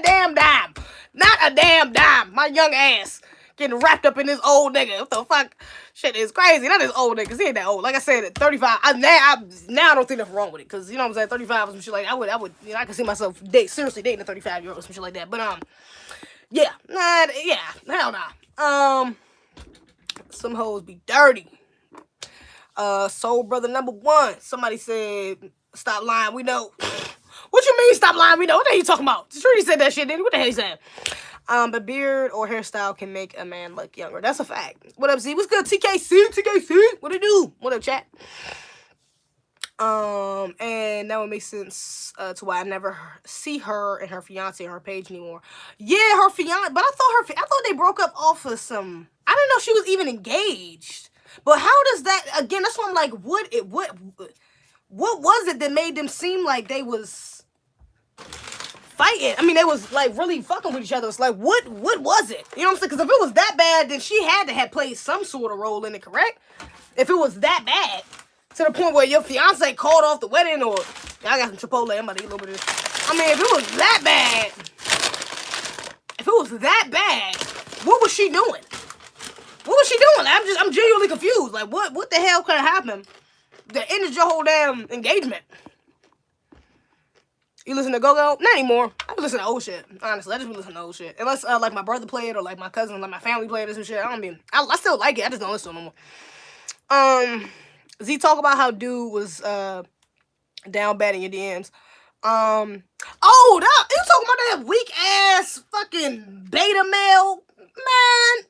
damn dime. Not a damn dime. My young ass getting wrapped up in this old nigga. What the fuck? Shit is crazy. Not this old nigga, because he ain't that old. Like I said, at 35, now I don't think nothing wrong with it. Because, you know what I'm saying, 35 or some shit like that. I would, you know, I can see myself seriously dating a 35-year-old or some shit like that. But, yeah. Hell nah. Some hoes be dirty. Soul Brother number 1. Somebody said, stop lying, we know. What you mean, stop lying, we know? What the hell you talking about? Trudy said that shit, didn't he? What the hell he said? But beard or hairstyle can make a man look younger. That's a fact. What up, Z? What's good, TKC? What it do? What up, chat? And that would make sense to why I never see her and her fiance on her page anymore. Yeah, her fiance, but I thought they broke up off of some. I didn't know she was even engaged. But how does that? Again, that's why I'm like, what was it that made them seem like they was fighting? I mean, they was like really fucking with each other. It's like, what was it? You know what I'm saying? Because if it was that bad, then she had to have played some sort of role in it, correct? If it was that bad, to the point where your fiance called off the wedding, or I got some Chipotle, I'm about to eat a little bit of this. I mean, if it was that bad, what was she doing? What was she doing? I'm genuinely confused. Like, what the hell could have happened that ended your whole damn engagement? You listen to Go-Go? Not anymore. I be listening to old shit. Honestly, I just be listening to old shit. Unless, like, my brother played, or, like, my cousin, like, my family played, or some shit. I still like it. I just don't listen to it no more. Z talk about how dude was, down bad in your DMs. You talking about that weak-ass fucking beta male? Man.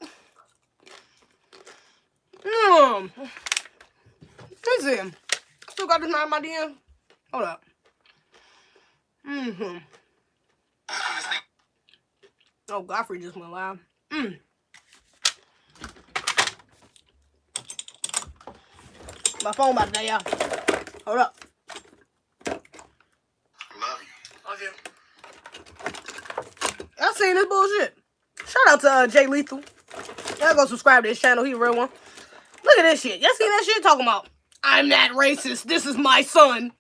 Let's see. Still got this man in my DM? Hold up. Oh, Godfrey just went live. My phone about to die, y'all. Hold up. Love you. Y'all seen this bullshit? Shout out to Jay Lethal. Y'all go subscribe to his channel. He a real one. Look at this shit. Y'all seen that shit? Talking about, I'm not racist. This is my son.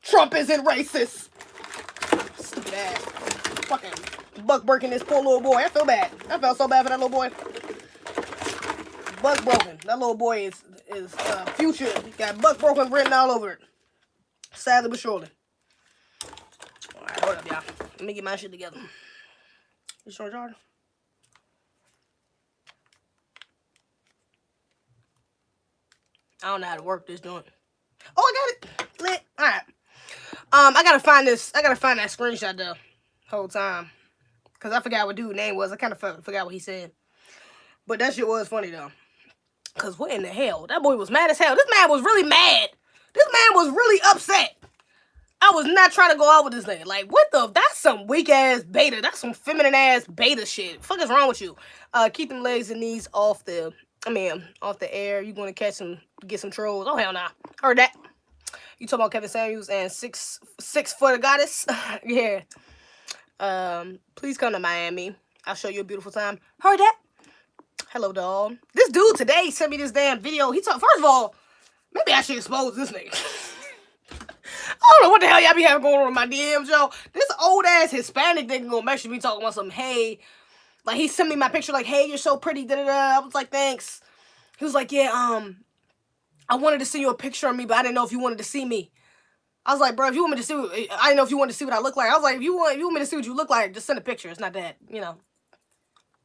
Trump isn't racist. Stupid ass. Fucking buck breaking this poor little boy. I feel bad. I felt so bad for that little boy. Buck broken. That little boy is future. He got buck broken written all over it. Sadly but surely. Alright, hold up, y'all. Let me get my shit together. You sure, Jordan? I don't know how to work this joint. Oh, I got it. Lit. Alright. I gotta find that screenshot the whole time. Cause I forgot what dude's name was. I kind of forgot what he said. But that shit was funny though. Cause what in the hell? That boy was mad as hell. This man was really mad. This man was really upset. I was not trying to go out with this nigga. Like, what the? That's some weak ass beta. That's some feminine ass beta shit. Fuck is wrong with you? Keep them legs and knees off the air. You gonna get some trolls? Oh hell nah. Heard that. You talking about Kevin Samuels and six foot of goddess? Yeah. Please come to Miami. I'll show you a beautiful time. Heard that. Hello, dog. This dude today sent me this damn video. First of all, maybe I should expose this nigga. I don't know what the hell y'all be having going on in my DMs, yo. This old ass Hispanic nigga gonna message me talking about some, hey, like he sent me my picture like, hey, you're so pretty, da-da-da. I was like, thanks. He was like, yeah, I wanted to send you a picture of me, but I didn't know if you wanted to see me. I was like, bro, if you want me to see, I didn't know if you wanted to see what I look like. I was like, if you want me to see what you look like, just send a picture. It's not that, you know.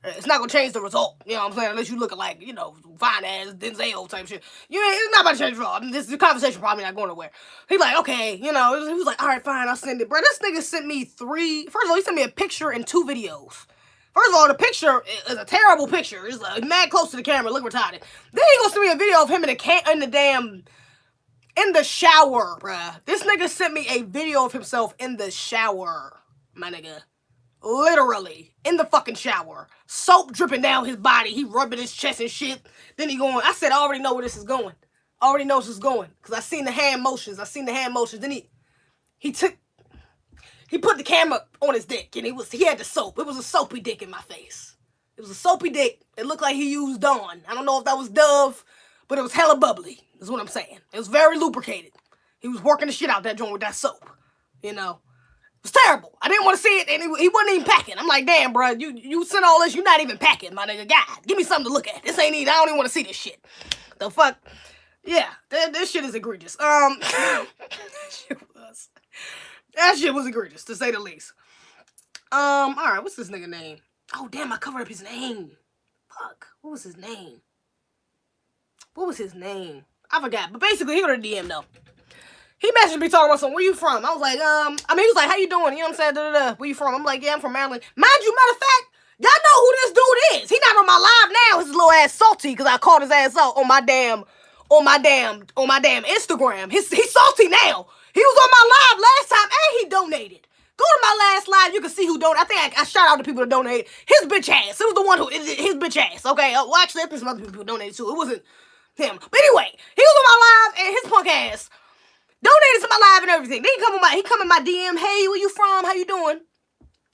It's not gonna change the result, you know what I'm saying? Unless you look like, you know, fine ass Denzel type shit. You know, it's not about to change the result. I mean, this conversation probably not going nowhere. He's like, okay, you know, he was like, all right, fine, I'll send it. Bro, this nigga sent me first of all, he sent me a picture and 2 videos. First of all, the picture is a terrible picture. It's like mad close to the camera, look retarded. Then he gonna send me a video of him in the damn In the shower, bruh. This nigga sent me a video of himself in the shower, my nigga. Literally, in the fucking shower. Soap dripping down his body. He rubbing his chest and shit. Then he going, I said, I already know where this is going. I already know this is going. Because I seen the hand motions. Then he put the camera on his dick. And he had the soap. It was a soapy dick in my face. It was a soapy dick. It looked like he used Dawn. I don't know if that was Dove, but it was hella bubbly. Is what I'm saying. It was very lubricated. He was working the shit out that joint with that soap. You know. It was terrible. I didn't want to see it, and he wasn't even packing. I'm like, damn, bro, you sent all this, you're not even packing, my nigga. God, give me something to look at. This ain't even, I don't even want to see this shit. The fuck? Yeah, this shit is egregious. That shit was egregious, to say the least. Alright, what's this nigga name? Oh, damn, I covered up his name. Fuck, what was his name? I forgot, but basically, he got a DM, though. He messaged me talking about something, where you from? I was like, he was like, how you doing? You know what I'm saying? Da-da-da. Where you from? I'm like, yeah, I'm from Maryland. Mind you, matter of fact, y'all know who this dude is. He not on my live now. His little ass salty because I called his ass out on my damn Instagram. He's salty now. He was on my live last time and he donated. Go to my last live. You can see who donated. I think I shout out to people that donated. His bitch ass. It was the one who, his bitch ass. Okay. Well, actually, I think some other people who donated too. It wasn't him. But anyway, he was on my live and his punk ass donated to my live and everything. Then he come in my DM. Hey, where you from? How you doing?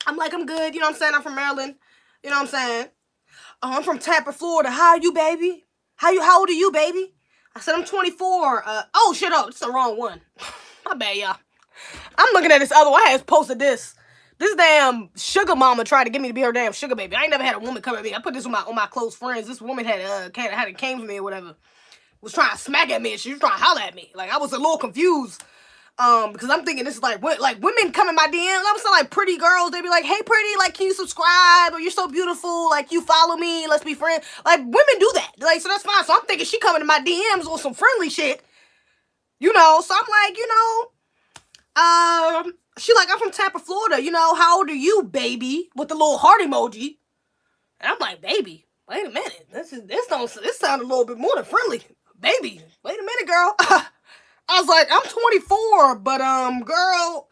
I'm like, I'm good. You know what I'm saying? I'm from Maryland. You know what I'm saying? Oh, I'm from Tampa, Florida. How are you, baby? How old are you, baby? I said, I'm 24. Oh, shit, it's the wrong one. My bad, y'all. I'm looking at this other one. I had posted this. This damn sugar mama tried to get me to be her damn sugar baby. I ain't never had a woman come at me. I put this on my close friends. This woman had came for me or whatever. Was trying to smack at me and she was trying to holler at me. Like, I was a little confused. Because I'm thinking this is like women come in my DMs. I'm saying like pretty girls. They be like, hey, pretty, like, can you subscribe? Or you're so beautiful. Like, you follow me. Let's be friends. Like, women do that. Like, so that's fine. So I'm thinking she coming to my DMs on some friendly shit. You know, so I'm like, you know, she like, I'm from Tampa, Florida. You know, how old are you, baby? With the little heart emoji. And I'm like, baby, wait a minute. This sounded a little bit more than friendly. Baby, wait a minute, girl. I was like, I'm 24, but, girl,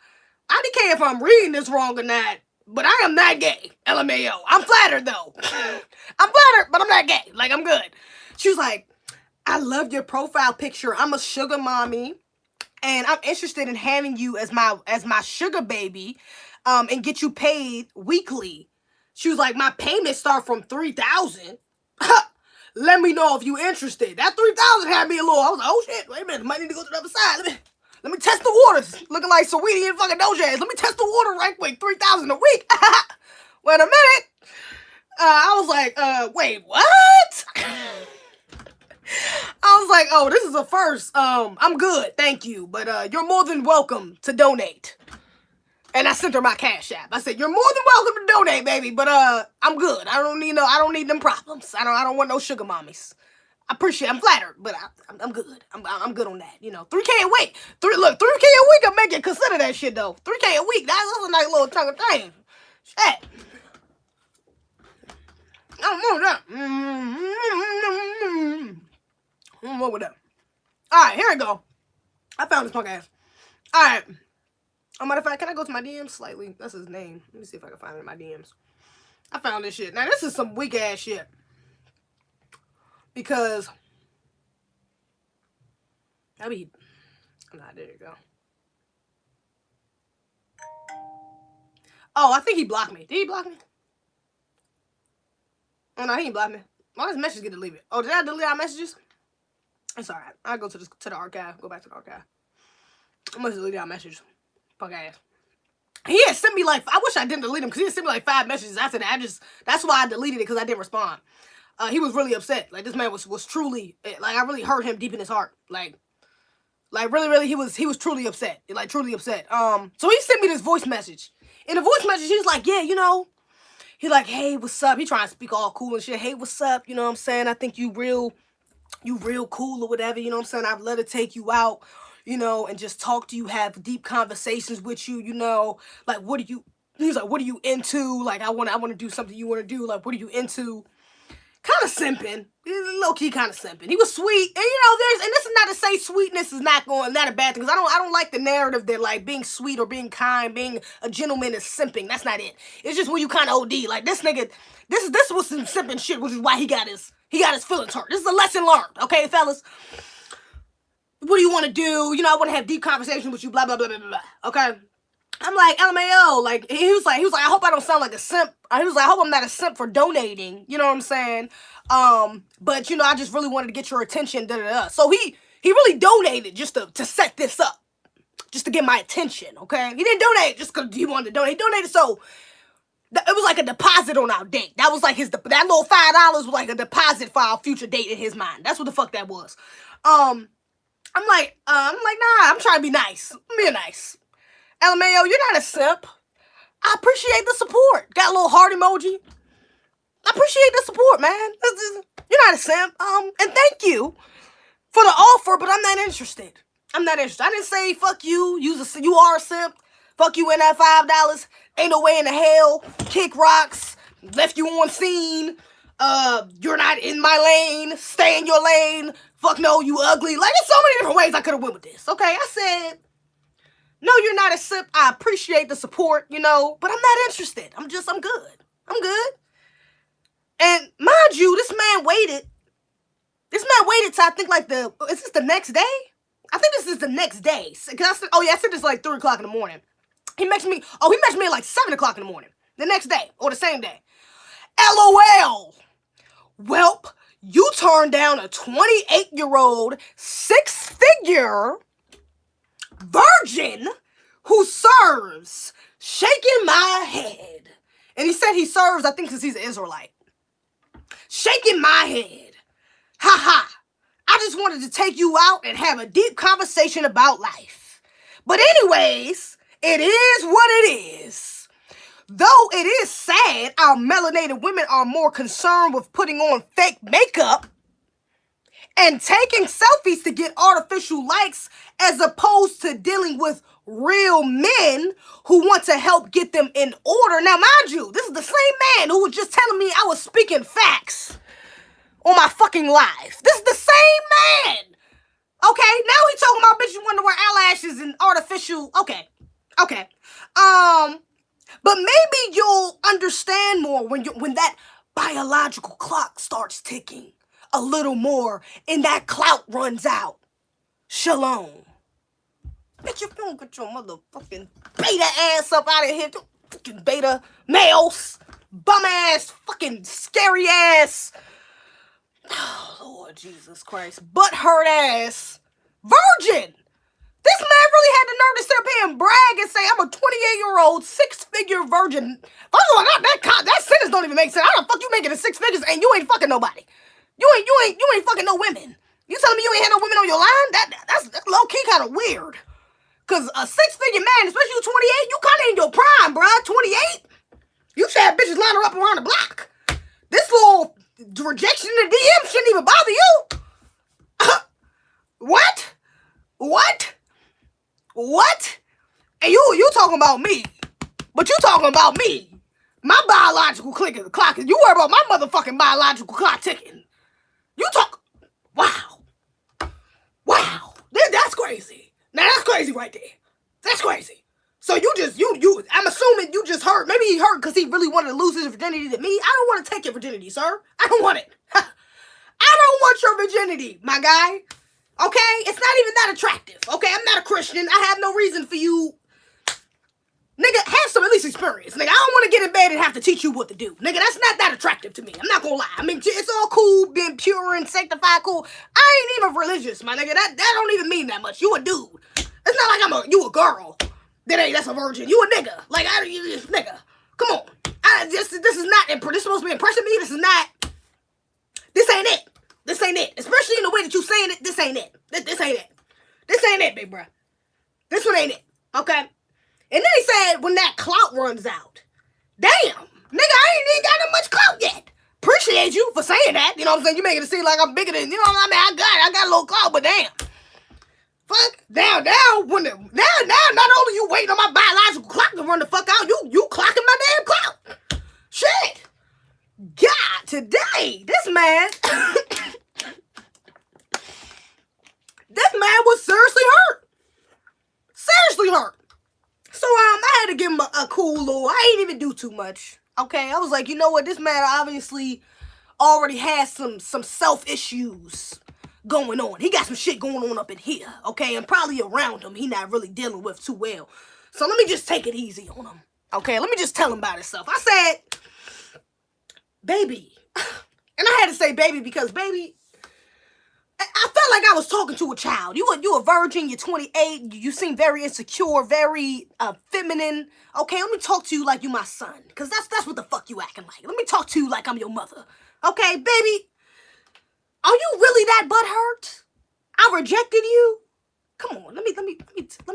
I don't care if I'm reading this wrong or not, but I am not gay, LMAO. I'm flattered, though. I'm flattered, but I'm not gay. Like, I'm good. She was like, I love your profile picture. I'm a sugar mommy, and I'm interested in having you as my sugar baby, and get you paid weekly. She was like, my payments start from $3,000. Let me know if you interested. That 3,000 had me a little. I was like, oh shit, wait a minute, might need to go to the other side. Let me test the waters. Looking like Saweetie and fucking Doja. Let me test the water right quick. 3,000 a week. Wait a minute. I was like, wait, what? I was like, oh, this is a first. I'm good, thank you, but you're more than welcome to donate. And I sent her my Cash App. I said, you're more than welcome to donate, baby, but I'm good. I don't need them problems. I don't want no sugar mommies. I'm flattered, but I'm good. I'm good on that. You know, 3K a week. 3K a week, I'm making consider that shit though. 3K a week. That's a nice little chunk of thing. Shit. I don't know that. I don't know with that. Alright, here we go. I found this punk ass. Alright. Matter of fact, can I go to my DMs slightly? That's his name. Let me see if I can find it in my DMs. I found this shit. Now, this is some weak ass shit. Because there you go. Oh, I think he blocked me. Did he block me? Oh, no, he didn't block me. Why does message get deleted? Oh, did I delete our messages? It's alright. I'll go to the archive. Go back to the archive. I must delete our messages. Fuck ass. He had sent me like, I wish I didn't delete him because he had sent me like 5 messages after that. That's why I deleted it, because I didn't respond. He was really upset. Like, this man was truly, like, I really hurt him deep in his heart. Like really, he was truly upset. Like, truly upset. So he sent me this voice message. In the voice message, he was like, yeah, you know, he like, hey, what's up? He trying to speak all cool and shit. Hey, what's up? You know what I'm saying? I think you real cool or whatever. You know what I'm saying? I'd love to take you out, you know, and just talk to you, have deep conversations with you, you know, like, he's like, what are you into? Like, I want to do something you want to do. Like, what are you into? kind of simping. Low key, kind of simping. He was sweet, and you know, and this is not to say sweetness is not a bad thing. Because I don't like the narrative that like being sweet or being kind, being a gentleman is simping. That's not it. It's just when you kind of OD. Like this nigga, this was some simping shit, which is why he got his feelings hurt. This is a lesson learned, okay, fellas. What do you want to do? You know, I want to have deep conversations with you. Blah blah blah blah blah. Okay. I'm like, LMAO, like, he was like, I hope I don't sound like a simp. He was like, I hope I'm not a simp for donating. You know what I'm saying? But, you know, I just really wanted to get your attention, da-da-da. So he really donated just to set this up. Just to get my attention, okay? He didn't donate just because he wanted to donate. He donated so, it was like a deposit on our date. That was like that little $5 was like a deposit for our future date in his mind. That's what the fuck that was. I'm like, nah, I'm trying to be nice. I'm being nice. LMAO, you're not a simp. I appreciate the support. Got a little heart emoji. I appreciate the support, man. You're not a simp. And thank you for the offer, but I'm not interested. I'm not interested. I didn't say fuck you. You are a simp. Fuck you in that $5. Ain't no way in the hell. Kick rocks. Left you on scene. You're not in my lane. Stay in your lane. Fuck no, you ugly. Like, there's so many different ways I could have went with this. Okay, I said, no, you're not a simp. I appreciate the support, you know, but I'm not interested. I'm good. I'm good. And mind you, this man waited till I think like is this the next day? I think this is the next day. Cause I said this like 3 o'clock in the morning. He messaged me at like 7 o'clock in the morning. The next day, or the same day. LOL. Welp, you turned down a 28-year-old, 6-figure virgin who serves, shaking my head. And he said he serves, I think, because he's an Israelite. Shaking my head. Ha ha. I just wanted to take you out and have a deep conversation about life. But anyways, it is what it is. Though it is sad our melanated women are more concerned with putting on fake makeup and taking selfies to get artificial likes as opposed to dealing with real men who want to help get them in order. Now, mind you, this is the same man who was just telling me I was speaking facts on my fucking live. This is the same man. Okay, now he talking about bitches want to wear eyelashes and artificial. Okay. But maybe you'll understand more when that biological clock starts ticking a little more and that clout runs out. Shalom. Bitch, if you don't get your motherfucking beta ass up out of here, fucking beta males, bum ass, fucking scary ass. Oh, Lord Jesus Christ. Butthurt ass. Virgin. This man really had the nerve to sit up here and brag and say, I'm a 28-year-old, 6-figure virgin. First of all, that sentence don't even make sense. How the fuck you making it 6 figures and you ain't fucking nobody? You ain't fucking no women. You telling me you ain't had no women on your line? That's low-key kind of weird. Because a 6-figure man, especially you 28, you kind of in your prime, bruh. 28? You should have bitches line her up around the block. This little rejection in the DM shouldn't even bother you. What? And you talking about me. But you talking about me. My biological clock. You worry about my motherfucking biological clock ticking. You talk. Wow. That's crazy. Now that's crazy right there. That's crazy. So I'm assuming you just hurt. Maybe he hurt because he really wanted to lose his virginity to me. I don't want to take your virginity, sir. I don't want it. I don't want your virginity, my guy. Okay? It's not even that attractive. Okay? I'm not a Christian. I have no reason for you. Nigga, have some at least experience. Nigga, I don't want to get in bed and have to teach you what to do. Nigga, that's not that attractive to me. I'm not gonna lie. I mean, it's all cool, being pure and sanctified, cool. I ain't even religious, my nigga. That don't even mean that much. You a dude. It's not like you a girl. That's a virgin. You a nigga. Like, nigga. Come on. This is not, this is supposed to be impressing me. This ain't it. This ain't it. Especially in the way that you saying it, this ain't it. This ain't it. This ain't it, big bruh. This one ain't it. Okay? And then he said, when that clout runs out. Damn. Nigga, I ain't even got that much clout yet. Appreciate you for saying that. You know what I'm saying? You making it seem like I'm bigger than, you know what I mean? I got a little clout, but damn. Fuck. Now, not only you waiting on my biological clock to run the fuck out, you clocking my damn clout. Shit. God, today, this man So I had to give him a cool little. I ain't even do too much. Okay, I was like, you know what? This man obviously already has some self issues going on. He got some shit going on up in here. Okay, and probably around him he not really dealing with too well. So let me just take it easy on him. Okay, let me just tell him about himself. I said, baby, and I had to say baby because baby, I felt like I was talking to a child. You a virgin, you're 28, you seem very insecure, very feminine. Okay, let me talk to you like you my son. Cause that's what the fuck you acting like. Let me talk to you like I'm your mother. Okay, baby. Are you really that butthurt? I rejected you? Come on, let me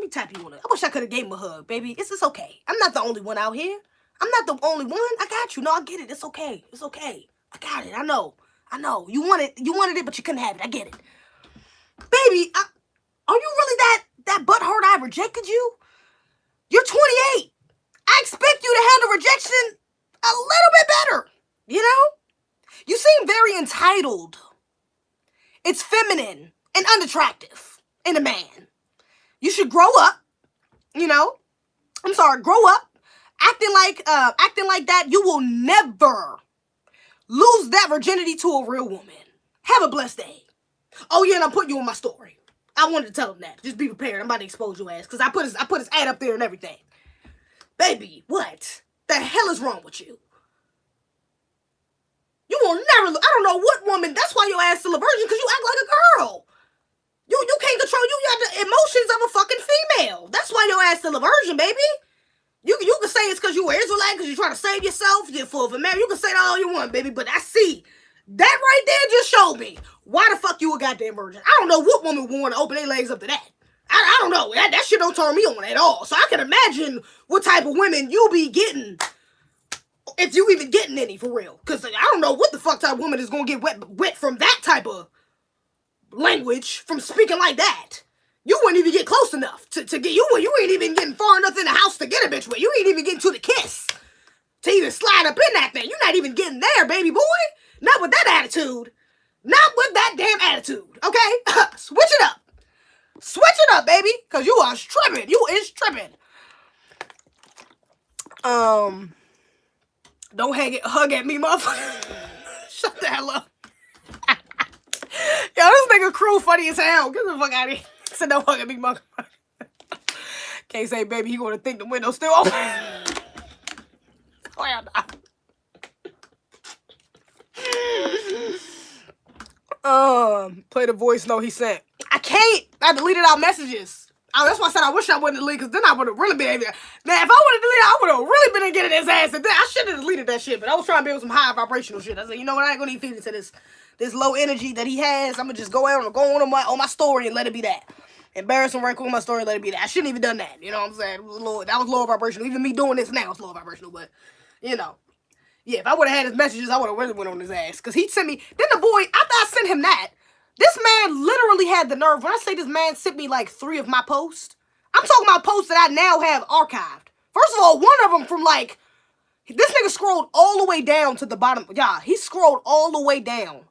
tap you on it. I wish I could have gave him a hug, baby. It's okay. I'm not the only one out here. I'm not the only one. I got you. No, I get it. It's okay. It's okay. I got it. I know. You wanted it, but you couldn't have it. I get it. Baby, are you really that butthurt I rejected you? You're 28. I expect you to handle rejection a little bit better. You know? You seem very entitled. It's feminine and unattractive in a man. You should grow up. You know? I'm sorry, grow up. Acting like that, you will never lose that virginity to a real woman. Have a blessed day. Oh yeah, and I'm putting you on my story. I wanted to tell him that. Just be prepared. I'm about to expose your ass. Because I put his ad up there and everything. Baby, what the hell is wrong with you? You will never, I don't know what woman, that's why your ass still a virgin, because you act like a girl. You can't control, you got the emotions of a fucking female. That's why your ass still a virgin, baby. You can say it's because you were Israelite, because you're trying to save yourself, you're full of a man. You can say that all you want, baby, but I see. That right there just showed me why the fuck you a goddamn virgin. I don't know what woman would want to open their legs up to that. I don't know. That shit don't turn me on at all. So I can imagine what type of women you be getting, if you even getting any, for real. Because I don't know what the fuck type of woman is going to get wet from that type of language, from speaking like that. You wouldn't even get close enough to get, you ain't even getting far enough in the house to get a bitch with. You ain't even getting to the kiss to even slide up in that thing. You're not even getting there, baby boy. Not with that attitude. Not with that damn attitude, okay? Switch it up. Switch it up, baby, because you are tripping. You is tripping. Don't hug at me, motherfucker. Shut the hell up. Yo, this nigga crew funny as hell. Get the fuck out of here. Said don't hug at me, motherfucker. Can't say, baby, he gonna think the window's still open. Oh, hell no. Play the voice note he sent. I can't. I deleted our messages. That's why I said I wish I wouldn't delete, because then I would have really been able to. Man, if I would have deleted, I would have really been getting his ass. And then I should have deleted that shit, but I was trying to build some high vibrational shit. I said, you know what? I ain't gonna even feed into this low energy that he has. I'm gonna just go on my story and let it be that. Embarrass him right quick on my story and let it be that. I shouldn't have even done that. You know what I'm saying? That was low vibrational. Even me doing this now is low vibrational, but you know. Yeah, if I would have had his messages, I would have really went on his ass. Because he sent me, then the boy, after I sent him that, this man literally had the nerve. When I say this man sent me like 3 of my posts, I'm talking about posts that I now have archived. First of all, one of them from like, this nigga scrolled all the way down to the bottom. Yeah, he scrolled all the way down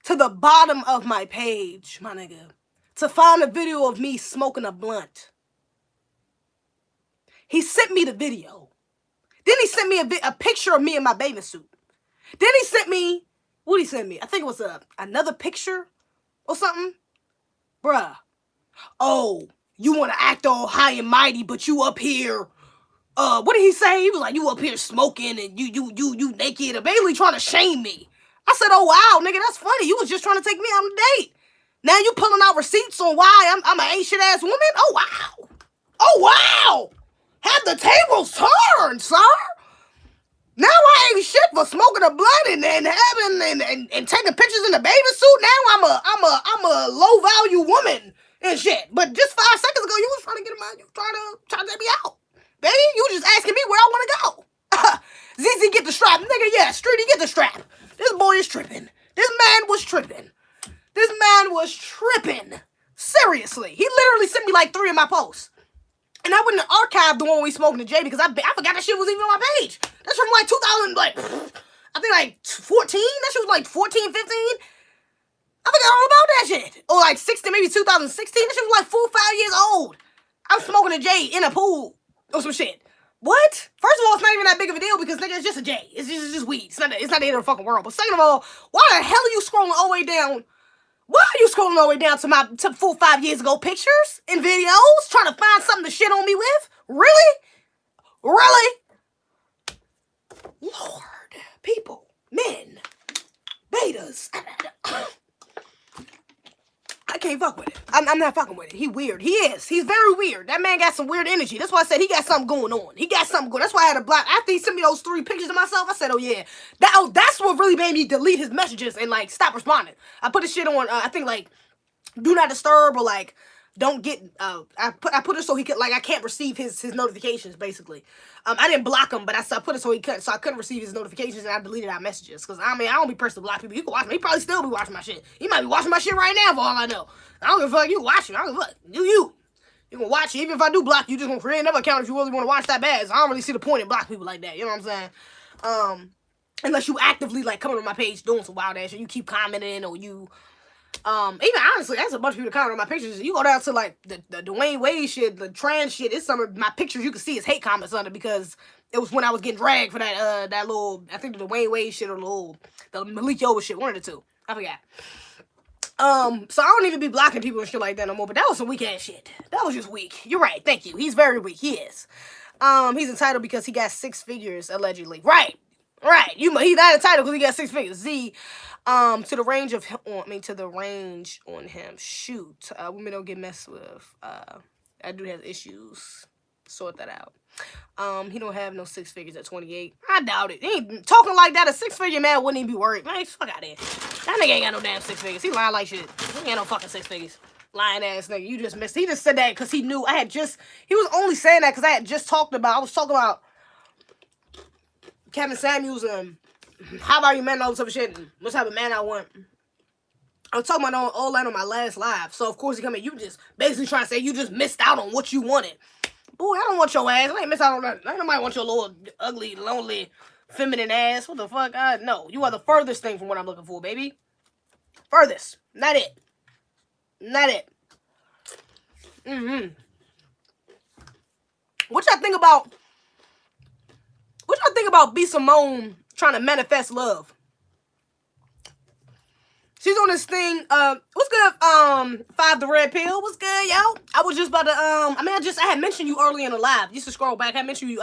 to the bottom of my page, my nigga, to find a video of me smoking a blunt. He sent me the video. Then he sent me a picture of me in my bathing suit. Then he sent me, what did he send me? I think it was another picture or something. Bruh. Oh, you want to act all high and mighty, but you up here. What did he say? He was like, you up here smoking and you naked, and basically trying to shame me. I said, oh wow, nigga, that's funny. You was just trying to take me on a date. Now you pulling out receipts on why I'm an ancient ass woman? Oh wow. Oh wow. Have the tables turned, sir. Now I ain't shit for smoking a blunt and having and taking pictures in the bathing suit. Now I'm a low value woman and shit. But just 5 seconds ago, you was trying to get you trying to take me out, baby. You was just asking me where I want to go. Zeze, get the strap, nigga. Yeah, Streety, get the strap. This boy is tripping. This man was tripping. This man was tripping. Seriously, he literally sent me like 3 of my posts. And I wouldn't archive the one we smoking to Jay because I forgot that shit was even on my page. That's from like 2000, I think like 14. That shit was like 14, 15. I forgot all about that shit. Or like 16, maybe 2016. That shit was like 4 or 5 years old. I'm smoking a J in a pool. or some shit. What? First of all, it's not even that big of a deal because nigga, it's just a J. It's just weed. It's not the end of the fucking world. But second of all, why the hell are you scrolling all the way down? Why are you scrolling all the way down to my 5 years ago pictures and videos, trying to find something to shit on me with? Really? Really? Lord, people, men, betas. I can't fuck with it. I'm not fucking with it. He weird. He is. He's very weird. That man got some weird energy. That's why I said he got something going on. He got something going. That's why I had to block. After he sent me those 3 pictures of myself, I said, oh yeah. That's what really made me delete his messages and like stop responding. I put his shit on, I think like, do not disturb or like, don't get, I put it so he could, like, I can't receive his notifications, basically. I didn't block him, but I put it so I couldn't receive his notifications, and I deleted our messages. Because, I mean, I don't be pressed to block people. You can watch me. He probably still be watching my shit. He might be watching my shit right now, for all I know. I don't give a fuck. You watch it. I don't give a fuck. Do you. You can watch it. Even if I do block you, just gonna create another account if you really want to watch that bad. So I don't really see the point in blocking people like that. You know what I'm saying? Unless you actively, like, coming on my page doing some wild ass shit. You keep commenting, or you... even honestly, that's a bunch of people that comment on my pictures. You go down to like the Dwayne Wade shit, the trans shit. It's some of my pictures you can see is hate comments under because it was when I was getting dragged for that little, I think the Dwayne Wade shit or the Malik Yoba shit, one of the two. I forgot. So I don't even be blocking people and shit like that no more. But that was some weak ass shit. That was just weak. You're right. Thank you. He's very weak. He is. He's entitled because he got 6 figures allegedly. Right. He's not entitled because he got 6 figures. Z. To the range on him. Shoot. Women don't get messed with. That dude has issues. Sort that out. He don't have no 6 figures at 28. I doubt it. He ain't talking like that. A 6-figure man wouldn't even be worried. Man, fuck out of here. That nigga ain't got no damn 6 figures. He lying like shit. He ain't got no fucking 6 figures. Lying ass nigga. You just missed. He just said that because he knew he was only saying that because I was talking about Kevin Samuels and how about you man, all this other shit, and what type of man I want. I was talking about all that on my last live. So, of course, he come in. You just basically trying to say you just missed out on what you wanted. Boy, I don't want your ass. I ain't miss out on nothing. Ain't nobody want your little, ugly, lonely, feminine ass. What the fuck? No. You are the furthest thing from what I'm looking for, baby. Furthest. Not it. Not it. What y'all think about B. Simone trying to manifest love? She's on this thing, what's good, 5 the Red Pill, what's good, yo? I was just about to, I had mentioned you early in the live. You should scroll back, I mentioned you,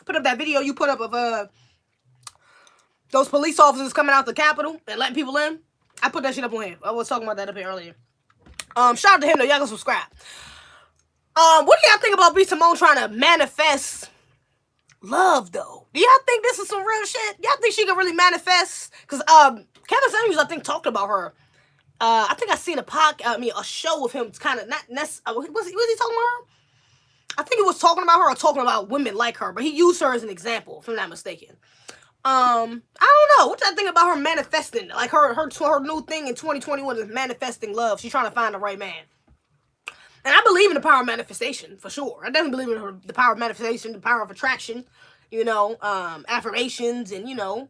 put up that video you put up of, those police officers coming out the Capitol and letting people in. I put that shit up on here. I was talking about that up here earlier. Shout out to him, though, y'all can subscribe. What do y'all think about B. Simone trying to manifest love, though? Do y'all think this is some real shit? Y'all think she can really manifest? Because, Kevin Samuels, I think, talked about her. I think I seen a show of him kind of, not necessarily, was he talking about her? I think he was talking about her or talking about women like her, but he used her as an example, if I'm not mistaken. I don't know. What do I think about her manifesting? Like, her new thing in 2021 is manifesting love. She's trying to find the right man. And I believe in the power of manifestation, for sure. I definitely believe in the power of manifestation, the power of attraction, affirmations, and,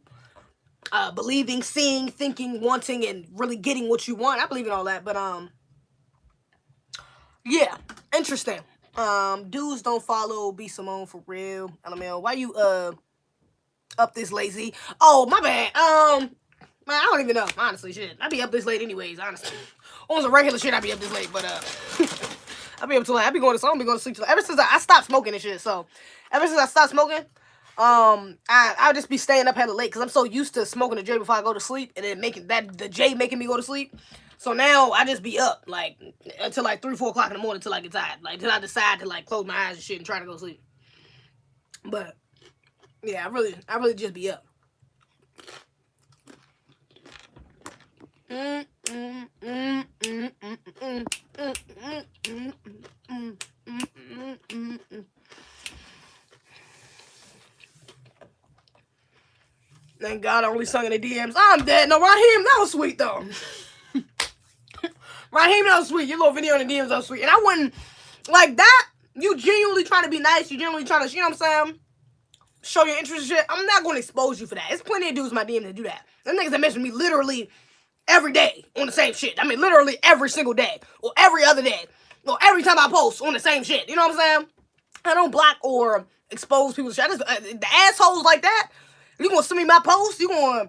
believing, seeing, thinking, wanting, and really getting what you want. I believe in all that, but, yeah, interesting. Dudes don't follow B. Simone for real. LML, why you, up this lazy? Oh, my bad. Man, I don't even know, honestly, shit. I be up this late anyways, honestly. On some regular shit, I be up this late, but, I be up too late. I be going to sleep till ever since I stopped smoking and shit, so, ever since I stopped smoking, I'll just be staying up hella late because I'm so used to smoking the J before I go to sleep and then the J making me go to sleep. So now I just be up like until like 3, 4 o'clock in the morning until I get tired. Like till I decide to like close my eyes and shit and try to go to sleep. But yeah, I really just be up. Thank God I only sung in the DMs. I'm dead. No, Raheem, that was sweet, though. Raheem, that was sweet. Your little video in the DMs, that was sweet. And I wouldn't, like that, you genuinely trying to be nice. You genuinely trying to, you know what I'm saying? Show your interest and shit. I'm not going to expose you for that. There's plenty of dudes in my DM that do that. Them niggas that message me literally every day on the same shit. I mean, literally every single day. Or every other day. Or every time I post on the same shit. You know what I'm saying? I don't block or expose people's shit. The assholes like that, you gonna send me my post, you gonna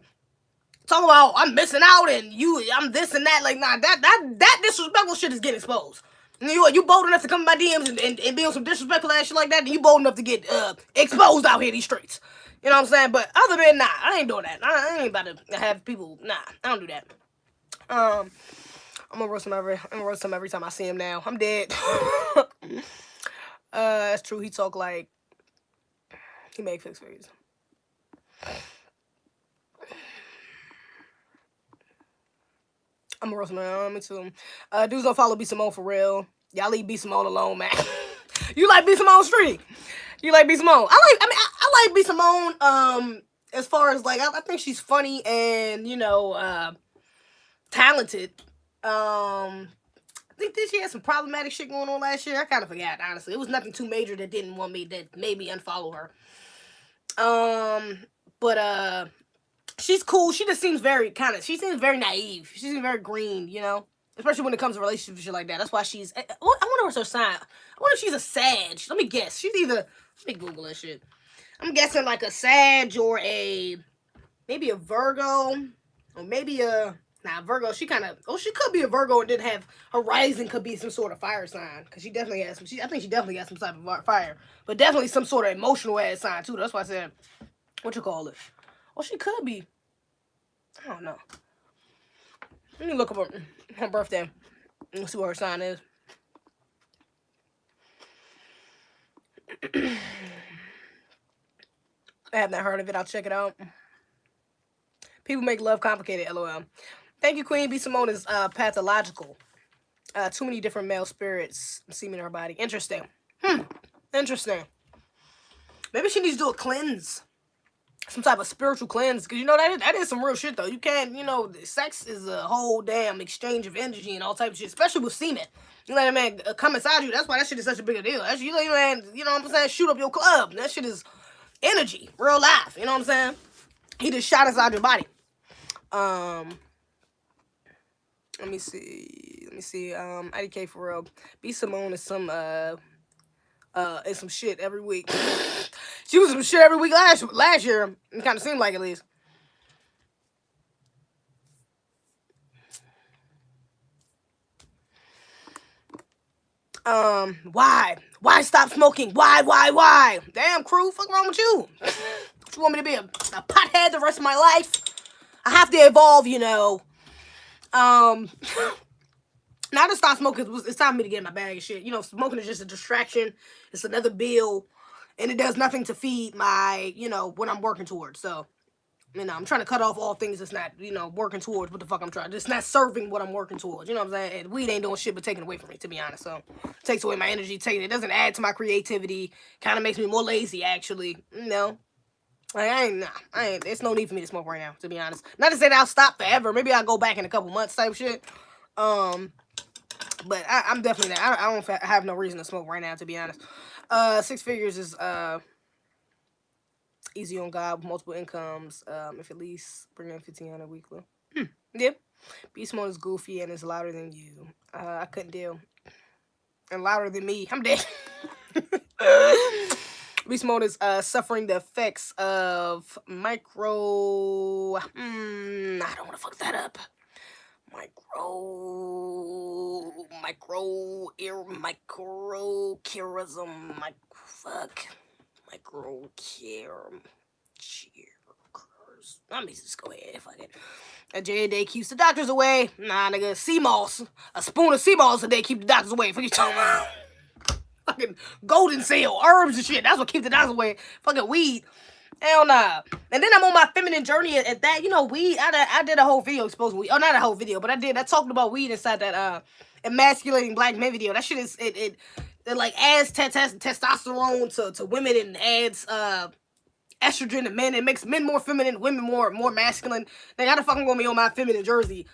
talk about I'm missing out and I'm this and that. Like, nah, that disrespectful shit is getting exposed. You bold enough to come in my DMs and be on some disrespectful ass shit like that, then you bold enough to get exposed out here these streets. You know what I'm saying? But other than nah, I ain't doing that. I ain't about to have people. Nah, I don't do that. I'm gonna roast him every time I see him now. I'm dead. That's true. He talk like he make 6 figures. I'm gonna roast him. Me too. Dudes don't follow B Simone for real. Y'all leave B Simone alone, man. You like B Simone Street? You like B Simone? I like B Simone. As far as like, I think she's funny and talented. I think she had some problematic shit going on last year. I kind of forgot, honestly. It was nothing too major that made me unfollow her. But she's cool. She just seems very naive. She seems very green, especially when it comes to relationships and shit like that. That's why she's. I wonder what's her sign. I wonder if she's a Sag. Let me guess. She's either. Let me Google that shit. I'm guessing like a Sag or maybe a Virgo or maybe a. Nah, Virgo, she could be a Virgo and then have her rising could be some sort of fire sign. Because she definitely has I think she definitely got some type of fire. But definitely some sort of emotional ass sign too. That's why I said, what you call it? Well, she could be. I don't know. Let me look up her birthday and see what her sign is. I have not heard of it. I'll check it out. People make love complicated, LOL. Thank you, Queen. B Simone is pathological. Too many different male spirits seem in her body. Interesting. Interesting. Maybe she needs to do a cleanse. Some type of spiritual cleanse. Because, that is some real shit, though. You can't, sex is a whole damn exchange of energy and all type of shit. Especially with semen. You let a man come inside you. That's why that shit is such a big deal. That shit, you know what I'm saying? Shoot up your club. That shit is energy. Real life. You know what I'm saying? He just shot inside your body. Let me see. IDK for real. B Simone is some shit every week. She was some shit every week last year. It kind of seemed like, at least. Why? Why stop smoking? Why? Damn, crew, fuck wrong with you? You want me to be a pothead the rest of my life? I have to evolve, Now to stop smoking, it's time for me to get in my bag and shit. Smoking is just a distraction. It's another bill. And it does nothing to feed my, what I'm working towards. So, I'm trying to cut off all things that's not, working towards what the fuck I'm trying. It's not serving what I'm working towards. You know what I'm saying? And weed ain't doing shit but taking away from me, to be honest. So, it takes away my energy. It doesn't add to my creativity. Kind of makes me more lazy, actually. Like, there's no need for me to smoke right now, to be honest. Not to say that I'll stop forever. Maybe I'll go back in a couple months type shit. But I'm definitely not. I don't have no reason to smoke right now, to be honest. 6 figures is easy on God with multiple incomes. If at least bring in $1,500 weekly. Yeah. B Simone is goofy and is louder than you. I couldn't deal. And louder than me. I'm dead. B Simone is suffering the effects of micro. I don't want to fuck that up. Let me just go ahead. Fuck it. A J a day keeps the doctors away. Nah, nigga. Sea moss. A spoon of sea moss a day keep the doctors away. Fuck you talking about? Fucking golden seal, herbs and shit. That's what keeps the doctors away. Fucking weed. Hell nah. And then I'm on my feminine journey at that. Weed. I did a whole video exposing weed. Oh, not a whole video, but I talked about weed inside that emasculating black men video. That shit is it like adds testosterone to women and adds estrogen to men. It makes men more feminine, women more masculine. They gotta fucking want me on my feminine journey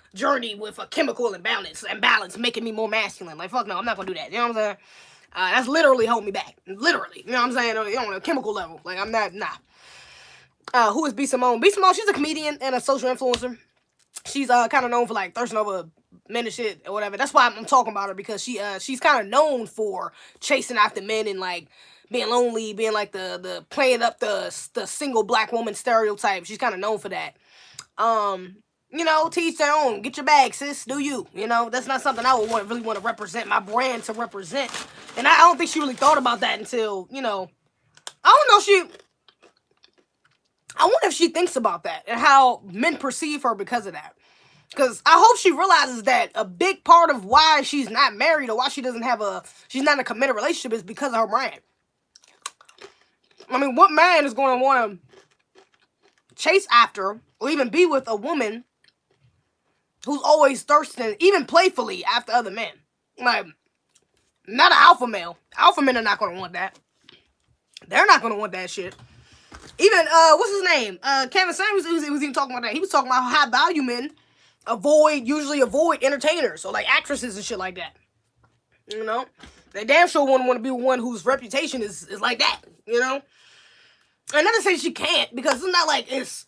with a chemical imbalance making me more masculine. Like, fuck no, I'm not gonna do that. You know what I'm saying? That's literally holding me back. Literally. You know what I'm saying? On a chemical level. Like, I'm not, nah. Who is B Simone? B Simone, she's a comedian and a social influencer. She's kind of known for like thirsting over men and shit or whatever. That's why I'm talking about her, because she's kind of known for chasing after men and like being lonely, being like the playing up the single black woman stereotype. She's kind of known for that. You know, to each their own. Get your bag, sis. Do you? You know, that's not something I would really want to represent my brand to represent. And I don't think she really thought about that until, you know, I wonder if she thinks about that and how men perceive her because of that. Because I hope she realizes that a big part of why she's not married or why she doesn't have she's not in a committed relationship is because of her brand. I mean, what man is going to want to chase after or even be with a woman who's always thirsting, even playfully, after other men? Like, not an alpha male. Alpha men are not going to want that. They're not going to want that shit. Even, what's his name? Kevin Samuels was even talking about that. He was talking about how high value men usually avoid entertainers or like actresses and shit like that. You know? They damn sure wouldn't want to be one whose reputation is like that, you know? And not to say she can't, because it's not like it's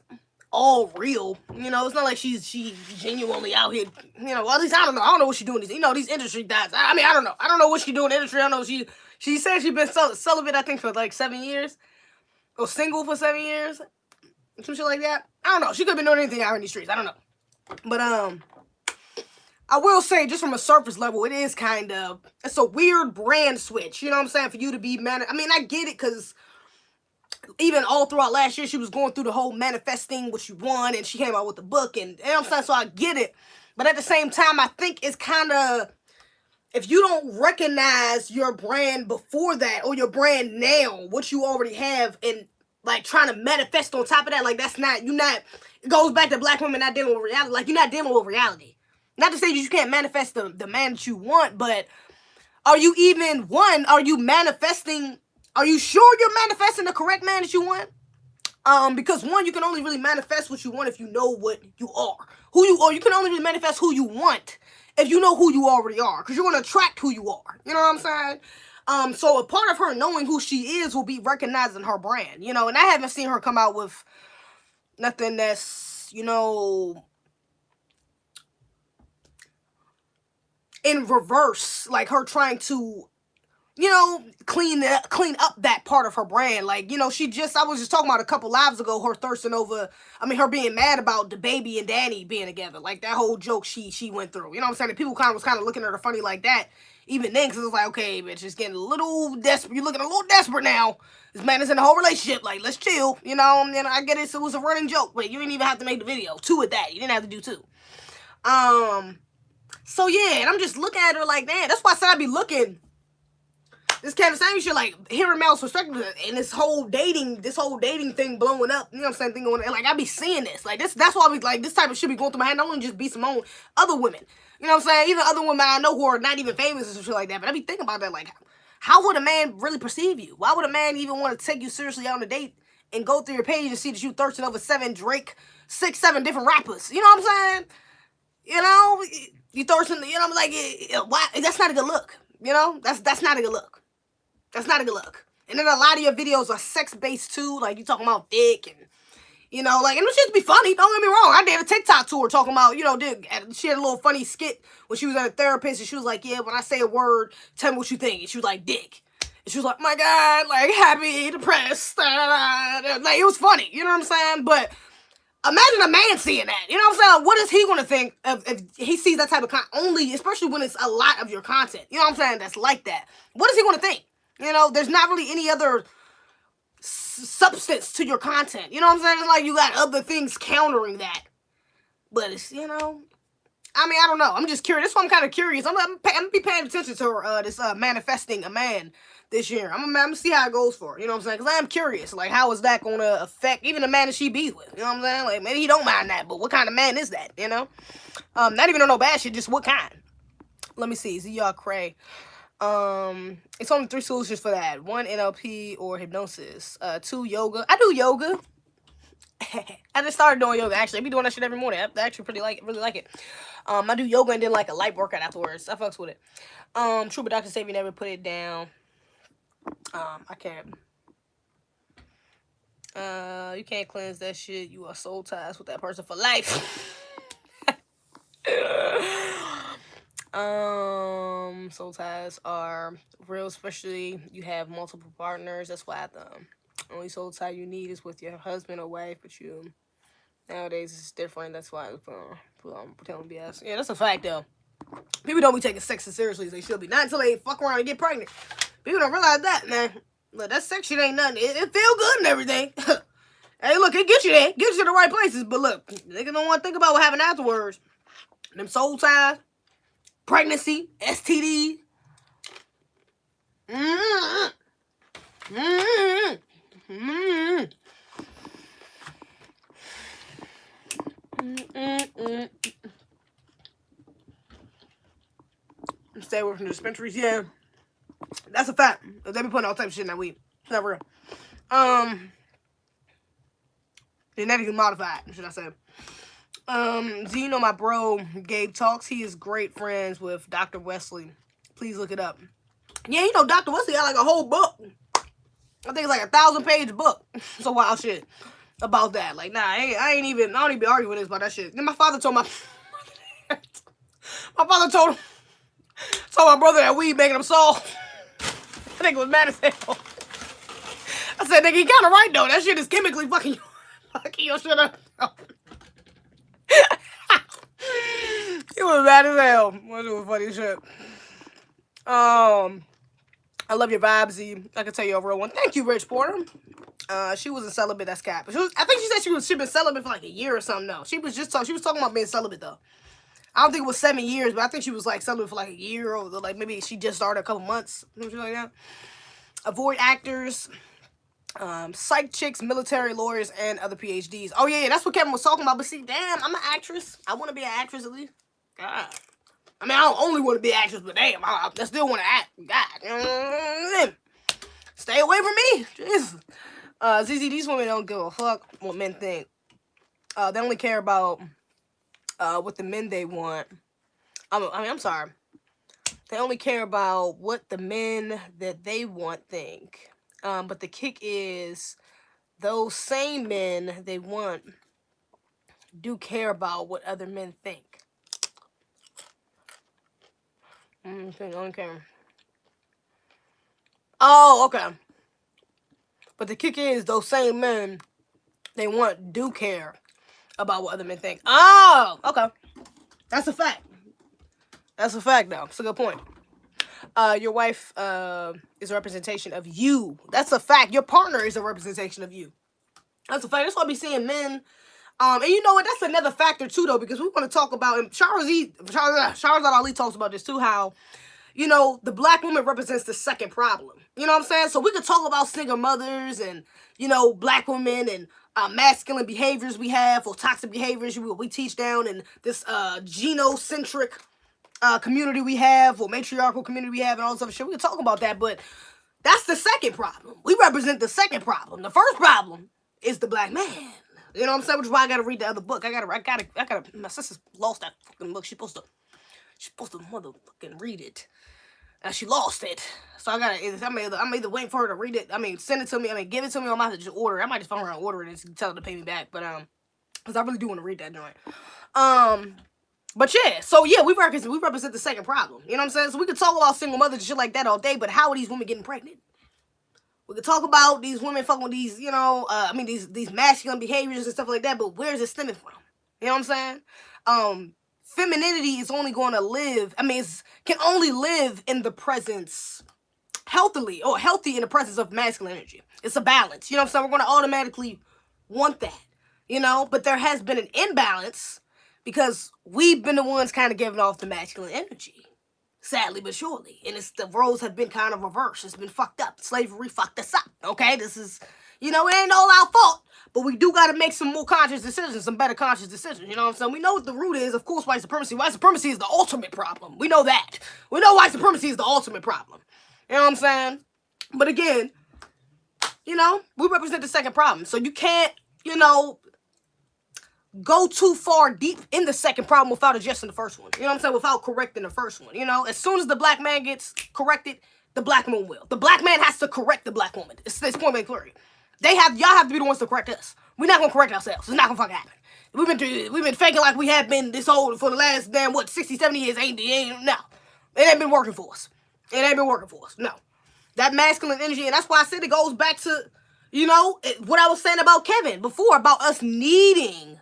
all real, you know? It's not like she's genuinely out here, you know? Well, at least I don't know. I don't know what she's doing. You know, these industry guys. I mean, I don't know. I don't know what she's doing in the industry. I don't know. She said she's been celibate, I think, for like 7 years. Or single for 7 years. Some shit like that. I don't know. She could have been doing anything out in these streets. I don't know. But, I will say, just from a surface level, it is kind of, it's a weird brand switch, you know what I'm saying, for you to be, I mean, I get it, because even all throughout last year, she was going through the whole manifesting what you want, and she came out with the book, and you know what I'm saying, so I get it, but at the same time, I think it's kind of, if you don't recognize your brand before that, or your brand now, what you already have, and, like, trying to manifest on top of that, like, that's not, it goes back to black women not dealing with reality, like, you're not dealing with reality. Not to say you can't manifest the man that you want, but are you manifesting, are you sure you're manifesting the correct man that you want? Because one, you can only really manifest what you want if you know what you are. Who you are, you can only really manifest who you want if you know who you already are. Because you're going to attract who you are. You know what I'm saying? So a part of her knowing who she is will be recognizing her brand. You know, and I haven't seen her come out with nothing that's, you know, in reverse, like her trying to, you know, clean up that part of her brand. Like, you know, I was just talking about a couple lives ago, her thirsting over, her being mad about the baby and Danny being together. Like, that whole joke she went through. You know what I'm saying? And people was kind of looking at her funny like that, even then, because it was like, okay, bitch, it's getting a little desperate. You're looking a little desperate now. This man is in a whole relationship. Like, let's chill. You know, and I get it. So it was a running joke, but you didn't even have to make the video. 2 at that. You didn't have to do 2. So yeah, and I'm just looking at her like, man, that's why I said I'd be looking. This Kevin Samuels shit, like, hearing Mel's perspective, and this whole dating thing blowing up, you know what I'm saying, like, I be seeing this. Like, that's why we, like, this type of shit be going through my head. I don't just be some own other women. You know what I'm saying? Even other women I know who are not even famous and shit like that. But I be thinking about that, like, how would a man really perceive you? Why would a man even want to take you seriously on a date and go through your page and see that you thirsting over 7 Drake, 6, 7 different rappers? You know what I'm saying? You know, you thirsting, you know, I'm like, why? That's not a good look. You know, that's not a good look. That's not a good look. And then a lot of your videos are sex-based too. Like, you talking about dick and, you know, like, and it should be funny. Don't get me wrong. I did a TikTok tour talking about, you know, she had a little funny skit when she was at a therapist, and she was like, yeah, when I say a word, tell me what you think. And she was like, dick. And she was like, my God, like, happy, depressed. Like, it was funny. You know what I'm saying? But imagine a man seeing that. You know what I'm saying? What is he going to think if he sees that type of content? Only, especially when it's a lot of your content. You know what I'm saying? That's like that. What is he going to think? You know, there's not really any other substance to your content. You know what I'm saying? It's like you got other things countering that. But it's, you know, I mean, I don't know. I'm just curious. That's why I'm kind of curious. I'm going to be paying attention to her, this manifesting a man this year. I'm going to see how it goes for her. You know what I'm saying? Because I am curious. Like, how is that going to affect even the man that she be with? You know what I'm saying? Like, maybe he don't mind that, but what kind of man is that? You know? Not even on no bad shit, just what kind? Let me see. Z-Y'all Cray. It's only 3 solutions for that. 1, NLP or hypnosis. 2, yoga. I do yoga. I just started doing yoga, actually. I be doing that shit every morning. I actually really like it. I do yoga and then, like, a light workout afterwards. I fucks with it. True, but Dr. Savior never put it down. I can't. You can't cleanse that shit. You are soul ties with that person for life. Soul ties are real, especially you have multiple partners. That's why the only soul tie you need is with your husband or wife, but you nowadays it's different. That's why telling BS. Yeah, that's a fact though. People don't be taking sex as seriously as they should be. Not until they fuck around and get pregnant. People don't realize that, man. Look, that sex shit ain't nothing. It feel good and everything. Hey, look, it gets you there. Gets you to the right places. But look, niggas don't want to think about what happened afterwards. Them soul ties, pregnancy, STD. Stay away from the dispensaries, yeah. That's a fact. They be putting all type of shit in that weed. It's not real. Genetically modified, should I say. Do you know my bro Gabe Talks? He is great friends with Dr. Wesley. Please look it up. Yeah, you know Dr. Wesley got like a whole book. I think it's like a 1,000-page book. Some wild shit about that. Like, nah, I don't even be arguing with this about that shit. Then my father told my father told my brother that weed making him soft. I think it was mad as hell. I said, nigga, he kind of right though. That shit is chemically fucking your shit up. He was mad as hell. What was funny shit. I love your vibes, Z. I can tell you a real one. Thank you, Rich Porter. She wasn't celibate. That's cap. I think she said she'd been celibate for like a year or something. No, she was talking about being celibate though. I don't think it was 7 years, but I think she was like celibate for like a year or like maybe she just started a couple months, something like that. Avoid actors, psych chicks, military lawyers, and other PhDs. Oh yeah, that's what Kevin was talking about. But see, damn, I'm an actress. I want to be an actress at least. God. I mean, I don't only want to be an actress, but damn, I still want to act. God. Stay away from me. Jesus. Zeze, these women don't give a fuck what men think. They only care about what the men they want. I'm sorry. They only care about what the men that they want think. But the kick is those same men they want do care about what other men think. Okay. Oh, okay. But the kick is those same men they want do care about what other men think. Oh, okay. That's a fact. That's a fact, though. It's a good point. Your wife is a representation of you. That's a fact. Your partner is a representation of you. That's a fact. That's why I be seeing men. And you know what? That's another factor, too, though, because we want to talk about, and Shahrazad Ali talks about this, too, how, you know, the black woman represents the second problem. You know what I'm saying? So we could talk about single mothers and, you know, black women and masculine behaviors we have or toxic behaviors we teach down in this genocentric community we have or matriarchal community we have and all this other shit. We can talk about that, but that's the second problem. We represent the second problem. The first problem is the black man. You know what I'm saying? Which is why I gotta read the other book. I gotta. My sister's lost that fucking book. She's supposed to motherfucking read it. She lost it. So I'm either waiting for her to read it. I mean, send it to me. I mean, give it to me. I might have to just order it. I might just phone her and order it and tell her to pay me back. But because I really do want to read that joint. But yeah, so yeah, we represent the second problem. You know what I'm saying? So we could talk about single mothers and shit like that all day, but how are these women getting pregnant? We could talk about these women fucking with these, you know, these masculine behaviors and stuff like that, but where's it stemming from? You know what I'm saying? Femininity is only going to live, can only live in the presence, healthy in the presence of masculine energy. It's a balance. You know what I'm saying? We're going to automatically want that, you know? But there has been an imbalance because we've been the ones kind of giving off the masculine energy. Sadly but surely. And the roles have been kind of reversed. It's been fucked up. Slavery fucked us up. Okay? This is, you know, it ain't all our fault. But we do got to make some more conscious decisions, some better conscious decisions. You know what I'm saying? We know what the root is. Of course, white supremacy. White supremacy is the ultimate problem. We know that. We know white supremacy is the ultimate problem. You know what I'm saying? But again, you know, we represent the second problem. So you can't, you know, go too far deep in the second problem without addressing the first one. You know what I'm saying? Without correcting the first one. You know, as soon as the black man gets corrected, the black woman will. The black man has to correct the black woman. It's point blank clear. Y'all have to be the ones to correct us. We're not gonna correct ourselves. It's not gonna fucking happen. We've been faking like we have been this old for the last damn, what, 60, 70 years. No. It ain't been working for us. It ain't been working for us. No. That masculine energy, and that's why I said it goes back to, you know, what I was saying about Kevin before, about us needing.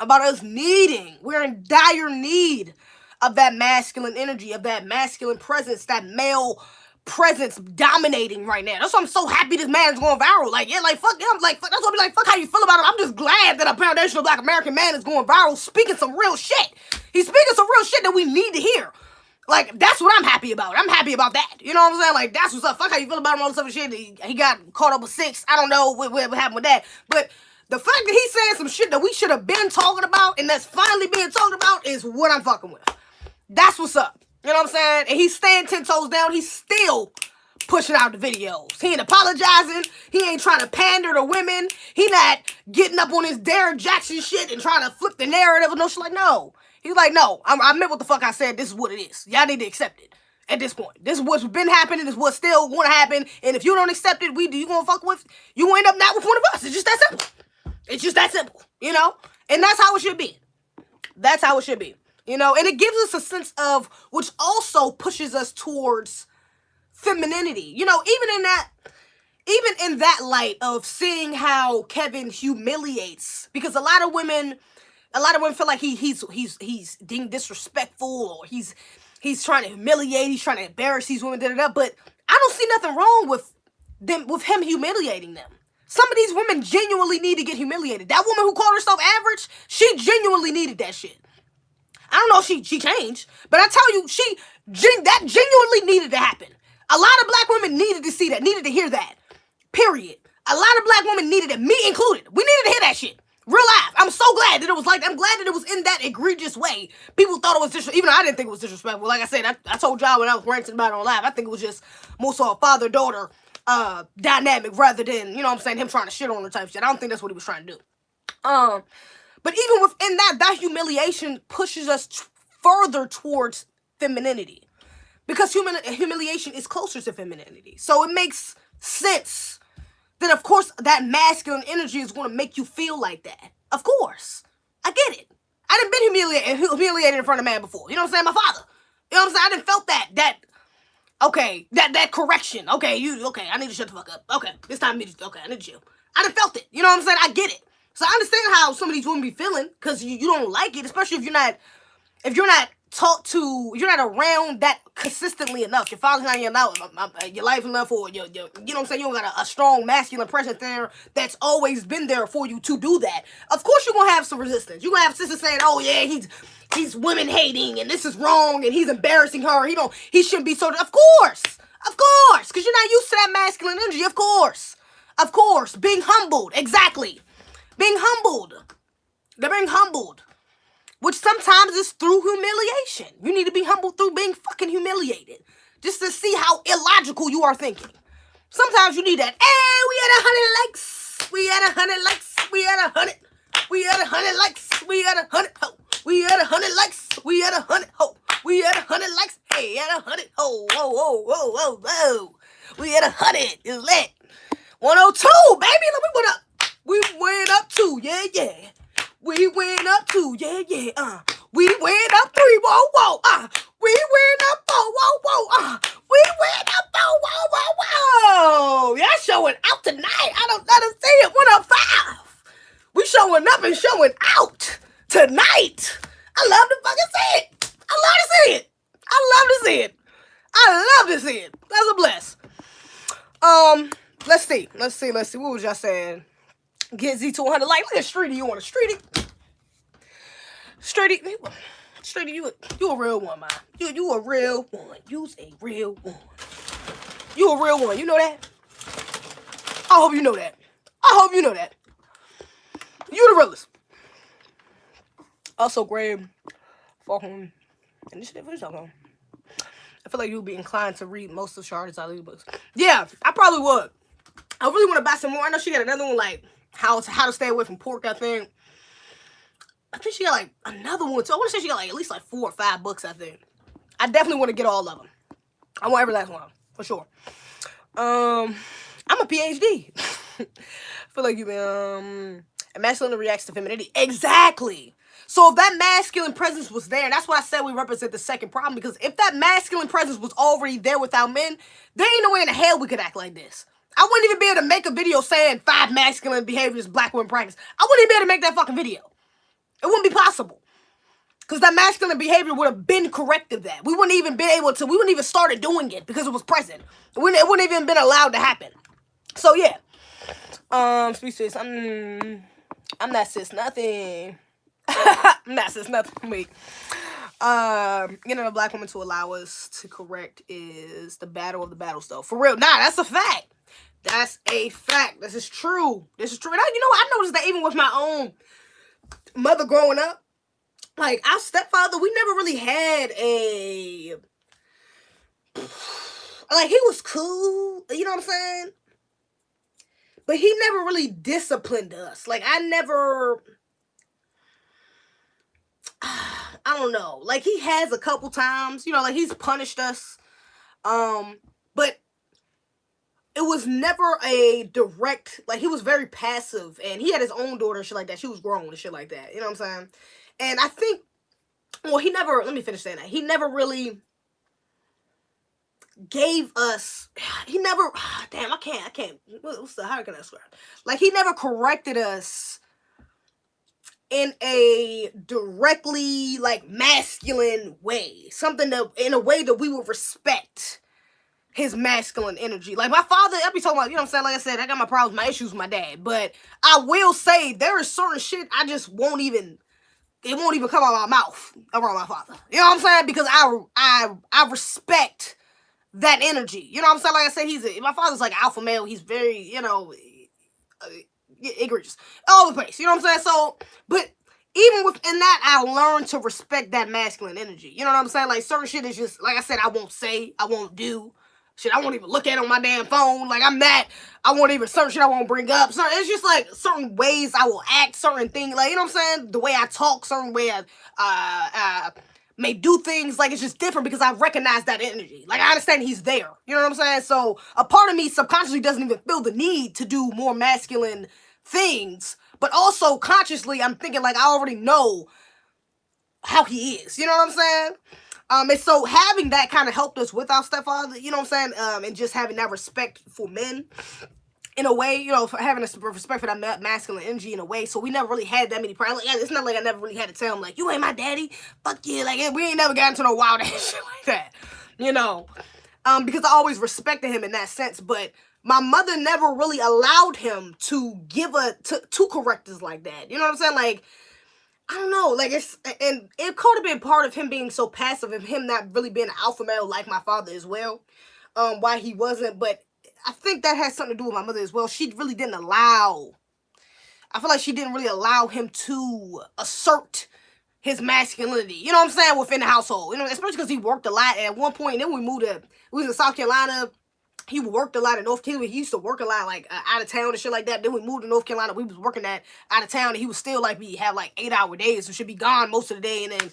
We're in dire need of that masculine energy, of that masculine presence, that male presence dominating right now. That's why I'm so happy this man's going viral. Like, yeah, like, fuck him. Like, fuck, that's what I'm like, fuck how you feel about it. I'm just glad that a foundational Black American man is going viral, speaking some real shit. He's speaking some real shit that we need to hear. Like, that's what I'm happy about. I'm happy about that. You know what I'm saying? Like, that's what's up. Fuck how you feel about him, all this other shit. He got caught up with 6. I don't know what happened with that. But the fact that he's saying some shit that we should have been talking about and that's finally being talked about is what I'm fucking with. That's what's up. You know what I'm saying? And he's staying 10 toes down. He's still pushing out the videos. He ain't apologizing. He ain't trying to pander to women. He not getting up on his Derrick Jackson shit and trying to flip the narrative and no shit. Like, no. He's like, no, I meant what the fuck I said. This is what it is. Y'all need to accept it at this point. This is what's been happening. This is what's still going to happen. And if you don't accept it, you going to fuck with, you will end up not with one of us. It's just that simple. It's just that simple, you know? And that's how it should be. That's how it should be. You know, and it gives us a sense of, which also pushes us towards femininity. You know, even in that light of seeing how Kevin humiliates, because a lot of women feel like he's being disrespectful, or he's trying to humiliate, he's trying to embarrass these women, but I don't see nothing wrong with him humiliating them. Some of these women genuinely need to get humiliated. That woman who called herself average, she genuinely needed that shit. I don't know if she changed, but I tell you, that genuinely needed to happen. A lot of Black women needed to see that, needed to hear that. Period. A lot of Black women needed it, me included. We needed to hear that shit. Real life. I'm so glad that it was like that. I'm glad that it was in that egregious way. People thought it was disrespectful. Even though I didn't think it was disrespectful. Like I said, I told y'all when I was ranting about it on live, I think it was just more so a father-daughter dynamic rather than, you know what I'm saying, him trying to shit on her type shit. I don't think that's what he was trying to do. But even within that humiliation pushes us further towards femininity. Because humiliation is closer to femininity. So it makes sense that, of course, that masculine energy is going to make you feel like that. Of course. I get it. I done been humiliated in front of a man before. You know what I'm saying? My father. You know what I'm saying? I done felt that correction. Okay, I need to shut the fuck up. Okay, this time I need to chill. I done felt it. You know what I'm saying? I get it. So I understand how some of these women be feeling, because you don't like it, especially if you're not taught to, you're not around that consistently enough. Your father's not in your life enough, or you know what I'm saying, you don't got a strong masculine presence there that's always been there for you to do that. Of course you're gonna have some resistance. You're gonna have sisters saying, oh yeah, he's women hating and this is wrong and he's embarrassing her. He shouldn't be so. Of course, because you're not used to that masculine energy. Of course, being humbled, exactly. Being humbled. They're being humbled. Which sometimes is through humiliation. You need to be humbled through being fucking humiliated. Just to see how illogical you are thinking. Sometimes you need that. Hey, we had 100 likes. We had 100 likes. We had 100. We had 100 likes. We had 100. Ho. We had 100 likes. We had 100. Ho. We had 100 likes. Hey, had 100. Ho. Whoa, whoa, whoa, whoa, whoa. We had 100. It's lit. 102, baby. We went up 2. Yeah, yeah. We went up 2, yeah, yeah, We went up 3, whoa, whoa, We went up 4, whoa, whoa, We went up 4, whoa, whoa, whoa. Y'all showing out tonight. I don't let them see it. 105. We showing up and showing out tonight. I love to fucking see it. I love to see it. That's a bless. Let's see. What was y'all saying? Get Z to 100 like. Look at Streety. You want a Streety? Streety, you a real one, man. You a real one. You's a real one. You a real one. You know that? I hope you know that. You the realest. Also, Graham, fucking, and this shit, what you talking about? I feel like you'll be inclined to read most of Charlotte's Ali books. Yeah, I probably would. I really want to buy some more. I know she got another one, like, how to stay away from pork, I think. I think she got, like, another one, too. I want to say she got, like, at least, like, 4 or 5 books, I think. I definitely want to get all of them. I want every last one, for sure. I'm a PhD. I feel like you, And masculinity reacts to femininity. Exactly. So if that masculine presence was there, that's why I said we represent the second problem, because if that masculine presence was already there without men, there ain't no way in the hell we could act like this. I wouldn't even be able to make a video saying 5 masculine behaviors black women practice. I wouldn't even be able to make that fucking video. It wouldn't be possible. Because that masculine behavior would have been corrective that. We wouldn't even been able to, we wouldn't even started doing it because it was present. It wouldn't even been allowed to happen. So yeah. Sweet sis, I'm not sis nothing. I'm not sis nothing. Wait. Getting a black woman to allow us to correct is the battle of the battles though. For real. Nah, that's a fact. That's a fact. This is true. This is true. And I noticed that even with my own mother growing up, like, our stepfather, we never really had a, like, he was cool, you know what I'm saying? But he never really disciplined us. Like, I don't know. Like, he has a couple times, you know, like, he's punished us. But it was never a direct, like, he was very passive. And he had his own daughter and shit like that. She was grown and shit like that. You know what I'm saying? And I think, well, let me finish saying that. He never really gave us, damn, I can't, how can I swear? Like, he never corrected us in a directly, like, masculine way. Something that, in a way that we would respect his masculine energy. Like, my father, I be talking about, you know what I'm saying? Like I said, I got my problems, my issues with my dad. But I will say, there is certain shit I just won't even come out of my mouth around my father. You know what I'm saying? Because I respect that energy. You know what I'm saying? Like I said, my father's like alpha male. He's very, you know, egregious. All the place. You know what I'm saying? So, but even within that, I learned to respect that masculine energy. You know what I'm saying? Like, certain shit is just, like I said, I won't say, I won't do. Shit, I won't even look at on my damn phone. Like, I'm that. I won't even, certain shit I won't bring up. So it's just like certain ways I will act, certain things. Like, you know what I'm saying? The way I talk, certain way I may do things. Like, it's just different because I recognize that energy. Like, I understand he's there. You know what I'm saying? So a part of me subconsciously doesn't even feel the need to do more masculine things. But also consciously, I'm thinking, like, I already know how he is. You know what I'm saying? And so having that kind of helped us with our stepfather, you know what I'm saying? And just having that respect for men in a way, you know, for having a respect for that masculine energy in a way. So we never really had that many problems. Like, it's not like I never really had to tell him, like, you ain't my daddy. Fuck you. Like, we ain't never got into no wild ass shit like that, you know? Because I always respected him in that sense. But my mother never really allowed him to to correct us like that. You know what I'm saying? Like, I don't know, like, and it could have been part of him being so passive and him not really being an alpha male like my father as well, why he wasn't, but I think that has something to do with my mother as well. She really didn't allow, I feel like she didn't really allow him to assert his masculinity, you know what I'm saying, within the household, you know, especially because he worked a lot, and at one point, then we was in South Carolina. He worked a lot in North Carolina. He used to work a lot, like, out of town and shit like that. Then we moved to North Carolina. We was working that out of town. And he was still, like, have, like, 8-hour days. So should be gone most of the day. And then,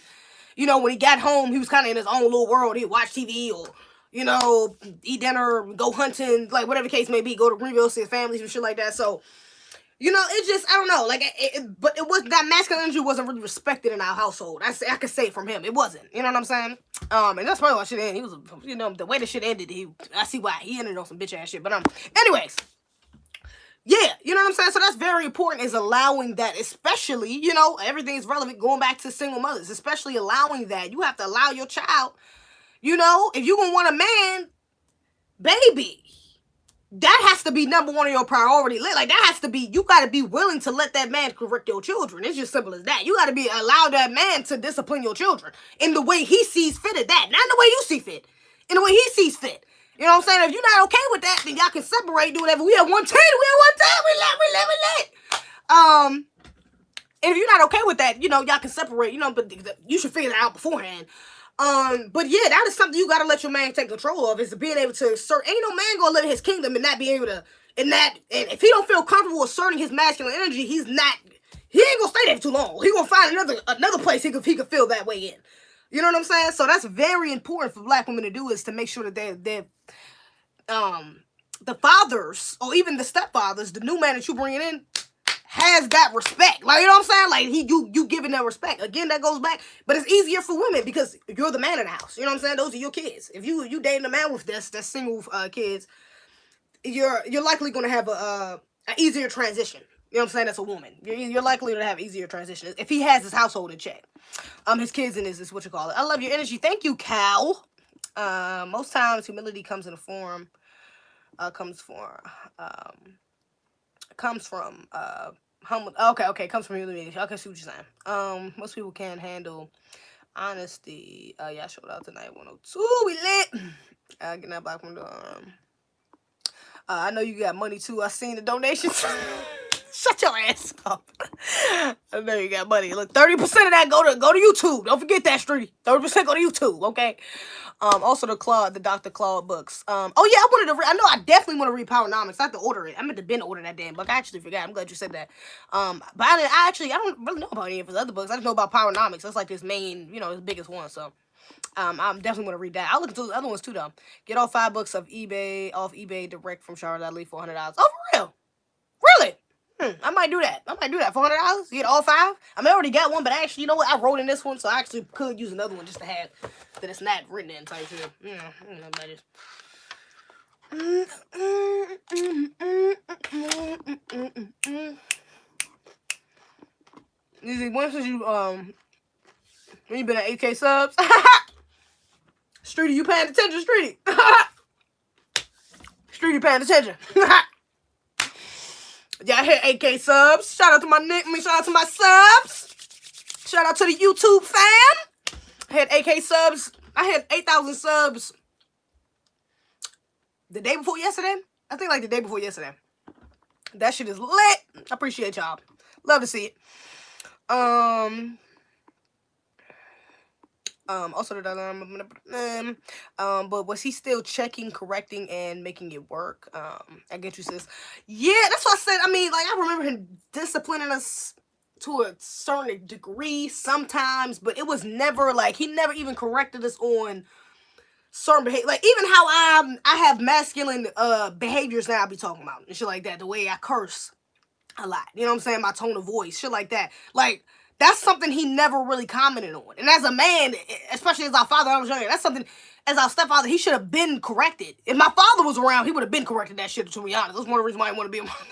you know, when he got home, he was kind of in his own little world. He'd watch TV or, you know, eat dinner, go hunting, like, whatever the case may be. Go to Greenville, see his family, and shit like that. So, you know, it just, I don't know. Like, but it was, that masculine energy wasn't really respected in our household. I could say it from him. It wasn't. You know what I'm saying? And that's probably why shit ended. He was, you know, the way the shit ended, I see why. He ended on some bitch ass shit. But, anyways. Yeah, you know what I'm saying? So that's very important, is allowing that, especially, you know, everything's relevant, going back to single mothers, especially allowing that. You have to allow your child, you know, if you gonna want a man, baby, that has to be number one of your priority. Like, that has to be, you got to be willing to let that man correct your children. It's just simple as that. You got to allow that man to discipline your children in the way he sees fit at that. Not in the way you see fit. In the way he sees fit. You know what I'm saying? If you're not okay with that, then y'all can separate, do whatever. We have one time, we let. And if you're not okay with that, you know, y'all can separate, you know, but you should figure that out beforehand. But yeah, that is something you gotta let your man take control of, is being able to assert. Ain't no man gonna live in his kingdom and not be able to, and if he don't feel comfortable asserting his masculine energy, he ain't gonna stay there for too long. He gonna find another place he could feel that way in. You know what I'm saying? So that's very important for black women to do, is to make sure that the fathers, or even the stepfathers, the new man that you bringing in, has that respect. Like, you know what I'm saying? Like, you giving that respect. Again, that goes back. But it's easier for women because you're the man in the house. You know what I'm saying? Those are your kids. If you dating a man with that's single kids, you're likely going to have a easier transition. You know what I'm saying? That's a woman. You're likely to have easier transition if he has his household in check. His kids and his what you call it. I love your energy. Thank you, Cal. Most times humility comes in a form. Comes from comes from humiliation. Okay, see what you're saying. Most people can't handle honesty. Yeah, I showed out tonight 102. We lit. Getting that back from the I know you got money too. I seen the donations. Shut your ass up. I know you got money. Look, 30% of that go to YouTube. Don't forget that, Streety. 30% go to YouTube, okay? Also the Dr. Claude books. Oh yeah, I wanted to I know I definitely want to read Powernomics. I have to order it. I meant to bin order that damn book. I actually forgot. I'm glad you said that. But I don't really know about any of his other books. I just know about Powernomics. That's like his main, his biggest one. So I'm definitely gonna read that. I'll look into the other ones too though. Get all 5 books off eBay direct from Charlotte. I leave for $100. Oh, for real? Really? I might do that. For $100. Get all 5. I mean, I already got one, but actually, you know what? I wrote in this one, so I actually could use another one just to have that it's not written in type shit. I don't know about this. Easy. When since when you been at 8K subs? Streety, you paying attention, Streety? Streety paying attention. Yeah, I hit 8K subs. Shout out to my Nick. Shout out to my subs. Shout out to the YouTube fam. I had 8K subs. I had 8,000 subs the day before yesterday. I think like the day before yesterday. That shit is lit. I appreciate y'all. Love to see it. Also but was he still checking, correcting, and making it work? I get you, sis. Yeah, that's what I said. I mean, like, I remember him disciplining us to a certain degree sometimes, but it was never like he never even corrected us on certain behavior. Like, even how I have masculine behaviors now I be talking about and shit like that. The way I curse a lot. You know what I'm saying? My tone of voice, shit like that. Like, that's something he never really commented on. And as a man, especially as our father, I was younger, that's something, as our stepfather, he should have been corrected. If my father was around, he would have been corrected that shit, to be honest. That's one of the reasons why I want to be around daddy.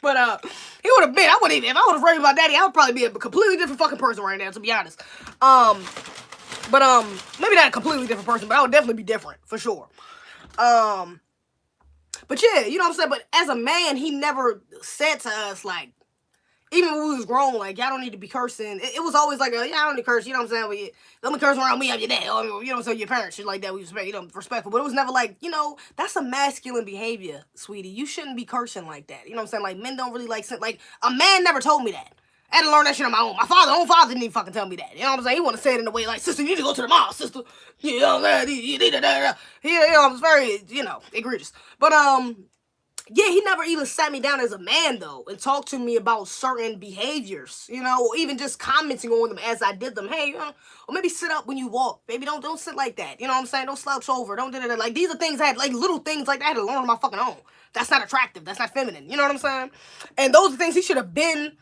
But, he would have been, if I would have raised my daddy, I would probably be a completely different fucking person right now, to be honest. Maybe not a completely different person, but I would definitely be different, for sure. But yeah, you know what I'm saying? But as a man, he never said to us, like, even when we was grown, like, y'all don't need to be cursing. It was always like, yeah, I don't need to curse, you know what I'm saying? But don't be cursing around me, I'm your dad, or, you know what I'm saying, your parents, shit like that, we respect, respectful. But it was never like, that's a masculine behavior, sweetie. You shouldn't be cursing like that. You know what I'm saying? Like, men don't really like, a man never told me that. I had to learn that shit on my own. My own father didn't even fucking tell me that. You know what I'm saying? He want to say it in a way like, sister, you need to go to the mall, sister. You know what I'm saying? You need to, it was very, egregious. But, yeah, he never even sat me down as a man, though, and talked to me about certain behaviors, or even just commenting on them as I did them. Hey, or maybe sit up when you walk. Baby, don't sit like that. You know what I'm saying? Don't slouch over. Don't do that. Like, these are things I had, like, little things like that I had to learn on my fucking own. That's not attractive. That's not feminine. You know what I'm saying? And those are things he should have been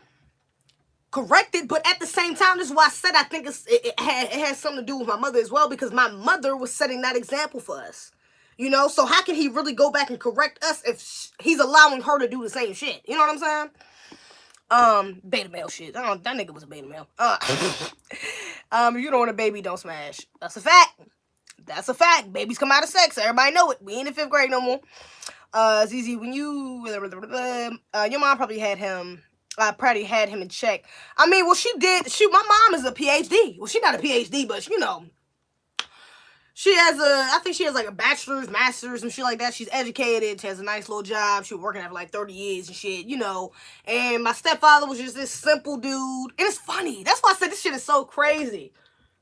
corrected, but at the same time, this is why I said I think it has something to do with my mother as well, because my mother was setting that example for us. So how can he really go back and correct us if he's allowing her to do the same shit? You know what I'm saying? Beta male shit. That nigga was a beta male. If you don't want a baby, don't smash. That's a fact. That's a fact. Babies come out of sex. Everybody know it. We ain't in 5th grade no more. Zeze, when your mom probably had him. Probably had him in check. I mean, well, she did. My mom is a PhD. Well, she's not a PhD, but she has I think she has like a bachelor's, master's, and shit like that. She's educated. She has a nice little job. She was working at for like 30 years and shit, And my stepfather was just this simple dude. And it's funny. That's why I said this shit is so crazy.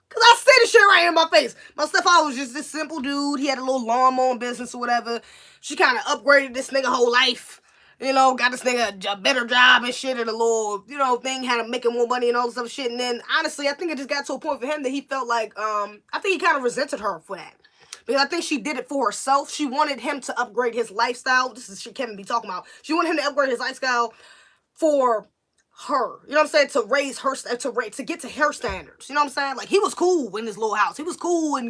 Because I say this shit right here in my face. My stepfather was just this simple dude. He had a little lawnmower business or whatever. She kind of upgraded this nigga whole life. Got this nigga a better job and shit, and a little, thing, had him making more money and all this other shit. And then, honestly, I think it just got to a point for him that he felt like, I think he kind of resented her for that. Because I think she did it for herself. She wanted him to upgrade his lifestyle. This is shit Kevin be talking about. She wanted him to upgrade his lifestyle for her, you know what I'm saying, to raise her, to get to her standards, you know what I'm saying? Like, he was cool in his little house. He was cool in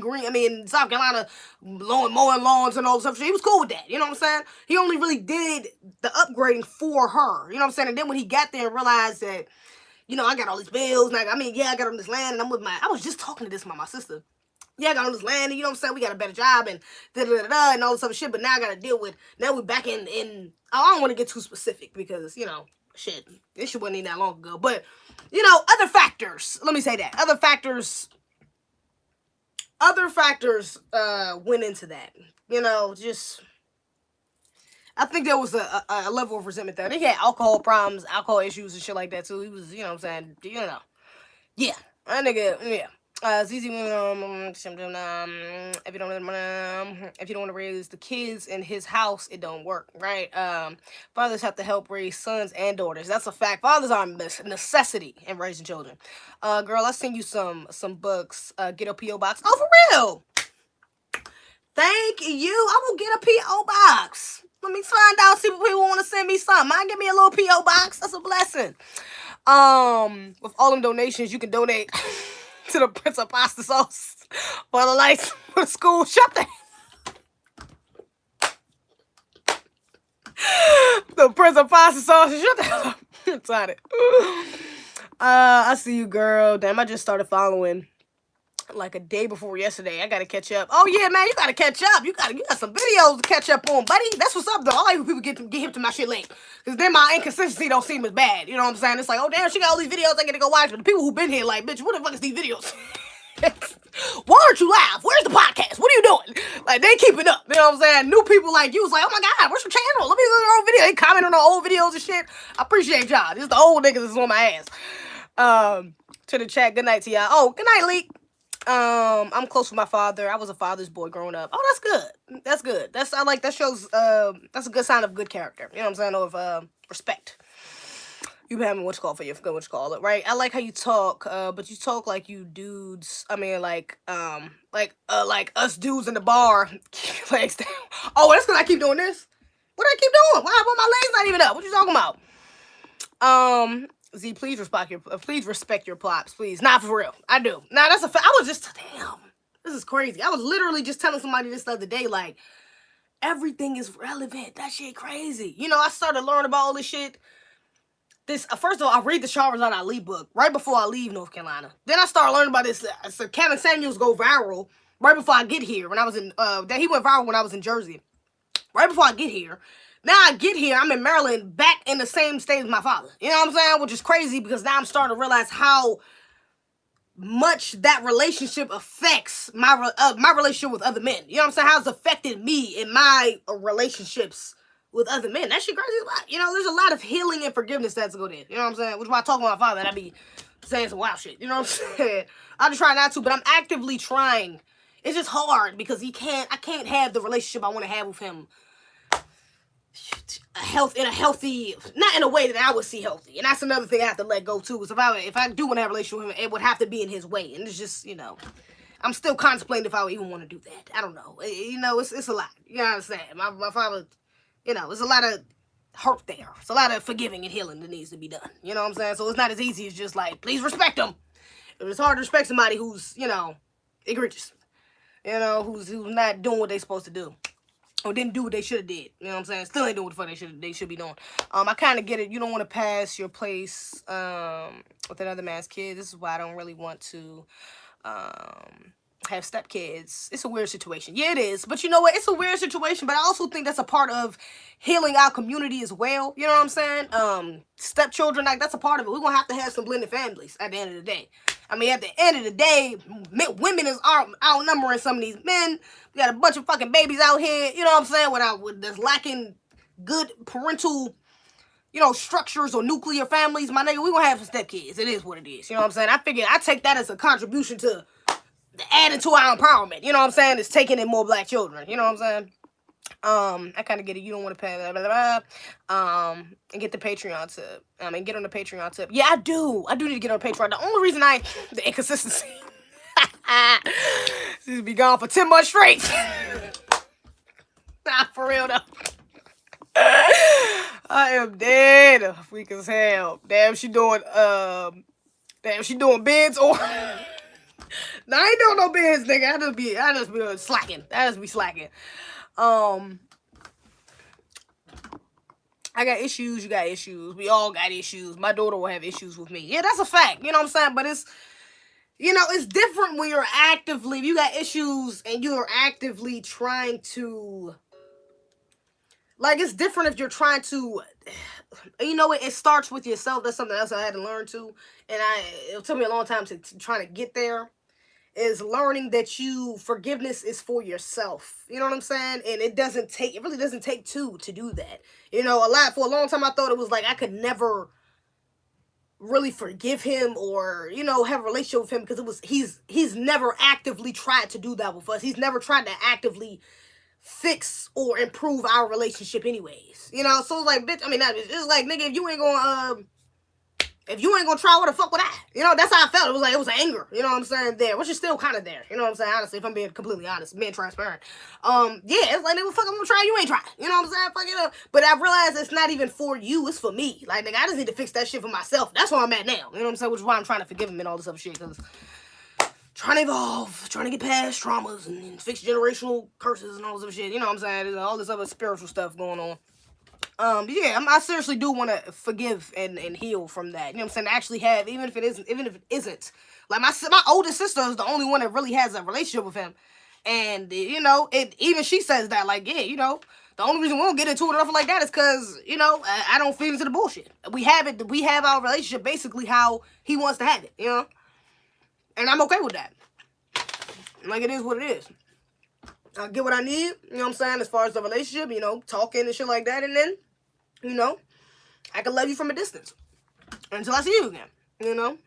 South Carolina, mowing lawns and all this stuff. He was cool with that, you know what I'm saying? He only really did the upgrading for her, you know what I'm saying? And then when he got there and realized that, you know, I got all these bills, like, I got on this land, and I was just talking to this about my sister. Yeah, I got on this land, and you know what I'm saying, we got a better job, and da-da-da-da, and all this other shit, but now I gotta deal with, now we're back in, I don't want to get too specific, because, you know, shit, this shit wasn't even that long ago, but, you know, other factors, let me say that, other factors went into that, you know, just, I think there was a level of resentment there. He had alcohol problems, alcohol issues and shit like that, too. He was, you know what I'm saying, you know, yeah, that nigga, yeah. Zeze, if you don't want to raise the kids in his house, it don't work, right? Fathers have to help raise sons and daughters. That's a fact. Fathers are a necessity in raising children. Girl, I send you some books. Get a P.O. box. Oh, for real? Thank you. I will get a P.O. box. Let me find out, see if people want to send me something. Mind give me a little P.O. box. That's a blessing. With all them donations, you can donate to the Prince of Pasta Sauce for the lights for the school. Shut the Prince of Pasta Sauce. Shut the hell up. I'm excited. I see you, girl. Damn, I just started following like a day before yesterday. I gotta catch up. Oh yeah, man, you gotta catch up. You got some videos to catch up on, buddy. That's what's up, though. I like when people get hip to my shit late, because then my inconsistency don't seem as bad. You know what I'm saying? It's like, oh damn, she got all these videos I gotta go watch. But the people who been here, like, bitch, what the fuck is these videos? Why aren't you live? Where's the podcast? What are you doing? Like, they keep it up. You know what I'm saying? New people like you was like, oh my god, where's your channel? Let me look at your old video. They comment on the old videos and shit. I appreciate y'all. This the old niggas that's on my ass. To the chat, good night to y'all. Oh, good night, Leek. I'm close with my father. I was a father's boy growing up. Oh, that's good. That's good. I like that shows, that's a good sign of good character. You know what I'm saying? Of, respect. You been having what's called for you, forget what you call it, right? I like how you talk, but you talk like you dudes, like us dudes in the bar, legs down. Oh, that's because I keep doing this? What do I keep doing? Why my legs not even up? What you talking about? Z, please respect your plops, please. Not for real. I do. Nah, that's a fact. I was just, damn, this is crazy. I was literally just telling somebody this the other day, like, everything is relevant. That shit crazy. You know, I started learning about all this shit. First of all, I read the Shahrazad Ali book right before I leave North Carolina. Then I started learning about this. So Kevin Samuels go viral right before I get here. When I was in, he went viral when I was in Jersey. Right before I get here. Now I get here, I'm in Maryland, back in the same state as my father. You know what I'm saying? Which is crazy, because now I'm starting to realize how much that relationship affects my relationship with other men. You know what I'm saying? How it's affected me in my relationships with other men. That shit crazy as well. You know, there's a lot of healing and forgiveness that's go there. You know what I'm saying? Which is why I talk about my father and I be saying some wild shit. You know what I'm saying? I just try not to, but I'm actively trying. It's just hard because I can't have the relationship I want to have with him in a healthy, not in a way that I would see healthy. And that's another thing I have to let go too. Is if I do want to have a relationship with him, it would have to be in his way. And it's just, you know, I'm still contemplating if I would even want to do that. I don't know. You know, it's a lot. You know what I'm saying? My father, you know, there's a lot of hurt there. It's a lot of forgiving and healing that needs to be done. You know what I'm saying? So it's not as easy as just like, please respect him. It's hard to respect somebody who's, you know, egregious. You know, who's not doing what they're supposed to do. Or didn't do what they should have did. You know what I'm saying? Still ain't doing what the fuck they should be doing. I kind of get it. You don't want to pass your place with another man's kid. This is why I don't really want to have stepkids. It's a weird situation. Yeah, it is. But you know what? It's a weird situation. But I also think that's a part of healing our community as well. You know what I'm saying? Stepchildren, like, that's a part of it. We're going to have some blended families at the end of the day. I mean, at the end of the day, women is outnumbering some of these men. We got a bunch of fucking babies out here, you know what I'm saying, with that's lacking good parental, you know, structures or nuclear families. My nigga, we gonna have some stepkids. It is what it is. You know what I'm saying? I figured I take that as a contribution to adding to our empowerment. You know what I'm saying? It's taking in more black children. You know what I'm saying? I kind of get it. You don't want to pay blah, blah, blah, blah. And get the Patreon tip. And get on the Patreon tip. Yeah, I do need to get on Patreon. The only reason the inconsistency she's be gone for 10 months straight. Nah, for real though. I am dead. Weak as hell. Damn, she doing bids or no, I ain't doing no bids, nigga. I just be slacking. I just be slacking. I got issues, you got issues. We all got issues. My daughter will have issues with me. Yeah, that's a fact. You know what I'm saying? But it's, you know, it's different when you're actively, you got issues and you're actively trying to, like, it's different if you're trying to, you know, it starts with yourself. That's something else I had to learn too. And it took me a long time to trying to get there. Is learning that forgiveness is for yourself. You know what I'm saying? And it really doesn't take two to do that. You know, for a long time I thought it was like I could never really forgive him or, you know, have a relationship with him because he's never actively tried to do that with us. He's never tried to actively fix or improve our relationship anyways. You know, so it's like, bitch, I mean, it's like, nigga, if you ain't gonna try, what the fuck would I? You know, that's how I felt. It was anger. You know what I'm saying? There, which is still kind of there. You know what I'm saying? Honestly, if I'm being completely honest, being transparent. Yeah, it's like, nigga, fuck, I'm gonna try. You ain't try. You know what I'm saying? Fuck it up. But I realized it's not even for you. It's for me. Like, nigga, I just need to fix that shit for myself. That's where I'm at now. You know what I'm saying? Which is why I'm trying to forgive him and all this other shit. Because trying to evolve, trying to get past traumas and fix generational curses and all this other shit. You know what I'm saying? There's all this other spiritual stuff going on. Yeah, I seriously do want to forgive and heal from that. You know what I'm saying? Actually have, even if it isn't. Like, my oldest sister is the only one that really has a relationship with him. And, you know, even she says that, like, yeah, you know, the only reason we don't get into it or nothing like that is because, you know, I don't fit into the bullshit. We have our relationship basically how he wants to have it, you know? And I'm okay with that. Like, it is what it is. I get what I need, you know what I'm saying, as far as the relationship, you know, talking and shit like that, and then, you know, I can love you from a distance until I see you again, you know,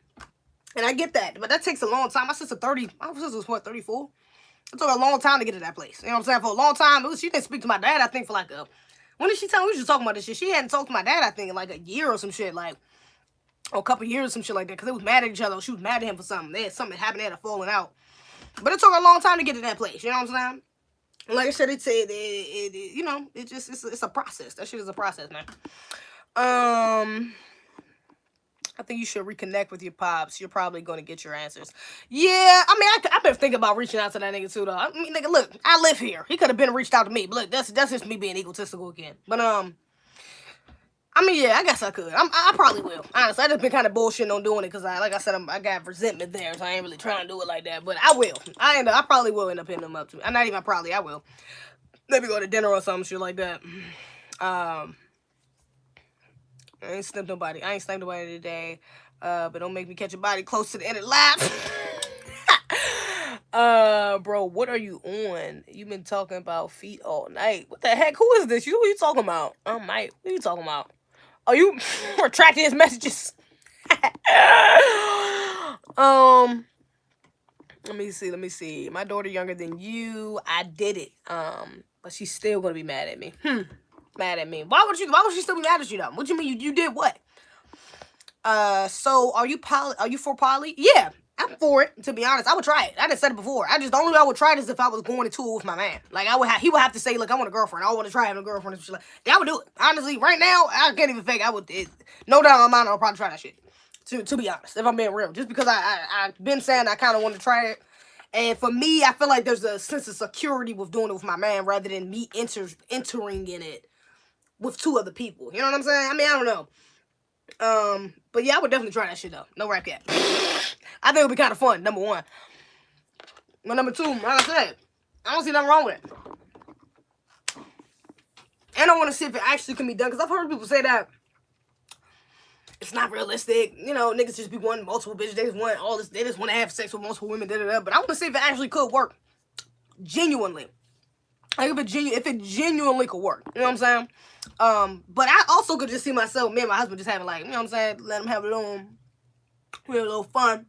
and I get that, but that takes a long time. My sister was what, 34? It took a long time to get to that place, you know what I'm saying, for a long time. She didn't speak to my dad, I think, for like when did she tell me we was just talking about this shit? She hadn't talked to my dad, I think, in like a year or some shit, like, or a couple years or some shit like that, because they was mad at each other, she was mad at him for something, something happened, they had a falling out, but it took a long time to get to that place, you know what I'm saying? Like I said, you know, it's a process. That shit is a process, man. I think you should reconnect with your pops. You're probably going to get your answers. Yeah, I mean, I've been thinking about reaching out to that nigga too, though. I mean, nigga, look, I live here. He could have been reached out to me, but look, that's just me being egotistical again. But I mean, yeah, I guess I could. I probably will. Honestly, I just been kind of bullshitting on doing it because like I said, I got resentment there, so I ain't really trying to do it like that. But I will. I probably will end up hitting them up too. Not even probably. I will. Maybe go to dinner or some shit like that. I ain't sniped nobody. Today. But don't make me catch a body close to the end of the lap. Bro, what are you on? You've been talking about feet all night. What the heck? Who is this? Who are you talking about? Mike. What are you talking about? Are you retracting his messages? Let me see. My daughter younger than you. I did it. But she's still gonna be mad at me. Mad at me. Why would she still be mad at you though? What do you mean you did what? So are you for poly? Yeah, I'm for it, to be honest. I would try it. I done said it before. The only way I would try it is if I was going into it with my man. Like, he would have to say, look, I want a girlfriend. I want to try having a girlfriend and shit like that. I would do it. Honestly, right now, I can't even fake no doubt in my mind, I'll probably try that shit. To be honest, if I'm being real. Just because I've been saying I kind of want to try it. And for me, I feel like there's a sense of security with doing it with my man rather than me entering in it with two other people. You know what I'm saying? I mean, I don't know. But yeah, I would definitely try that shit though. No rap cap. I think it would be kind of fun, number one. But number two, like I said, I don't see nothing wrong with it. And I want to see if it actually can be done, because I've heard people say that it's not realistic. You know, niggas just be wanting multiple bitches. They just want all this. They just want to have sex with multiple women. But I want to see if it actually could work. Genuinely. Like if it genuinely could work. You know what I'm saying? But I also could just see myself, me and my husband just having like, you know what I'm saying? Let them have a little fun.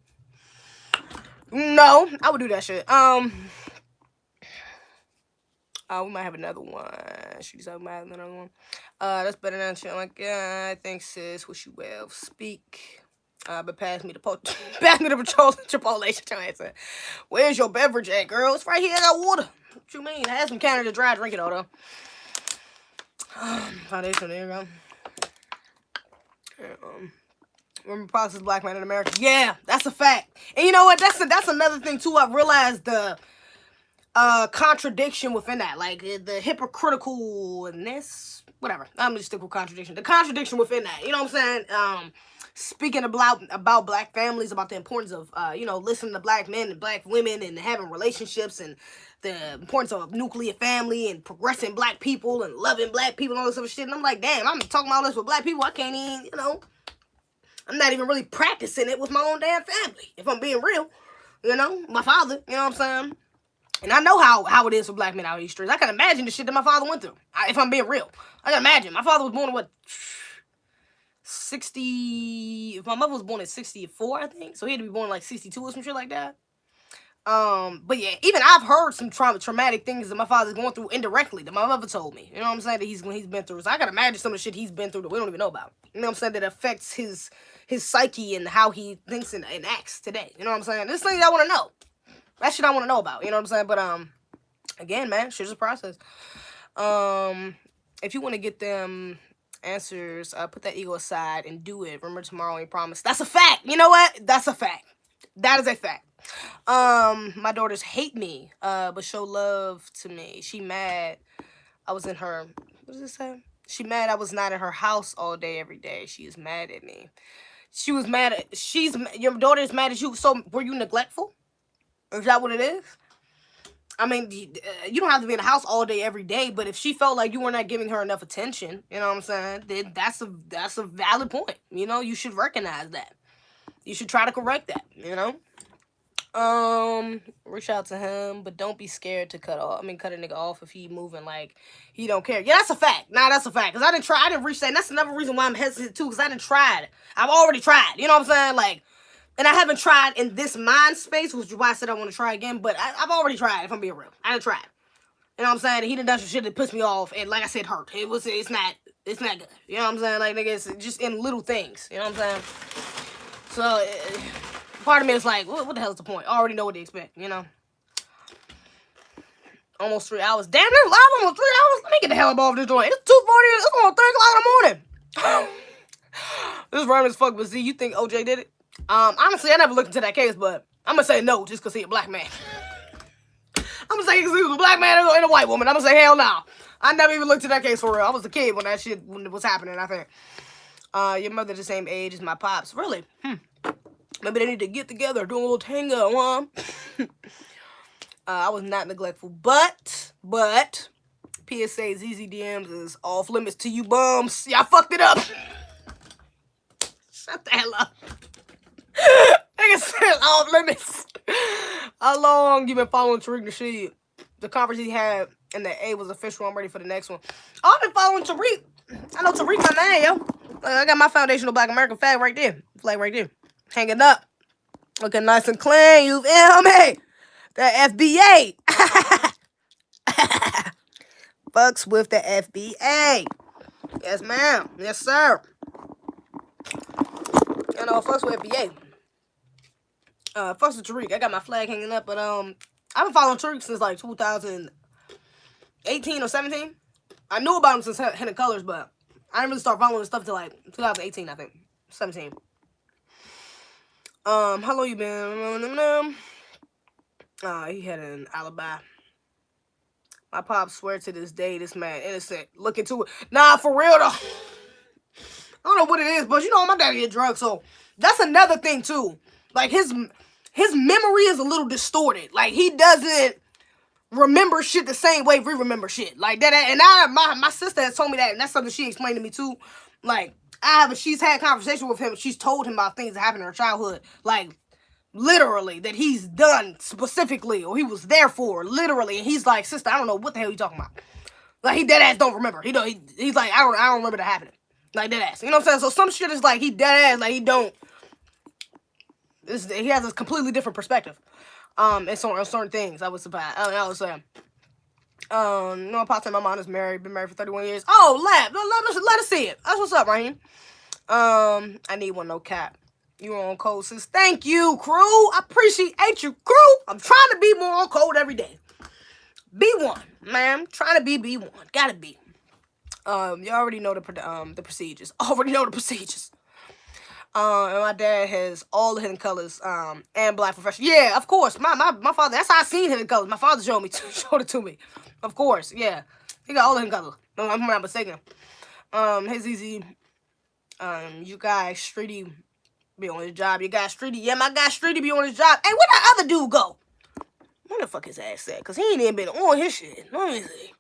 No, I would do that shit. We might have another one. She said we might have another one. That's better than shit. Like, yeah, thanks, sis. Wish you well. Speak. But pass me the Chipotle. She trying to answer. Where's your beverage at, girl? It's right here. I got water. What you mean? I had some Canada Dry. Drink it all though. Foundation. There you go. Remember Fox's black man in America? Yeah, that's a fact. And you know what? That's another thing too. I realized the contradiction within that, like the hypocriticalness, whatever. I'm just stick with contradiction. The contradiction within that. You know what I'm saying? Speaking about black families, about the importance of listening to black men and black women and having relationships, and the importance of a nuclear family and progressing black people and loving black people and all this other shit. And I'm like, damn, I'm talking about this with black people. I can't even, I'm not even really practicing it with my own damn family, if I'm being real. My father, you know what I'm saying? And I know how it is for black men out in these streets. I can imagine the shit that my father went through, if I'm being real. I can imagine. My father was born in, 60... If my mother was born in 64, I think. So he had to be born in, 62 or some shit like that. But yeah, even I've heard some traumatic things that my father's going through indirectly that my mother told me. You know what I'm saying? That he's been through. So I can imagine some of the shit he's been through that we don't even know about. You know what I'm saying? That affects his psyche and how he thinks and acts today. You know what I'm saying? This thing I want to know. That shit I want to know about. You know what I'm saying? But again, man, shit's a process. If you want to get them answers, put that ego aside and do it. Remember, tomorrow ain't promised. That's a fact. You know what? That's a fact. That is a fact. My daughters hate me, but show love to me. She mad I was in her, what does it say? She mad I was not in her house all day, every day. She is mad at me. She was mad at, your daughter is mad at you, so were you neglectful? Is that what it is? I mean, you don't have to be in the house all day, every day, but if she felt like you were not giving her enough attention, you know what I'm saying, then that's a valid point. You should recognize that. You should try to correct that, reach out to him, but don't be scared to cut a nigga off if he moving like he don't care. Yeah, that's a fact. That's a fact. Because I didn't reach that. And that's another reason why I'm hesitant too, because I didn't try it. I've already tried. You know what I'm saying? And I haven't tried in this mind space, which is why I said I want to try again, but I've already tried, if I'm being real. I done tried. You know what I'm saying? He done some shit that pissed me off, and like I said, hurt. It's not good. You know what I'm saying? Nigga, it's just in little things. You know what I'm saying? So, part of me is like, what the hell is the point? I already know what to expect, Almost 3 hours. Damn, this live almost 3 hours. Let me get the hell up off this joint. It's 2:40. It's going 3 o'clock in the morning. This is random as fuck, but Z, you think OJ did it? Honestly, I never looked into that case, but I'm gonna say no, just because he's a black man. I'm gonna say because he was a black man and a white woman. I'm gonna say hell no. I never even looked into that case for real. I was a kid when it was happening, I think. Your mother the same age as my pops. Really? Maybe they need to get together, do a little tango, huh? I was not neglectful, but PSA Zeze DMs is off limits to you bums. Y'all fucked it up. Shut the hell up. Nigga said off limits. How long you been following Tariq Nasheed? The conference he had in the A was official. I'm ready for the next one. Oh, I've been following Tariq. I know Tariq my man, yo. I got my foundational Black American flag right there. Flag right there. Hanging up. Looking nice and clean. You feel me? The FBA. Fucks with the FBA. Yes, ma'am. Yes, sir. Fucks with FBA. Fucks with Tariq. I got my flag hanging up, but I've been following Tariq since 2018 or 17. I knew about him since Hidden Colors, but I didn't really start following his stuff till 2018, I think. 17. How long you been? He had an alibi. My pops swear to this day, this man innocent. Look into it. Nah, for real though. I don't know what it is, but my daddy did drugs, so that's another thing too. His memory is a little distorted. He doesn't remember shit the same way we remember shit. That. And my sister has told me that, and that's something she explained to me too. She's had conversation with him. She's told him about things that happened in her childhood. Literally, that he's done specifically, or he was there for, literally. And he's like, sister, I don't know what the hell you talking about. He dead ass don't remember. He's like, I don't remember that happening. Dead ass. You know what I'm saying? So some shit is he dead ass, he don't. He has a completely different perspective. And so on certain things, I was surprised. I was saying. My pops and my mom is married, been married for 31 years. Oh, let us see it. That's what's up, Raheem. I need one, no cap. You were on code, sis. Thank you, crew. I appreciate you, crew. I'm trying to be more on code every day. B1, man. Trying to be B1. Gotta be. You already know the procedures. Already know the procedures. And my dad has all the Hidden Colors, and Black Professional. Yeah, of course. My father, that's how I seen Hidden Colors. My father showed it to me. Of course, yeah. He got all the Hidden Colors. No, I'm not mistaken. Hey Zeze, you guys Streety be on his job. You guys Streety, yeah, my guy Streety be on his job. Hey, where that other dude go? Where the fuck his ass at? Cause he ain't even been on his shit. Let me see.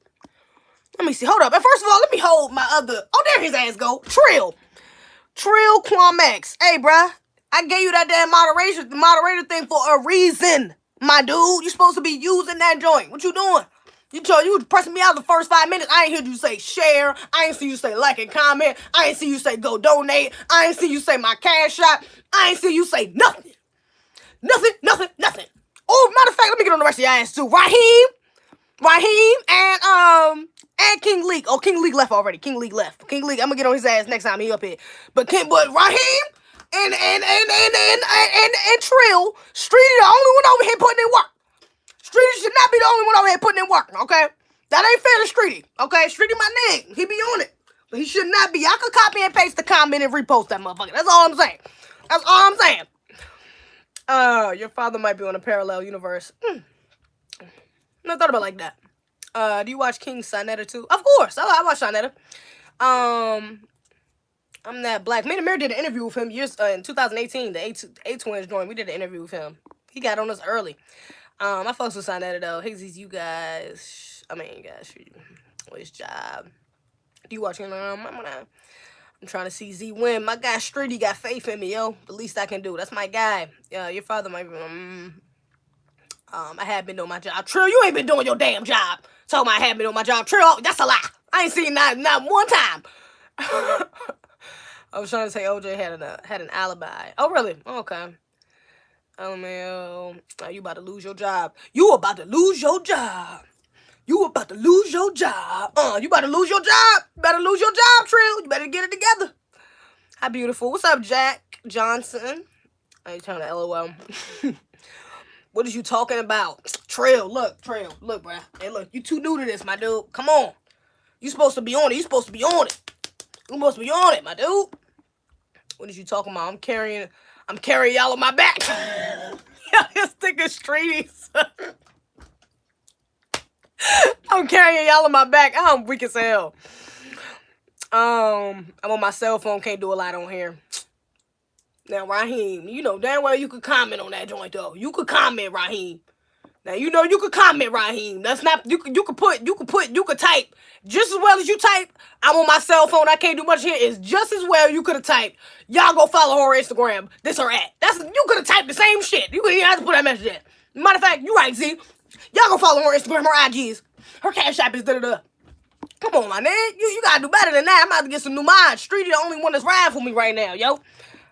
Let me see. Hold up. And first of all, let me hold my other. Oh, there his ass go. Trill Quamex. Hey, bruh. I gave you that damn moderator thing for a reason, my dude. You supposed to be using that joint. What you doing? You was pressing me out the first 5 minutes. I ain't heard you say share. I ain't see you say like and comment. I ain't see you say go donate. I ain't see you say my cash app. I ain't see you say nothing. Nothing. Oh, matter of fact, let me get on the rest of your ass too. Raheem, and King Leak. Oh, King Leak left already. King Leak, I'm gonna get on his ass next time he up here. But Raheem and Trill, Streety the only one over here putting in work. Streety should not be the only one over here putting in work, okay? That ain't fair to Streety, okay? Streety my nigga. He be on it. But he should not be. I could copy and paste the comment and repost that motherfucker. That's all I'm saying. Your father might be on a parallel universe. No, thought about it like that. Do you watch King Sinetta too? Of course, I watch Sinetta. I'm that black. Me and Amir did an interview with him in 2018. The A Twins joined. We did an interview with him. He got on us early. I fucks with Sinetta though. Hey, you guys. His job. Do you watch him? I'm trying to see Z win. My guy Streety got faith in me, yo. The least I can do. That's my guy. Your father might be. I have been doing my job. Trill, you ain't been doing your damn job. Talking about I have been doing my job. Trill, that's a lie. I ain't seen not one time. I was trying to say OJ had an alibi. Oh, really? Okay. Oh, man. You about to lose your job. You about to lose your job. You about to lose your job. You about to lose your job. You better lose your job, Trill. You better get it together. Hi, beautiful. What's up, Jack Johnson? I ain't trying to LOL. What is you talking about? Trill, look, bruh. Hey, look, you too new to this, my dude. Come on. You supposed to be on it. You supposed to be on it, my dude. What is you talking about? I'm carrying y'all on my back. Y'all just think of Streeties. I'm carrying y'all on my back. I'm weak as hell. I'm on my cell phone. Can't do a lot on here. Now, Raheem, you know damn well you could comment on that joint, though. You could comment, Raheem. Now, you know you could comment, Raheem. That's not, you could type just as well as you type. I'm on my cell phone. I can't do much here. It's just as well you could have typed, y'all go follow her on Instagram. This or that. You could have typed the same shit. You didn't have to put that message in. Matter of fact, you right, Z. Y'all go follow her on Instagram, her IGs. Her cash app is da-da-da. Come on, my nigga. You gotta do better than that. I'm about to get some new mods. Streety the only one that's riding for me right now, yo.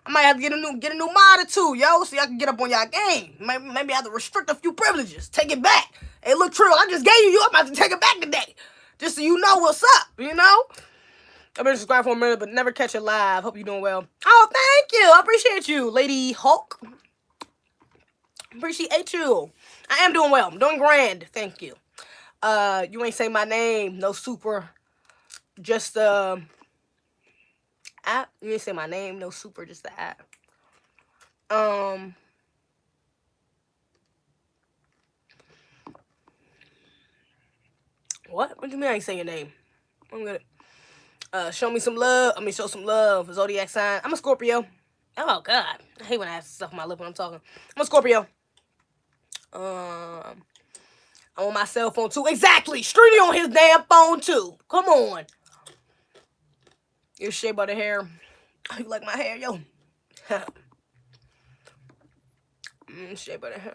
I might have to get a new mod or two, yo, so y'all can get up on y'all game. Maybe I have to restrict a few privileges. Take it back. Hey, look, Trill, I just gave you. I'm about to take it back today. Just so you know what's up, you know? I've been subscribed for a minute, but never catch it live. Hope you're doing well. Oh, thank you. I appreciate you, Lady Hulk. Appreciate you. I am doing well. I'm doing grand. Thank you. You ain't say my name. No super. Just, app. You didn't say my name, no super, just the app. What do you mean I ain't say your name? I'm gonna show me some love. Show some love. Zodiac sign. I'm a Scorpio. Oh God, I hate when I have stuff on my lip when I'm talking. I'm a Scorpio. I'm on my cell phone too. Exactly. Streety on his damn phone too. Come on. Your shape of the hair. You like my hair, yo? Shape of the hair.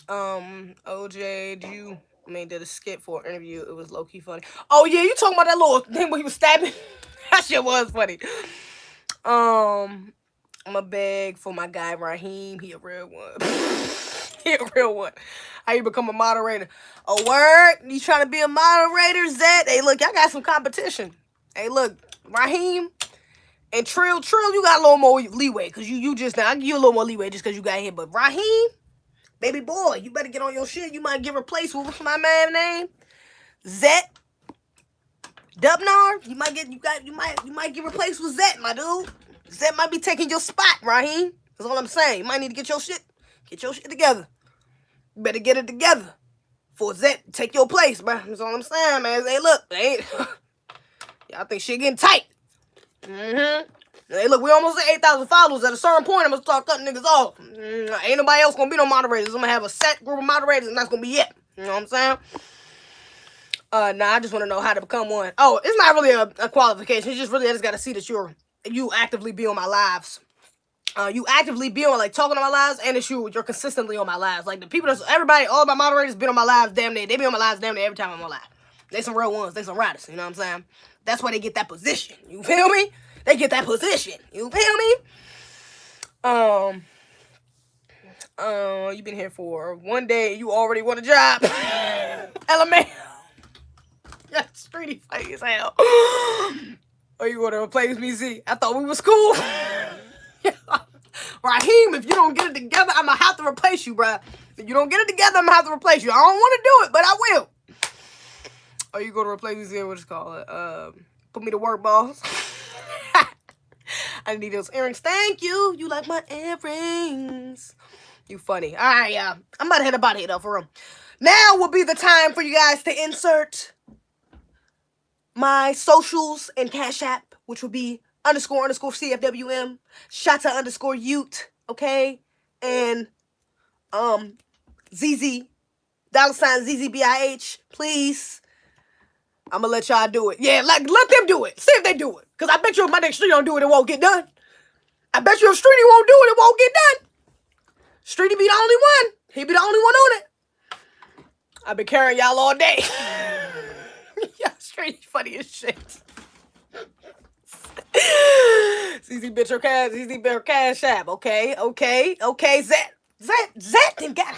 OJ, did a skit for an interview. It was low-key funny. Oh, yeah, you talking about that little thing where he was stabbing? That shit was funny. I'm a beg for my guy, Raheem. He a real one. He a real one. How you become a moderator? A word? You trying to be a moderator, Zed? Hey, look, y'all got some competition. Hey, look, Raheem and Trill, you got a little more leeway. Because you just, now, I give you a little more leeway just because you got here. But Raheem, baby boy, you better get on your shit. You might get replaced with, what's my man's name? Zet. Dubnar. You might get replaced with Zet, my dude. Zed might be taking your spot, Raheem. That's all I'm saying. You might need to get your shit together. You better get it together for Zed to take your place, bro. That's all I'm saying, man. Hey, look, y'all think shit getting tight. Hey, look, we almost at 8,000 followers. At a certain point, I'm gonna start cutting niggas off. Ain't nobody else gonna be no moderators. I'm gonna have a set group of moderators, and that's gonna be it. You know what I'm saying? Nah, I just want to know how to become one. Oh, it's not really a qualification. It's just really I just gotta see that you actively be on my lives. You actively be on, like, talking on my lives, and it's you're consistently on my lives. Like, the people everybody, all of my moderators been on my lives damn near. They be on my lives damn near every time I'm on live. They some real ones. They some riders. You know what I'm saying? That's why they get that position. You feel me? They get that position. You feel me? You've been here for 1 day and you already want a job. LMA. That's pretty funny as hell. Oh, you want to replace me, Z? I thought we was cool. Raheem, if you don't get it together, I'm going to have to replace you, bruh. If you don't get it together, I'm going to have to replace you. I don't want to do it, but I will. Oh, you going to replace me, Z? What you call it? Put me to work, boss. I need those earrings. Thank you. You like my earrings. You funny. All right, y'all. I'm about to hit a body though, for real. Now will be the time for you guys to insert my socials and Cash App, which will be __CFWM, Shata _Ute, okay? And ZZ, $zezebih, please. I'm gonna let y'all do it. Yeah, let them do it. See if they do it. Because I bet you if my next Street don't do it, it won't get done. I bet you if Streety won't do it, it won't get done. Streety be the only one. He be the only one on it. I've been carrying y'all all day. Yeah, Streety funny as shit. ZZ bitch her cash, ZZ bitch her Cash App. Okay. Zed then got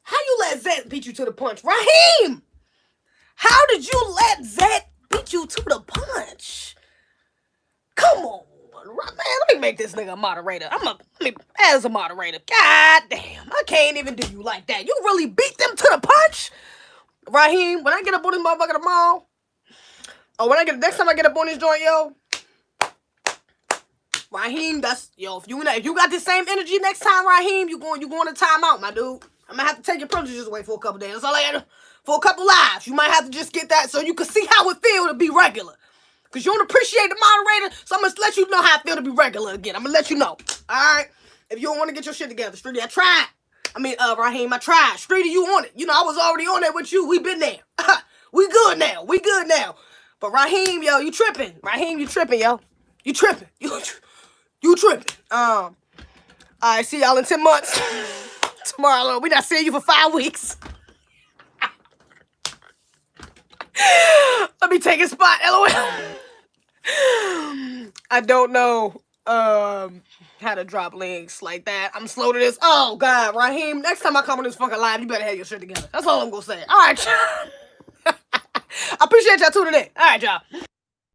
how you let Zed beat you to the punch? Raheem! How did you let Zed beat you to the punch? Come on, man. Let me make this nigga a moderator. As a moderator. God damn. I can't even do you like that. You really beat them to the punch? Raheem, when I get up on this motherfucker tomorrow, next time I get up on this joint, yo, Raheem, if you got this same energy next time, Raheem, you going to timeout, my dude. I'm gonna have to take your privileges away for a couple days. That's all I got to. For a couple lives, you might have to just get that so you can see how it feels to be regular. Because you don't appreciate the moderator, so I'm going to let you know how it feels to be regular again. I'm going to let you know. All right? If you don't want to get your shit together, Streety, I tried. Raheem, I tried. Streety, you on it. You know, I was already on there with you. We been there. We good now. But Raheem, yo, you tripping. Raheem, you tripping, yo. You tripping. You tripping. All right, see y'all in 10 months. Tomorrow, we not seeing you for 5 weeks. Let me take a spot, LOL. I don't know how to drop links like that. I'm slow to this. Oh, God, Raheem, next time I come on this fucking live, you better have your shit together. That's all I'm going to say. All right, y'all. I appreciate y'all tuning in. All right, y'all.